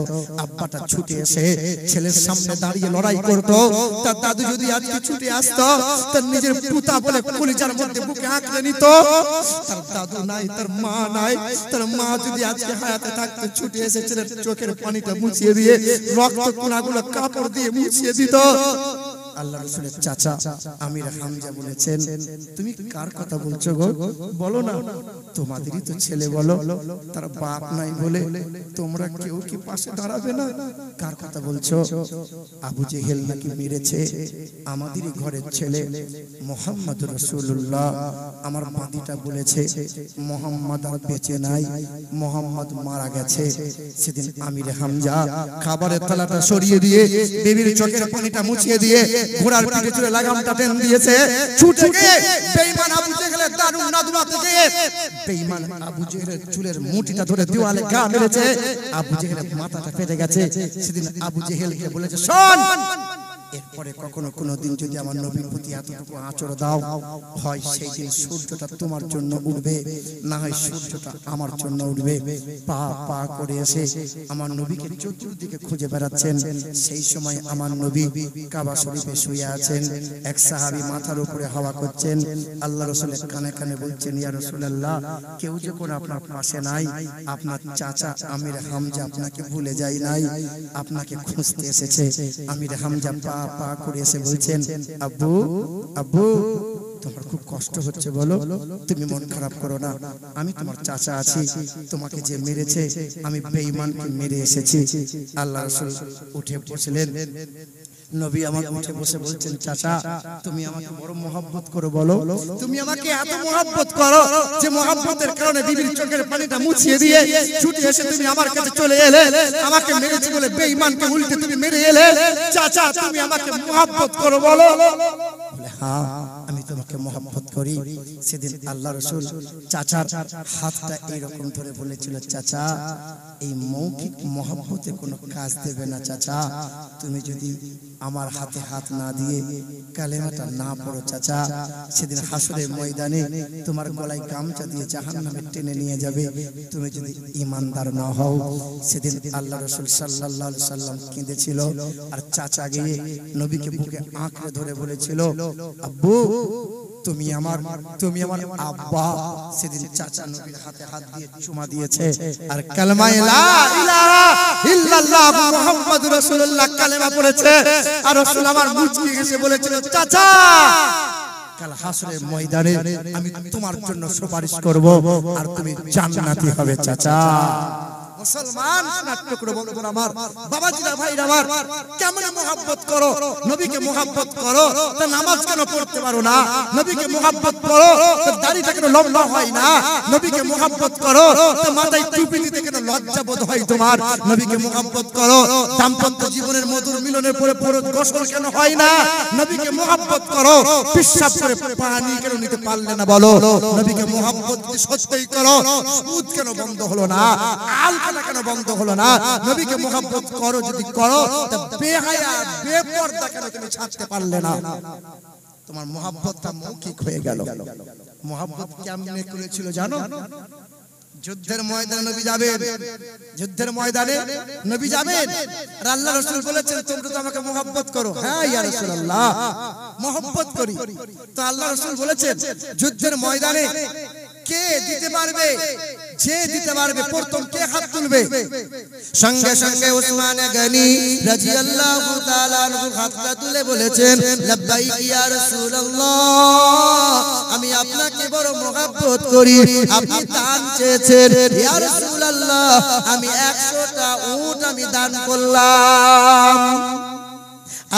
আব্বাটা ছুটে এসে ছেলের সামনে দাঁড়িয়ে লড়াই করতো। তার দাদু যদি আজকে ছুটে আসতো, তার নিজের পুতা বলে কলিজার মধ্যে বুকে আঁকড়ে নিত। তার দাদু নাই, তার মা নাই, তার মা যদি আজকে হায়াতে থাকতো, ছুটে এসে ছেলের চোখের পানিটা মুছিয়ে দিয়ে রক্ত কোনাগুলো কাপড় দিয়ে মুছিয়ে দিত। আল্লাহ রাসূলের চাচা আমির হামজা বলেছেন, তুমি কার কথা বলছো গো? বলো না। তোমাদেরই তো ছেলে, বলো। তার বাপ নাই বলে তোমরা কেউ কি পাশে দাঁড়াবে না? কার কথা বলছো? আবু জেহেল নাকি মেরেছে আমাদেরই ঘরের ছেলে মুহাম্মদ রাসূলুল্লাহ। আমার বাঁদিটা বলেছে মুহাম্মদ আর বেঁচে নাই, মুহাম্মদ মারা গেছে। সেদিন আমির হামজা খাবারের থালাটা সরিয়ে দিয়ে বিবির চোখের পানিটা মুছিয়ে দিয়ে ঘোড়ার পিঠে চড়ে লাগামটা টেনে দিয়েছে। ছুটে গিয়ে বেঈমান আবু জেহেলের দারুন নাদুয়া থেকে বেঈমান আবু জেহেলের চুলের মুঠিটা ধরে দেওয়ালে গা মেরেছে। আবু জেহেলের মাথাটা ফেটে গেছে। সেদিন আবু জেহেলকে বলেছে, শোন, এরপরে কখনো কোনোদিন যদি আমার নবীর প্রতি এতটুকু আঁচড় দাও, হয় সেই দিন সূর্যটা তোমার জন্য উঠবে, না হয় সূর্যটা আমার জন্য উঠবে। পা পা করে এসে আমার নবীকে চতুর্দিকে খুঁজে বেড়াচ্ছেন। সেই সময় আমার নবী কাবা শরীফে শুয়ে আছেন। এক সাহাবী মাথার উপরে হাওয়া করছেন। আল্লাহ রাসূলের কানে কানে বলছেন, ইয়া রাসূলুল্লাহ, কেউ যখন আপনার পাশে নাই, আপনার চাচা আমির হামজা আপনাকে ভুলে যায় নাই, আপনাকে খুঁজতে এসেছে। আমির হামজা পা করে এসে বলছেন, আব্বু আব্বু তোমার খুব কষ্ট হচ্ছে বলো। তুমি মন খারাপ করো না, আমি তোমার চাচা আছি। তোমাকে যে মেরেছে আমি বেঈমানকে মেরে এসেছি। আল্লাহ রাসূল উঠে বসলেন। নবী আমাকে উঠে বসে বলছেন, চাচা তুমি আমাকে বড় মহব্বত করো বলো। তুমি আমাকে এত মহব্বত করো যে মহব্বতের কারণে বিবির চোখের পানিটা মুছিয়ে দিয়ে ছুটে এসে তুমি আমার কাছে চলে এলে। আমাকে মেরেছি বলে বেঈমানকে উল্টে তুমি মেরে এলে। চাচা তুমি আমাকে মহব্বত করো বলো। বলে, হ্যাঁ আমি তোমাকে মহব্বত করি। সেদিন আল্লাহ রাসূল চাচার হাতটা এরকম ধরে বলেছিল, চাচা এই মৌখিক মহব্বতে কোনো কাজ দেবে না চাচা। তুমি যদি আমার হাতে হাত না দিয়ে কালেমাটা না পড়ো চাচা, সেদিন হাসরের ময়দানে তোমার গলায় গামছা দিয়ে জাহান্নামে টেনে নিয়ে যাবে। তুমি যদি ঈমানদার না হও। সেদিন আল্লাহ রাসূল সাল্লাল্লাহু আলাইহি সাল্লাম কেঁদেছিল। আর চাচা গিয়ে নবীকে বুকে আঁকড়ে ধরে বলেছিল, আব্বু তুমি আমার আব্বা। সেদিন চাচা নবীর হাতে হাত দিয়ে চুমা দিয়েছে আর কালেমা লা ইলাহা ইল্লাল্লাহ মুহাম্মাদুর রাসূলুল্লাহ কালেমা পড়েছে। আর রাসূল আমার মুচকি হেসে বলেছিল, চাচা কাল হাসরের ময়দানে আমি তোমার জন্য সুপারিশ করব আর তুমি জান্নাতি হবে চাচা। মুসলমান নাট্যকর বন্ধুরা আমার, বাবাজিরা ভাইরা আমার, কেমন মহব্বত করো নবীকে, মহব্বত করো তা নামাজ কেন পড়তে পারো না? নবীকে মহব্বত করো তা দাড়িটা কেন লম্বা হয় না? নবীকে মহব্বত করো তা মাথায় টুপি দিতে কেন লজ্জা বোধ হয় তোমার? নবীকে মহব্বত করো দাম্পত্য জীবনের মধুর মিলনের পরে ফরজ গোসল কেন হয় না? নবীকে মহব্বত করো পেশাব করে পানি কেন নিতে পারলে না বলো? নবীকে মহব্বত যদি সত্যই করো, সুদ কেন বন্ধ হলো না? আলকানা কেন বন্ধ হলো না? নবীকে মহব্বত করো যদি করো, তা বেহায়া বেপরদা কেন তুমি ছাড়তে পারলে না? তোমার মহব্বতটা মৌখিক হয়ে গেল। মহব্বত কেমনে করেছিল জানো? যুদ্ধের ময়দানে নবী যাবেন, যুদ্ধের ময়দানে নবী যাবেন, আর আল্লাহ রাসূল বলেছেন তোমরা তো আমাকে মহব্বত করো। হ্যাঁ ইয়া রাসূলুল্লাহ, মহব্বত করি। তো আল্লাহ রাসূল বলেছেন যুদ্ধের ময়দানে কে দিতে পারবে, যে দিতে পারবে প্রথম কে হাত তুলবে? সঙ্গে সঙ্গে উসমান গনি রাদিয়াল্লাহু তাআলা আনহু হাতটা তুলে বলেছেন লাব্বাইক ইয়া রাসূলুল্লাহ, আমি আপনাকে বড় মহব্বত করি, আপনি দান চেয়েছেন ইয়া রাসূলুল্লাহ, আমি 100টা উট আমি দান করলাম।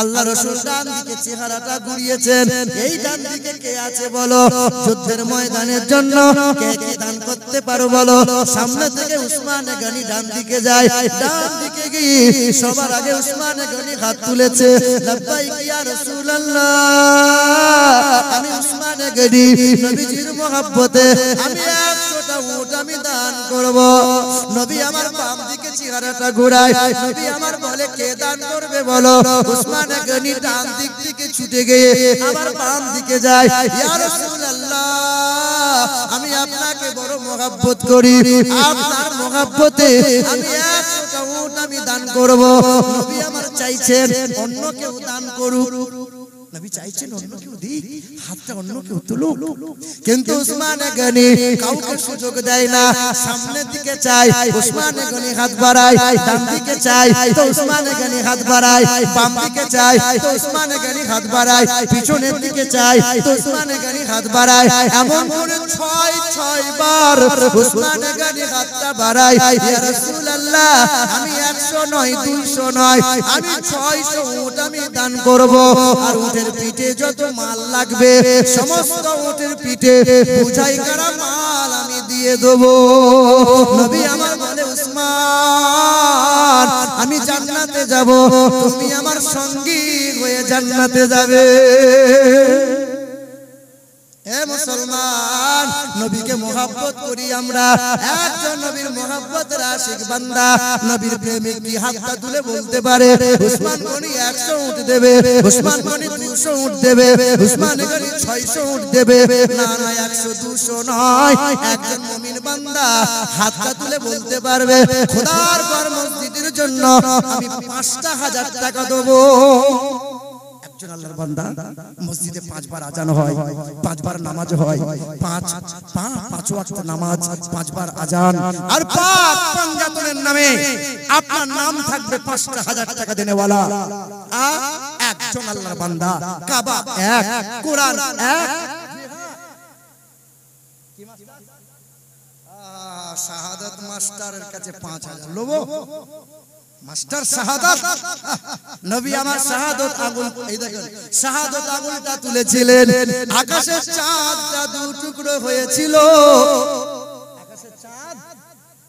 আল্লাহ রাসূল ডান দিকে চেহারাটা ঘুরিয়েছেন, এই ডান দিকে কে আছে বলো? যুদ্ধের ময়দানের জন্য কে কে দান করতে পারো বলো? সামনে থেকে উসমান গনি ডান দিকে যায়, ডান দিকে গিয়ে সবার আগে উসমান গনি হাত তুলেছে, লাব্বাইক ইয়া রাসূলুল্লাহ, আমি উসমান গনি নবীজির মহব্বতে আমি 100টা উট আমি দান করব। নবী আমার বাম দিকে চেহারাটা ঘোরায়, নবী আমার বলে কে দান করবে বলো? উসমান গনি ডান দিক থেকে ছুটে গিয়ে আবার বাম দিকে যায়, ইয়া রাসূলুল্লাহ, আমি আপনাকে বড় মহব্বত করি, আপনার মহব্বতে আমি 100টা উট আমি দান করব। নবী আমার চাইছেন অন্য কেউ দান করুক, নবী চাইছেন অন্য কেউ দিক, হাতটা অন্য কেউ তুলুক, কিন্তু উসমান গনি কাউকে সুযোগ দেয় না। সামনের দিকে চাই, উসমান গনি হাত বাড়ায়, ডান দিকে চাই তো উসমান গনি হাত বাড়ায়, বাম দিকে চাই তো উসমান গনি হাত বাড়ায়, পিছনের দিকে চাই তো উসমান গনি হাত বাড়ায়। এমন করে 6 বার উসমান গনি হাতটা বাড়ায়, ইয়া রাসূলুল্লাহ, আমি 100 নয় 200 নয়, আমি 600 উট আমি দান করব। আর উটের পিঠে যত মাল লাগবে সমস্ত উটের পিঠে বোঝাই করা মাল আমি দিয়ে দেব। নবী আমার বলে উসমান, আমি জান্নাতে যাব, তুমি আমার সঙ্গী হয়ে জান্নাতে যাবে। এ মুসলমান, নবীকে মহব্বত করি আমরা, একজন নবীর মহব্বতের আশিক বান্দা, নবীর প্রেমিক কি হাতটা তুলে বলতে পারে উসমান গনি 100 উট দেবে, উসমান গনি 200 উট দেবে, উসমান গনি 600 উট দেবে? না না, 100 200 নয়, একজন মুমিন বান্দা হাতটা তুলে বলতে পারবে খোদার ঘর মসজিদের জন্য আমি 5,000 টাকা দেবো। একজন আল্লাহর বান্দা মসজিদে 5 বার আজান হয়, 5 বার নামাজ হয়, 5 ওয়াক্ত নামাজ, 5 বার আজান, আর পাক পাঞ্জাতনের নামে আপনার নাম থাকবে 5,000 টাকা দেনেওয়ালা। একজন আল্লাহর বান্দা, কাবা এক, কোরআন এক, শাহাদাত মাস্টারের কাছে 5,000 লোবো মাস্টার শাহাদাত। নবী আমার শাহাদাত আঙ্গুল, এই দেখেন শাহাদাত আঙ্গুলটা তুলেছিলেন, আকাশের চাঁদটা 2 টুকরো হয়েছিল। আকাশের চাঁদ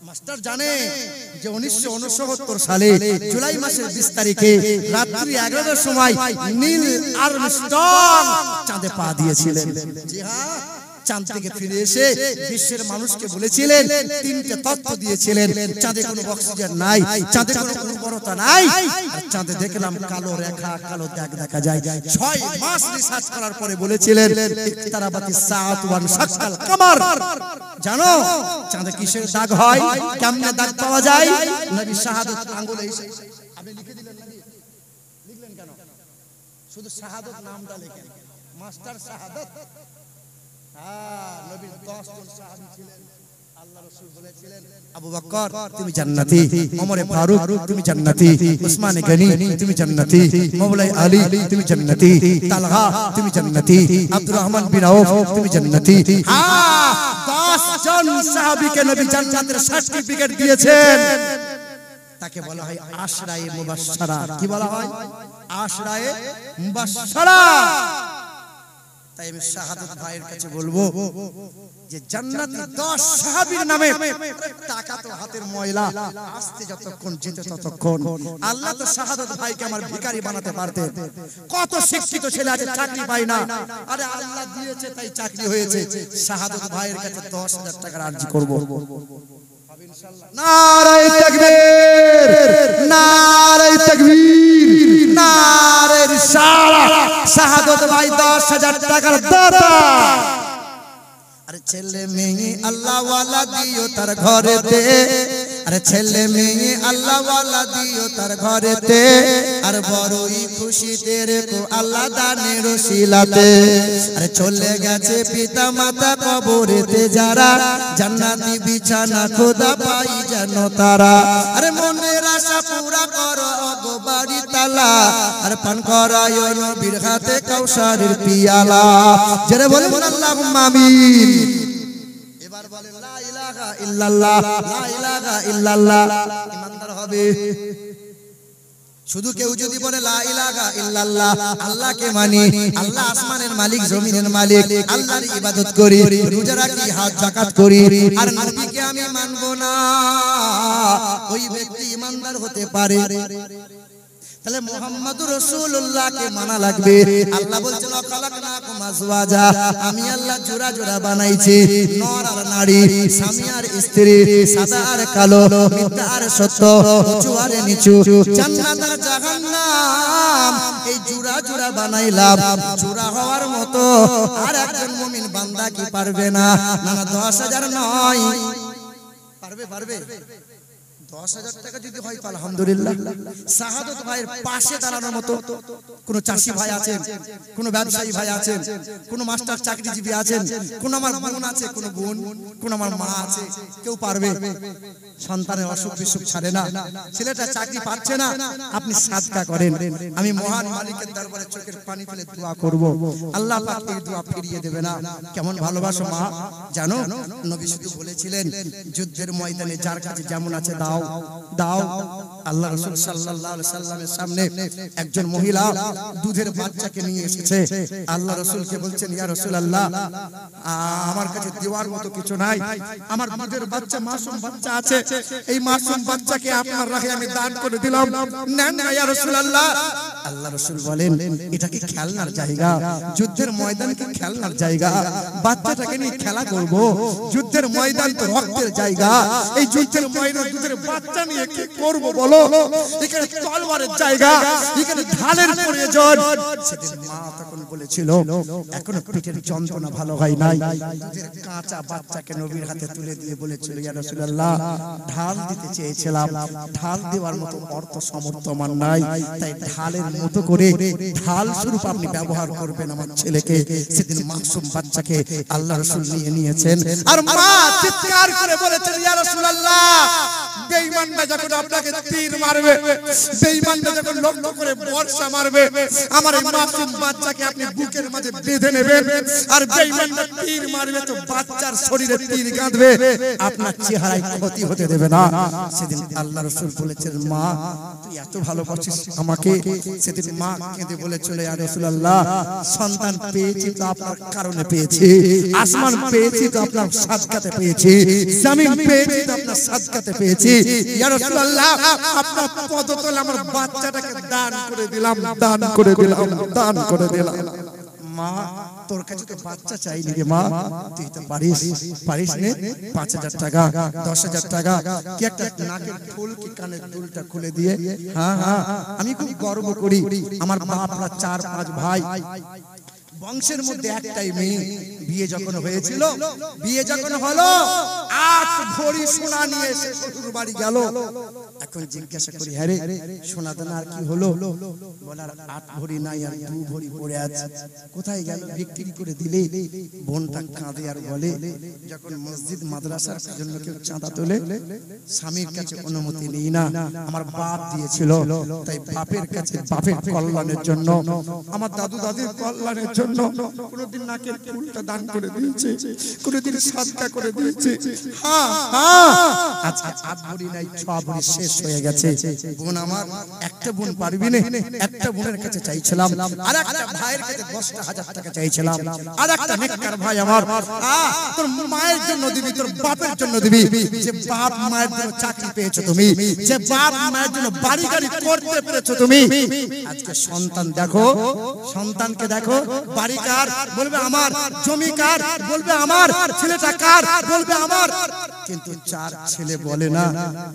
মাস্টার জানে যে 1969 সালে জুলাই মাসের 20 তারিখে রাত্রি 11টার সময় নীল আর্মস্ট্রং চাঁদে পা দিয়েছিলেন। জি হ্যাঁ, চাঁদ থেকে ফিরে এসে বিশ্বের মানুষকে বলেছিলেন, 3টে তথ্য দিয়েছিলেন, চাঁদে কোনো অক্সিজেন নাই, চাঁদে কোনো উর্বরতা নাই, আর চাঁদে দেখলাম কালো রেখা, কালো দাগ দেখা যায়। 6 মাস রিসার্চ করার পরে বলেছিলেন ইকতারাবাতিস সাআত ওয়ান শাক্কাল কামার। জানো চাঁদে কিসের দাগ হয়, কেমনে দাগ পাওয়া যায়? নবী শাহাদাত আঙ্গুলে আপনি লিখে দিলেন, নবী লিখলেন কেন? শুধু শাহাদাত নামটা লিখেন, মাস্টার শাহাদাত। নবীর 10 জন সাহাবী ছিলেন, আল্লাহ রাসূল বলেছিলেন আবু বকর তুমি জান্নাতি, ওমর ফারুক তুমি জান্নাতি, উসমান গনি তুমি জান্নাতি, মাওলাই আলী তুমি জান্নাতি, তালহা তুমি জান্নাতি, আব্দুর রহমান বিন আউফ তুমি জান্নাতি। 10 জন সাহাবীকে নবী জান্নাতের সার্টিফিকেট দিয়েছেন। তাকে বলা হয় আশরায়ে মুবাশশারা। কি বলা হয়? আশরায়ে মুবাশশারা। তাই আমি শাহাদাত ভাইয়ের কাছে বলবো যে জান্নাতি 10 সাহাবীর নামে টাকা তো হাতের ময়লা, আস্তে যতক্ষণ যেতে ততক্ষণ। আল্লাহ তো শাহাদাত ভাইকে আমার ভিখারি বানাতে পারতেন। কত শিক্ষিত ছেলে আছে চাকরি পায় না, আরে আল্লাহ দিয়েছে তাই চাকরি হয়েছে। শাহাদাত ভাইয়ের কাছে 10,000 টাকার আরজি করব। নারায়ে তাকবীর, নারায়ে তাকবীর, নারে রিসালাত। শাহাদাত ভাই 10,000 টাকার দাতা। আরে ছেলে মেয়ে আল্লাহ ওয়ালা দিও তার ঘরেতে, আরে ছেলে মেয়ে আল্লাহ ওয়ালা দিও তার ঘরেতে, আর বড়ই খুশিতে রেখো আল্লাহ দানের ওসিলাতে। আরে চলে গেছে পিতা মাতা কবরেতে যারা, জান্নাতি বিছানা খোদা পাই যেন তারা। আরে মনের আশা পুরা করো গো বাড়ি তালা, আর পান করায় নবীর হাতে কাউসারের পিয়ালা। যারা বলেন আল্লাহুম্মা আমিন। এবার বলেন লা ইলাহা ইল্লাল্লাহ, লা ইলাহা ইল্লাল্লাহ, ইমানদার হবে। শুধু কেউ যদি বলে লা ইলাহা ইল্লাল্লাহ, আল্লাহকে মানি, আল্লাহ আসমানের মালিক জমিনের মালিক, আল্লাহর ইবাদত করি, রোজা রাখি, হজ যাকাত করি, আর নবীকে আমি মানবো না, ওই ব্যক্তি ইমানদার হতে পারে। তাহলে মুহাম্মাদুর রাসূলুল্লাহকে মানা লাগবে। আল্লাহ বলছেন খালাকনাকুম আজওয়াজা, আমি আল্লাহ জোড়া জোড়া বানাইছি, নর আর নারী, স্বামী আর স্ত্রী, সাদা আর কালো, মিথ্যা আর সত্য, উঁচু আর নিচু, জান্নাত আর জাহান্নাম, এই জোড়া জোড়া বানাইলাম। জোড়া হওয়ার মতো আর একজন মুমিন বান্দা কি পারবে না? না 10,000 নয়, পারবে পারবে। 10,000 টাকা যদি হয় তো আলহামদুলিল্লাহ। শাহাদত ভাইয়ের পাশে দাঁড়ানোর মতো কোন চাষি ভাই আছেন, কোন ব্যবসায়ী ভাই আছেন, কোন মাস্টার চাকরিজীবী আছেন, কোন আমার বোন আছে, কোন বোন, কোন আমার মা আছে, কেউ পারবে? সন্তানের অসুখ বিসুখ ছাড়ে না, ছেলেটা চাকরি পাচ্ছে না, আপনি সাদকা করেন। আমি মহান মালিকের দরবারে চোখের পানি ফেলে দোয়া করব, আল্লাহ পাক এই দোয়া ফিরিয়ে দেবে না। কেমন ভালোবাসো মা জানো? নবী শুধু বলেছিলেন যুদ্ধের ময়দানে যার কাছে যেমন আছে দাও দাও। আল্লাহ রাসূল সাল্লাল্লাহু আলাইহি সাল্লামের সামনে একজন মহিলা দুধের বাচ্চাকে নিয়ে এসেছে। আল্লাহ রাসূলকে বলছেন, ইয়া রাসূলুল্লাহ, আমার কাছে দেওয়ার মতো কিছু নাই, আমার দুধের বাচ্চা মাসুম বাচ্চা আছে, এই মাসুম বাচ্চাকে আপনার রাহে আমি দান করে দিলাম, নেন না ইয়া রাসূলুল্লাহ। আল্লাহ রাসূল বলেন, এটা কি খেলনার জায়গা? যুদ্ধের ময়দান কি খেলনার জায়গা? বাচ্চাটাকে নিয়ে খেলা করব? যুদ্ধের ময়দান তো রক্তের জায়গা, এই যুদ্ধের ময়দান দুধের বাচ্চা নিয়ে কি করব বলো? এখানে তলোয়ারের জায়গা, এখানে ঢালের প্রয়োজন। সেদিন মা তখন বলেছিল, এখনো পেটের যন্ত্রণা ভালো হয় নাই, দুধের কাঁচা বাচ্চাকে নবীর হাতে তুলে দিয়ে বলেছিল, ইয়া রাসূলুল্লাহ, ঢাল দিতে চেয়েছিলাম, ঢাল দেওয়ার মতো অর্থ সামর্থ্য আমার নাই, তাই ঢালের মতো করে ঢাল স্বরূপ আপনি ব্যবহার করবেন আমার ছেলেকে। সেদিন মাসুম বাচ্চাকে আল্লাহ রাসূল নিয়ে নিয়েছেন, আর মা চিৎকার করে বলেছেন, ইয়া রাসূলুল্লাহ, বেঈমানরা যখন আপনাকে তীর মারবে, বেঈমানরা যখন লক্ষ্য করে বর্ষা মারবে, আমার এই মাসুম বাচ্চাকে আপনি বুকের মাঝে বেঁধে নেবেন, আর বেঈমানরা তীর মারবে তো বাচ্চার শরীরে তীর গাঁথবে, আপনার চেহারায় ক্ষতি হতে দেবে না। সেদিন আল্লাহ রাসূল বলেছেন, মা তুই এত ভালোবাসিস আমাকে। সেদিন মা কেঁদে বলেছিল, ইয়া রাসূলুল্লাহ, সন্তান পেয়েছি তো আপনার কারণে পেয়েছি, আসমান পেয়েছি তো আপনার সাদকাতে পেয়েছি, জমিন পেয়েছি তো আপনার সাদকাতে পেয়েছি, ইয়া রাসূলুল্লাহ, আপনার পদতলে আমার বাচ্চাটাকে দান করে দিলাম, দান করে দিলাম, দান করে দিলাম। মা তোর কাছে তো বাচ্চা চাইনি রে মা, তুই তো পারিস, পারিস নে 5,000 টাকা, 10,000 টাকা, কি একটা নাকের ফুল কি কানের দুলটা খুলে দিয়ে, হ্যাঁ হ্যাঁ, আমি খুব গর্ব করি, আমার বাপরা 4-5 ভাই, বংশের মধ্যে একটাই মেয়ে। বিয়ে যখন হয়েছিল, বিয়ে যখন হলো, 8 ভরি সোনা নিয়ে এসে শ্বশুর বাড়ি গেল। এখন জিজ্ঞাসা করি, হ্যাঁ রে সোনা দানা আর কি হলো? বলার 8 ভরি নাই, আর 2 ভরি পড়ে আছে, কোথায় গেল? বিক্রি করে দিলে। বোনটা কাঁদে আর বলে, যখন মসজিদ মাদ্রাসার জন্য কেউ চাঁদা তোলে, স্বামীর কাছে অনুমতি নেই না, আমার বাপ দিয়েছিল, তাই বাপের কাছে বাপের কল্যাণের জন্য, আমার দাদু দাদির কল্যাণের জন্য কোনদিন নাকের ফুলটা দান করে দিয়েছে, কোনদিন সাদকা করে দিয়েছে। হ্যাঁ হ্যাঁ, আজকে 8 ভরি নাই, 6 ভরি শেষ হয়ে গেছে। বোন আমার, একটা বোন পারবি না, একটা বোনের কাছে চাইছিলাম, আর একটা ভাইয়ের কাছে 10,000 টাকা চাইছিলাম, আর একটা নেককার ভাই আমার, তোর মায়ের জন্য দিবি, তোর বাপের জন্য দিবি, যে বাপ মায়ের জন্য চাকরি পেয়েছো তুমি, যে বাপ মায়ের জন্য বাড়ি গাড়ি করতে পেরেছো তুমি। আজকে সন্তান দেখো, সন্তানকে দেখো, বাড়ি কার? বলবে আমার, জমি কার? বলবে আমার, ছেলেটা কার? বলবে আমার, কিন্তু 4 ছেলে বলে না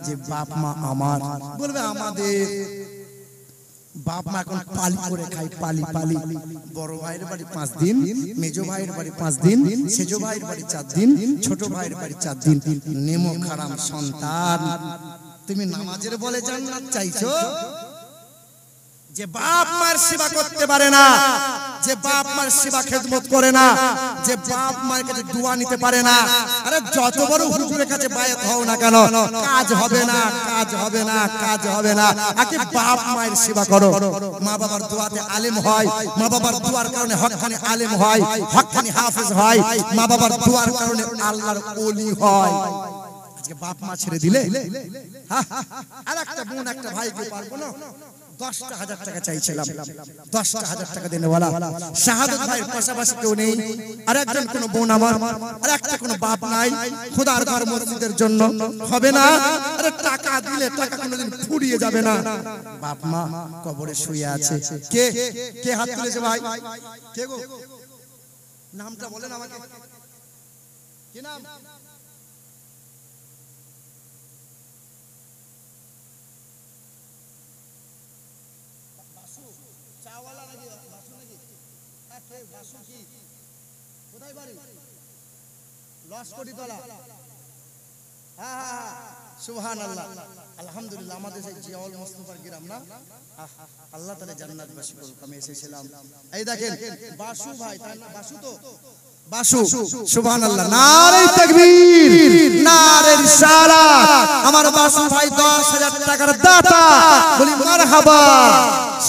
যে বাপ মা আমার, বলবে আমাদের। বাপ মা এখন পালি করে খাই, পালি পালি। বড় ভাইয়ের বাড়ি 5 দিন, মেজো ভাইয়ের বাড়ি 5 দিন, সেজো ভাইয়ের বাড়ি 4 দিন, ছোট ভাইয়ের বাড়ি 4 দিন। নেমো খারাম সন্তান, তুমি নামাজের বলে জান্নাত চাইছো? যে বাপ মার সেবা করতে পারে না, যে বাপ মার সেবা খেদমত করে না, যে বাপ মার কাছে দোয়া নিতে পারে না, আরে যত বড় হুজুরের কাছে বায়াত হও না কেন, কাজ হবে না, কাজ হবে না, কাজ হবে না। আগে বাপ মায়ের সেবা করো। মা বাবার দোয়াতে আলেম হয়, মা বাবার দোয়ার কারণে হকখানি আলেম হয়, হকখানি হাফেজ হয়, মা বাবার দোয়ার কারণে আল্লাহর ওলি হয়। আজকে বাপ মা ছেড়ে দিলে, আর একটা বোন একটা ভাইকে পারবো না, 10,000 টাকা চাইছিলাম, 10,000 টাকা দেনেওয়ালা। শাহাদত ভাইয়ের পাশাপাশি কেউ নেই, আর একজন কোন বোন আমার, আর একটা কোন বাপ নাই। খোদার ঘর মসজিদের জন্য হবে না, আরে টাকা দিলে টাকা কোনোদিন ফুরিয়ে যাবে না। বাপ মা কবরে শুয়ে আছে। কে কে হাত তুলেছে ভাই? কে গো? নামটা বলেন আমাকে, কি নাম? সুবহানাল্লাহ, আলহামদুলিল্লাহ। আমাদের সেই জিয়াউল মুস্তাফার গ্রাম না, আল্লাহ তাআলা জান্নাতবাসী করুক। আমি এসেছিলাম, এই দেখেন বাসু ভাই, তার নাম বাসু তো, বাসু। সুবহানাল্লাহ, নারে তাকবীর, নারে রিসালাত। আমার বাসু ভাই 10,000 টাকার দাতা, বলি মারহাবা।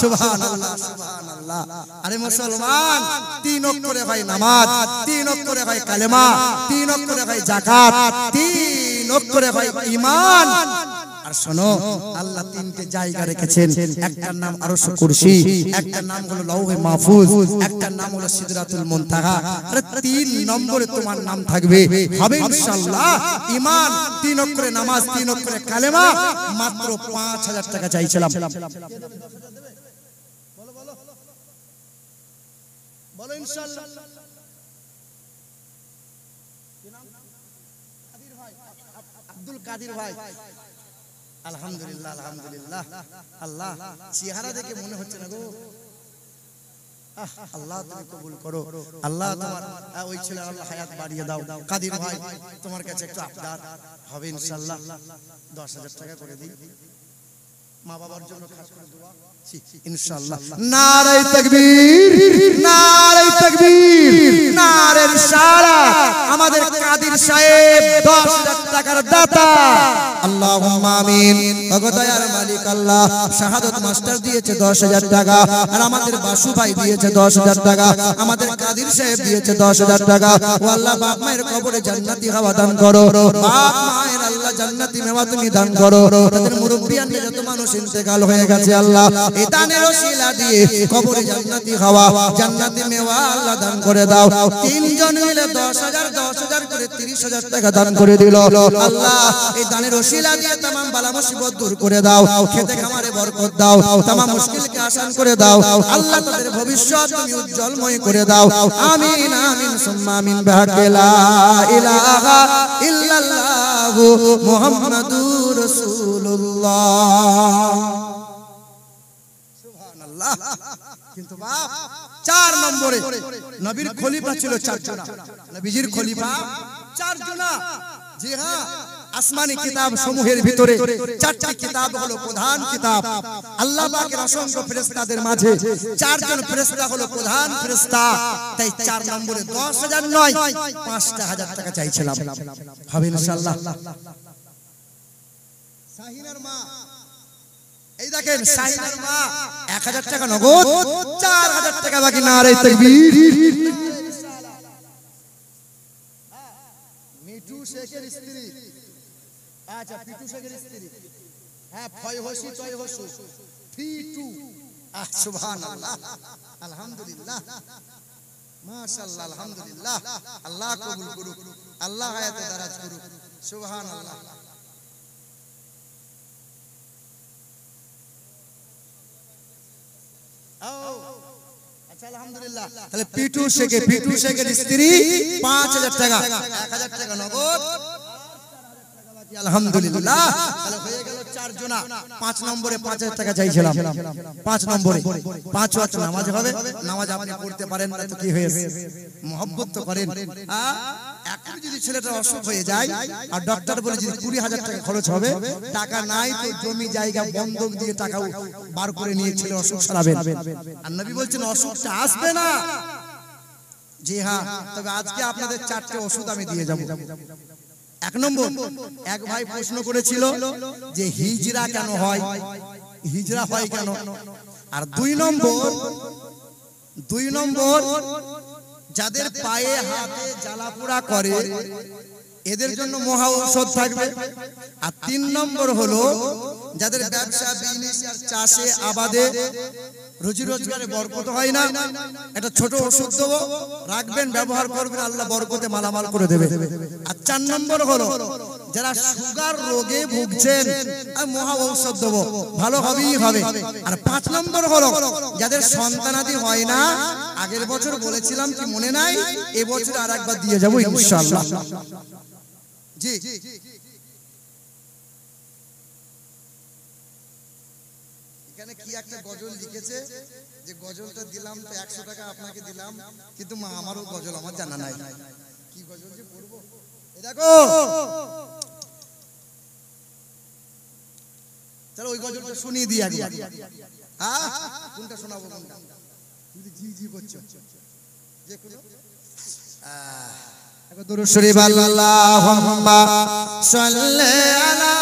সুবহানাল্লাহ, সুবহানাল্লাহ। আরে মুসলমান, 3 অক্ষরে ভাই নামাজ, 3 অক্ষরে ভাই কালেমা, 3 অক্ষরে ভাই যাকাত, 3 অক্ষরে ভাই ঈমান। আর শোনো, আল্লাহ 3টে জায়গা রেখেছেন, একটার নাম আরশ কুরসি, একটার নাম হলো লৌহে মাহফুজ, একটার নাম হলো সিদরাতুল মুনতাহা। আরে 3 নম্বরে তোমার নাম থাকবে, হবে ইনশাআল্লাহ। ঈমান, 3 অক্ষরে নামাজ, 3 অক্ষরে কালেমা, মাত্র 5,000 টাকা চাইছিলাম। বলো বলো বলো, ইনশাআল্লাহ। কি নাম? কাদির ভাই, আব্দুল কাদির ভাই। আলহামদুলিল্লাহ, আলহামদুলিল্লাহ। আল্লাহ চেহারা দেখে মনে হচ্ছে না গো, আল্লাহ তুমি কবুল করো। আল্লাহ তোমার ওই ছেলে আল্লাহ হায়াত বাড়িয়ে দাও। কাদির ভাই, তোমার কাছে একটু আবদার হবে ইনশাআল্লাহ, 10,000 টাকা করে দিই, মা বাবার জন্য খাস করে দোয়া ইনশাআল্লাহ। নারে তাকবীর, নারে তাকবীর, নারে রিসালাত। আমাদের কাদির সাহেব 10,000 টাকার দাতা, আল্লাহুম্মা আমিন। ওগো দয়ার মালিক আল্লাহ, শাহাদত মাস্টার দিয়েছে 10,000 টাকা, আর আমাদের বাসু ভাই দিয়েছে 10,000 টাকা, আমাদের কাদির সাহেব দিয়েছে 10,000 টাকা। ও আল্লাহ, বাপ মায়ের কবরে জান্নাতি হাওয়া দান করো, বাপ মায়ের আল্লাহ জান্নাতি মেওয়া তুমি দান করো। তাদের মুরব্বিয়ান যত মানুষ ইন্তেকাল হয়ে গেছে আল্লাহ, এই দানের ওসিলা দিয়ে কবরে জান্নাতি হাওয়া, জান্নাতি মেওয়া আল্লাহ দান করে দাও। 3 জন মিলে 10,000 করে 30,000 টাকা দান করে দিল। আল্লাহ, এই দানের ওসিলা দিয়ে तमाम বালা মুসিবত দূর করে দাও, খেতে খামারে বরকত দাও, तमाम মুশকিলকে আসান করে দাও। আল্লাহ, তাদের ভবিষ্যৎ তুমি উজ্জ্বলময় করে দাও। আমিন আমিন সুম্মা আমিন। বিহাক্কি লা ইলাহা ইল্লাল্লাহু মুহাম্মাদুর রাসূলুল্লাহ। সুবহানাল্লাহ। কিন্তু বাপ 4 নম্বরে নবীর খলিফা ছিল 4 জন, নবীজির খলিফা 4 জন। জি হ্যাঁ, আসমানি কিতাব সমূহের ভিতরে 4টি কিতাব হলো প্রধান কিতাব। আল্লাহ পাকের অসংখ্য ফেরেশতাদের মাঝে 4 জন ফেরেশতা হলো প্রধান ফেরেশতা। তাই 4 নম্বরে 10,000 নয়, 5,000 টাকা চাইছিলাম, হবে ইনশাআল্লাহ। শাহিনার মা, এই দেখেন শাহিনার মা 1,000 টাকা নগদ, 4,000 টাকা বাকি। নারে তাকবীর। মিঠু শেখের স্ত্রী, আচ্ছা পিটু শেখের স্ত্রী, হ্যাঁ ফয় হোসি তয় হোসু ফিটু। সুবহানাল্লাহ, আলহামদুলিল্লাহ, মাশাআল্লাহ, আলহামদুলিল্লাহ। আল্লাহ কবুল করুক, আল্লাহ হায়াতে দারাজ করুক। সুবহানাল্লাহ। আচ্ছা আলহামদুলিল্লাহ। তাহলে পিটু শেখের স্ত্রী 5,000 টাকা, 1,000 টাকা নগদ, আলহামদুলিল্লাহ। তাহলে হয়ে গেল 4 জনা। 5 নম্বরে 5000 টাকা চাইছিলাম। 5 নম্বরে 5 ওয়াক্ত নামাজ হবে। নামাজ আপনি পড়তে পারেন না তো কি হয়েছে? মহব্বত তো করেন। এখন যদি ছেলেটা অসুখ হয়ে যায় আর ডক্টর বলে যে 20000 টাকা খরচ হবে, টাকা নাই তো জমি জায়গা বন্ধক দিয়ে টাকা বার করে নিয়ে ছেলে অসুখ সারাবেন। আর নবী বলছেন অসুখটা আসবে না। জি হ্যাঁ, তবে আজকে আপনাদের 4টে ওষুধ আমি দিয়ে যাব। 1 নম্বর, এক ভাই প্রশ্ন করেছিল যে হিজরা কেন হয়, হিজরা হয় কেন? আর 2 নম্বর যাদের পায়ে হাতে জ্বালাপোড়া করে এদের জন্য মহা ঔষধ থাকবে। আর 3 নম্বর হলো যাদের ব্যবসা বিজনেস আর চাষে আবাদে রুজি রোজগারে বরকত হয় না, এটা ছোট ওষুধ দেবো, রাখবেন, ব্যবহার করবেন, আল্লাহ বরকতে মালামাল করে দেবে। আর 4 নম্বর হলো যারা সুগার রোগে ভুগছেন, মহা ঔষধ দেবো, ভালো হবেই হবে। আর 5 নম্বর হলো যাদের সন্তানাদি হয় না, আগের বছর বলেছিলাম কি মনে নাই, এবছর আর একবার দিয়ে যাবো ইনশাআল্লাহ। জি, এখানে কি একটা গজল লিখেছে যে গজলটা দিলাম তো 100 টাকা আপনাকে দিলাম, কিন্তু মা আমারও গজল আমার জানা নাই, কি গজল যে পড়বো। দেখো চলো ওই গজলটা শুনিয়ে দিই একবার। হ্যাঁ, কোনটা শোনাবো? কোনটা যদি জি জি করছো যে কোনো দরুদ শরীফ। আল্লাহুম্মা সাল্লি আলা